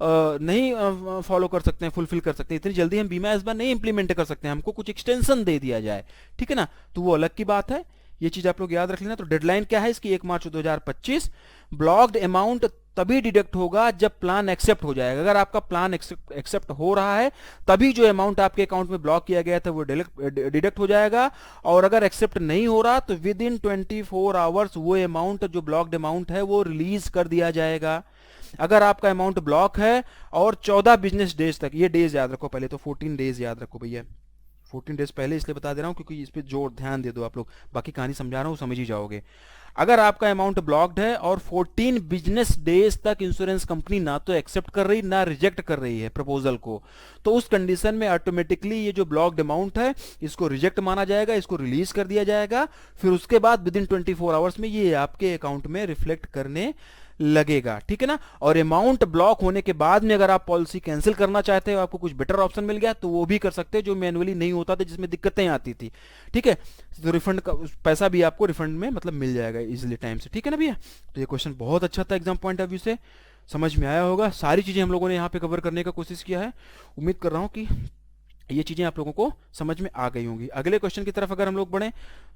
नहीं फॉलो कर सकते हैं, फुलफिल कर सकते हैं, इतनी जल्दी हम बीमा इस बार नहीं इंप्लीमेंट कर सकते हैं, हमको कुछ एक्सटेंशन दे दिया जाए, ठीक है ना। तो वो अलग की बात है, ये चीज आप लोग याद रख लेना। तो डेडलाइन क्या है इसकी, 1 मार्च 2025। ब्लॉक्ड अमाउंट तभी डिडक्ट होगा जब प्लान एक्सेप्ट हो जाएगा। अगर आपका प्लान एक्सेप्ट हो रहा है तभी जो अमाउंट आपके अकाउंट में ब्लॉक किया गया था वो डिडक्ट हो जाएगा, और अगर एक्सेप्ट नहीं हो रहा तो विद इन 24 आवर्स वो अमाउंट जो ब्लॉक्ड अमाउंट है वो रिलीज कर दिया जाएगा। अगर आपका अमाउंट ब्लॉक है और 14 बिजनेस डेज तक, ये डेज याद रखो पहले तो, 14 डेज याद रखो भैया, 14 डेज पहले इसलिए बता दे रहा हूं क्योंकि इस पे जोर ध्यान दे दो आप लोग, बाकी कहानी समझा रहा हूं समझ ही जाओगे। अगर आपका अमाउंट ब्लॉक्ड है और 14 बिजनेस डेज तक इंश्योरेंस कंपनी ना तो एक्सेप्ट कर रही ना रिजेक्ट कर रही है प्रपोजल को, तो उस कंडीशन में ऑटोमेटिकली ये जो ब्लॉक्ड अमाउंट है इसको रिजेक्ट माना जाएगा, इसको रिलीज कर दिया जाएगा। फिर उसके बाद विद इन 24 आवर्स में ये आपके अकाउंट में रिफ्लेक्ट करने लगेगा, ठीक है ना। और अमाउंट ब्लॉक होने के बाद में अगर आप पॉलिसी कैंसिल करना चाहते हो, आपको कुछ बेटर ऑप्शन मिल गया तो वो भी कर सकते हैं, जो मैनुअली नहीं होता था, जिसमें दिक्कतें आती थी, ठीक है। तो रिफंड का पैसा भी आपको रिफंड में मतलब मिल जाएगा इजीली टाइम से, ठीक है ना भैया। तो ये क्वेश्चन बहुत अच्छा था एग्जाम पॉइंट ऑफ व्यू से, समझ में आया होगा। सारी चीजें हम लोगों ने यहाँ पे कवर करने का कोशिश किया है, उम्मीद कर रहा हूँ कि ये चीजें आप लोगों को समझ में आ गई होंगी। अगले क्वेश्चन की तरफ अगर हम लोग बढ़े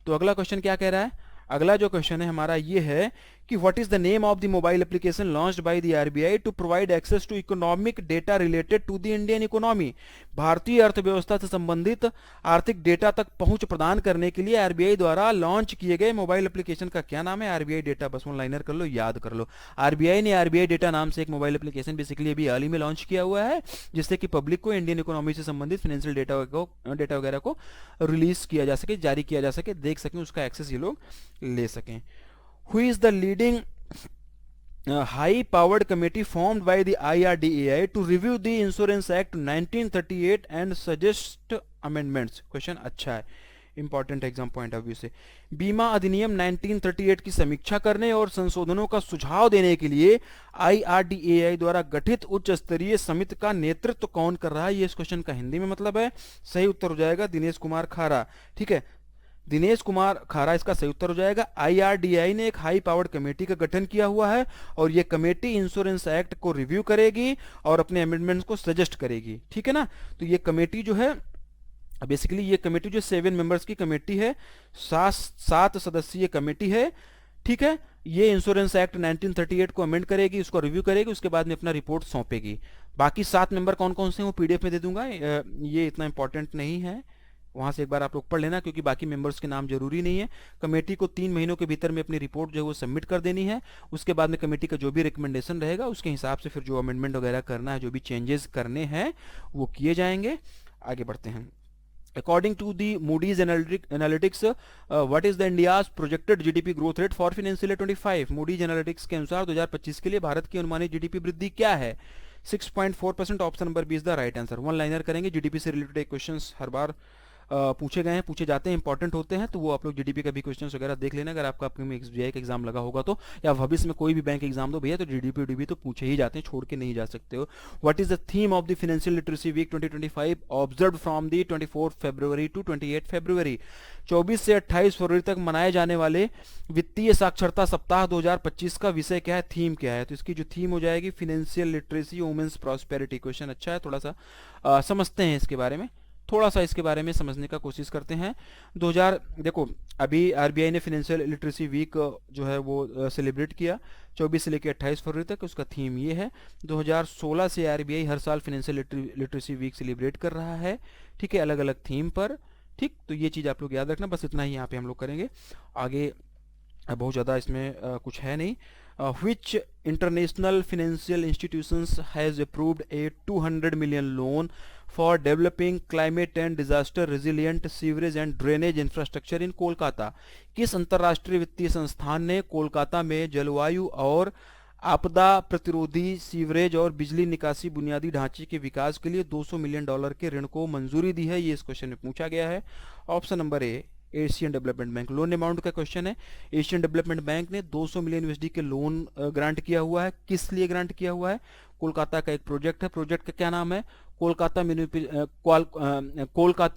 तो अगला क्वेश्चन क्या कह रहा है, अगला जो क्वेश्चन है हमारा ये है कि what is the name of the mobile application launched by the RBI to provide access to economic data related to the Indian economy. भारतीय अर्थव्यवस्था से संबंधित आर्थिक डेटा तक पहुंच प्रदान करने के लिए आरबीआई द्वारा लॉन्च किए गए मोबाइल एप्लीकेशन का क्या नाम है। आरबीआई डेटा, बस वन लाइनर कर लो, याद कर लो। आरबीआई ने आरबीआई डेटा नाम से एक मोबाइल एप्लीकेशन बेसिकली अभी हाल ही में लॉन्च किया हुआ है, जिससे कि पब्लिक को इंडियन इकोनॉमी से संबंधित फाइनेंशियल डेटा वगैरह को रिलीज किया जा सके, जारी किया जा सके, देख सकें, उसका एक्सेस ये लोग ले सकें। Who is the leading high powered committee formed by the IRDAI to review the Insurance Act 1938 and suggest amendments? Question अच्छा है, important exam point of view से। बीमा अधिनियम 1938 की समीक्षा करने और संशोधनों का सुझाव देने के लिए IRDAI द्वारा गठित उच्च स्तरीय समिति का नेतृत्व कौन कर रहा है, ये इस क्वेश्चन का हिंदी में मतलब है। सही उत्तर हो जाएगा दिनेश कुमार खारा, ठीक है, दिनेश कुमार खारा इसका सही उत्तर हो जाएगा। आईआरडीआई ने एक हाई पावर्ड कमेटी का गठन किया हुआ है और ये कमेटी इंश्योरेंस एक्ट को रिव्यू करेगी और अपने अमेंडमेंट्स को सजेस्ट करेगी, ठीक है ना। तो ये कमेटी जो है बेसिकली, ये कमेटी जो 7 मेंबर्स की कमेटी है, 7 सदस्यीय कमेटी है, ठीक है। ये इंश्योरेंस एक्ट 1938 को अमेंड करेगी, उसको रिव्यू करेगी, उसके बाद में अपना रिपोर्ट सौंपेगी। बाकी 7 मेंबर कौन कौन से हैं वो पीडीएफ में दे दूंगा, ये इतना इंपॉर्टेंट नहीं है, वहां से एक बार आप लोग पढ़ लेना, क्योंकि बाकी मेंबर्स के नाम जरूरी नहीं है। कमेटी को 3 महीनों के भीतर में अपनी रिपोर्ट जो है वो सबमिट कर देनी है। उसके बाद में कमेटी का जो भी रिकमेंडेशन रहेगा उसके हिसाब से फिर जो अमेंडमेंट वगैरह करना है, जो भी चेंजेस करने हैं वो किए जाएंगे। आगे बढ़ते हैं। According to the Moody's Analytics, what is the India's projected GDP growth rate for financial year 25? Moody's Analytics के अनुसार 2025 के लिए भारत की अनुमानित जीडीपी वृद्धि क्या है? 6.4%। Option number B is the right answer. One liner करेंगे, जीडीपी से रिलेटेड एक क्वेश्चंस हर बार पूछे गए हैं, पूछे जाते हैं, इंपॉर्टेंट होते हैं, तो वो आप लोग जीडीपी का भी क्वेश्चंस वगैरह देख लेना। अगर आपका अपने में एसबीआई का एग्जाम लगा होगा तो, या भविष्य में कोई भी बैंक एग्जाम दो भैया, तो जीडीपी तो पूछे ही जाते हैं, छोड़ के नहीं जा सकते हो। What is the theme of the financial literacy week 2025 observe from the 24 February to 28 February? 24 से 28 फरवरी तक मनाए जाने वाले वित्तीय साक्षरता सप्ताह 2025 का विषय क्या है, थीम क्या है? तो इसकी जो थीम हो जाएगी financial literacy women's prosperity. Question अच्छा है, थोड़ा सा समझते हैं इसके बारे में, थोड़ा सा इसके बारे में समझने का कोशिश करते हैं। 2000 देखो, अभी आरबीआई ने फाइनेंशियल लिटरेसी वीक जो है वो सेलिब्रेट किया 24 से लेकर 28 फरवरी तक। उसका थीम ये है। 2016 से आरबीआई हर साल फाइनेंशियल लिटरेसी वीक सेलिब्रेट कर रहा है, ठीक है, अलग अलग थीम पर, ठीक। तो ये चीज़ आप लोग याद रखना, बस इतना ही यहाँ पे हम लोग करेंगे, आगे बहुत ज़्यादा इसमें कुछ है नहीं। Which international financial institutions has approved a 200 million loan for developing climate and disaster resilient sewerage and drainage infrastructure in Kolkata? किस अंतर्राष्ट्रीय वित्तीय संस्थान ने कोलकाता में जलवायु और आपदा प्रतिरोधी सीवरेज और बिजली निकासी बुनियादी ढांचे के विकास के लिए $200 मिलियन के ऋण को मंजूरी दी है? ये इस क्वेश्चन में पूछा गया है। Option number A, Asian development bank. Loan amount का क्वेश्चन है। एशियन डेवलपमेंट बैंक ने 200 मिलियन यूएसडी के लोन ग्रांट किया हुआ है। किस लिए ग्रांट किया हुआ है? कोलकाता का एक प्रोजेक्ट है, प्रोजेक्ट का क्या नाम है? Kolkata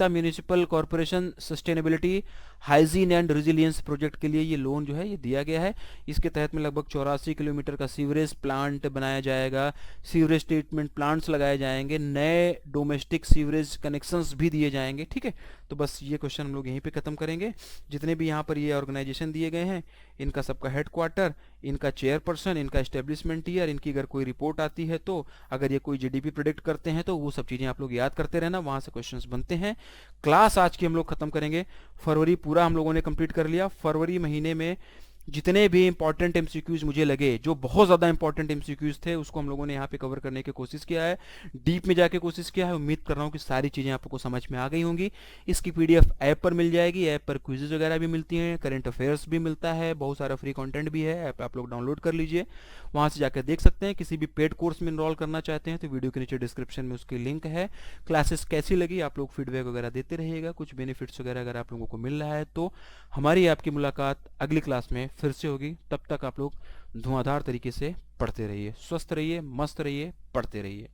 municipal corporation sustainability hygiene and resilience project के लिए ये लोन जो है ये दिया गया है। इसके तहत में लगभग 84 किलोमीटर का सीवरेज प्लांट बनाया जाएगा, सीवरेज ट्रीटमेंट प्लांट्स लगाए जाएंगे, नए डोमेस्टिक सीवरेज कनेक्शंस भी दिए जाएंगे। ठीक है, तो बस ये क्वेश्चन हम लोग यहीं पे खत्म करेंगे। जितने भी यहाँ पर ये ऑर्गेनाइजेशन दिए गए हैं, इनका सबका हेडक्वार्टर, इनका चेयरपर्सन, इनका एस्टेब्लिशमेंट ईयर, इनकी अगर कोई रिपोर्ट आती है तो अगर ये कोई जीडीपी प्रेडिक्ट करते हैं तो वो सब चीज़ें आप लोग याद करते रहना, वहाँ से क्वेश्चंस बनते हैं। क्लास आज की हम लोग खत्म करेंगे। फरवरी पूरा हम लोगों ने कंप्लीट कर लिया। फरवरी महीने में जितने भी इंपॉर्टेंट एमसीक्यूज मुझे लगे, जो बहुत ज़्यादा इंपॉर्टेंट एमसीक्यूज थे, उसको हम लोगों ने यहाँ पे कवर करने की कोशिश किया है, डीप में जाके कोशिश किया है। उम्मीद कर रहा हूँ कि सारी चीज़ें आपको समझ में आ गई होंगी। इसकी पीडीएफ ऐप पर मिल जाएगी, ऐप पर क्विजेज वगैरह भी मिलती हैं, करंट अफेयर्स भी मिलता है, बहुत सारा फ्री कंटेंट भी है, ऐप आप लोग डाउनलोड कर लीजिए, वहाँ से जाकर देख सकते हैं। किसी भी पेड कोर्स में इनरोल करना चाहते हैं तो वीडियो के नीचे डिस्क्रिप्शन में उसकी लिंक है। क्लासेस कैसी लगी आप लोग फीडबैक वगैरह देते रहिएगा, कुछ बेनिफिट्स वगैरह अगर आप लोगों को मिल रहा है तो। हमारी आपकी मुलाकात अगली क्लास में फिर से होगी। तब तक आप लोग धुआंधार तरीके से पढ़ते रहिए, स्वस्थ रहिए, मस्त रहिए, पढ़ते रहिए।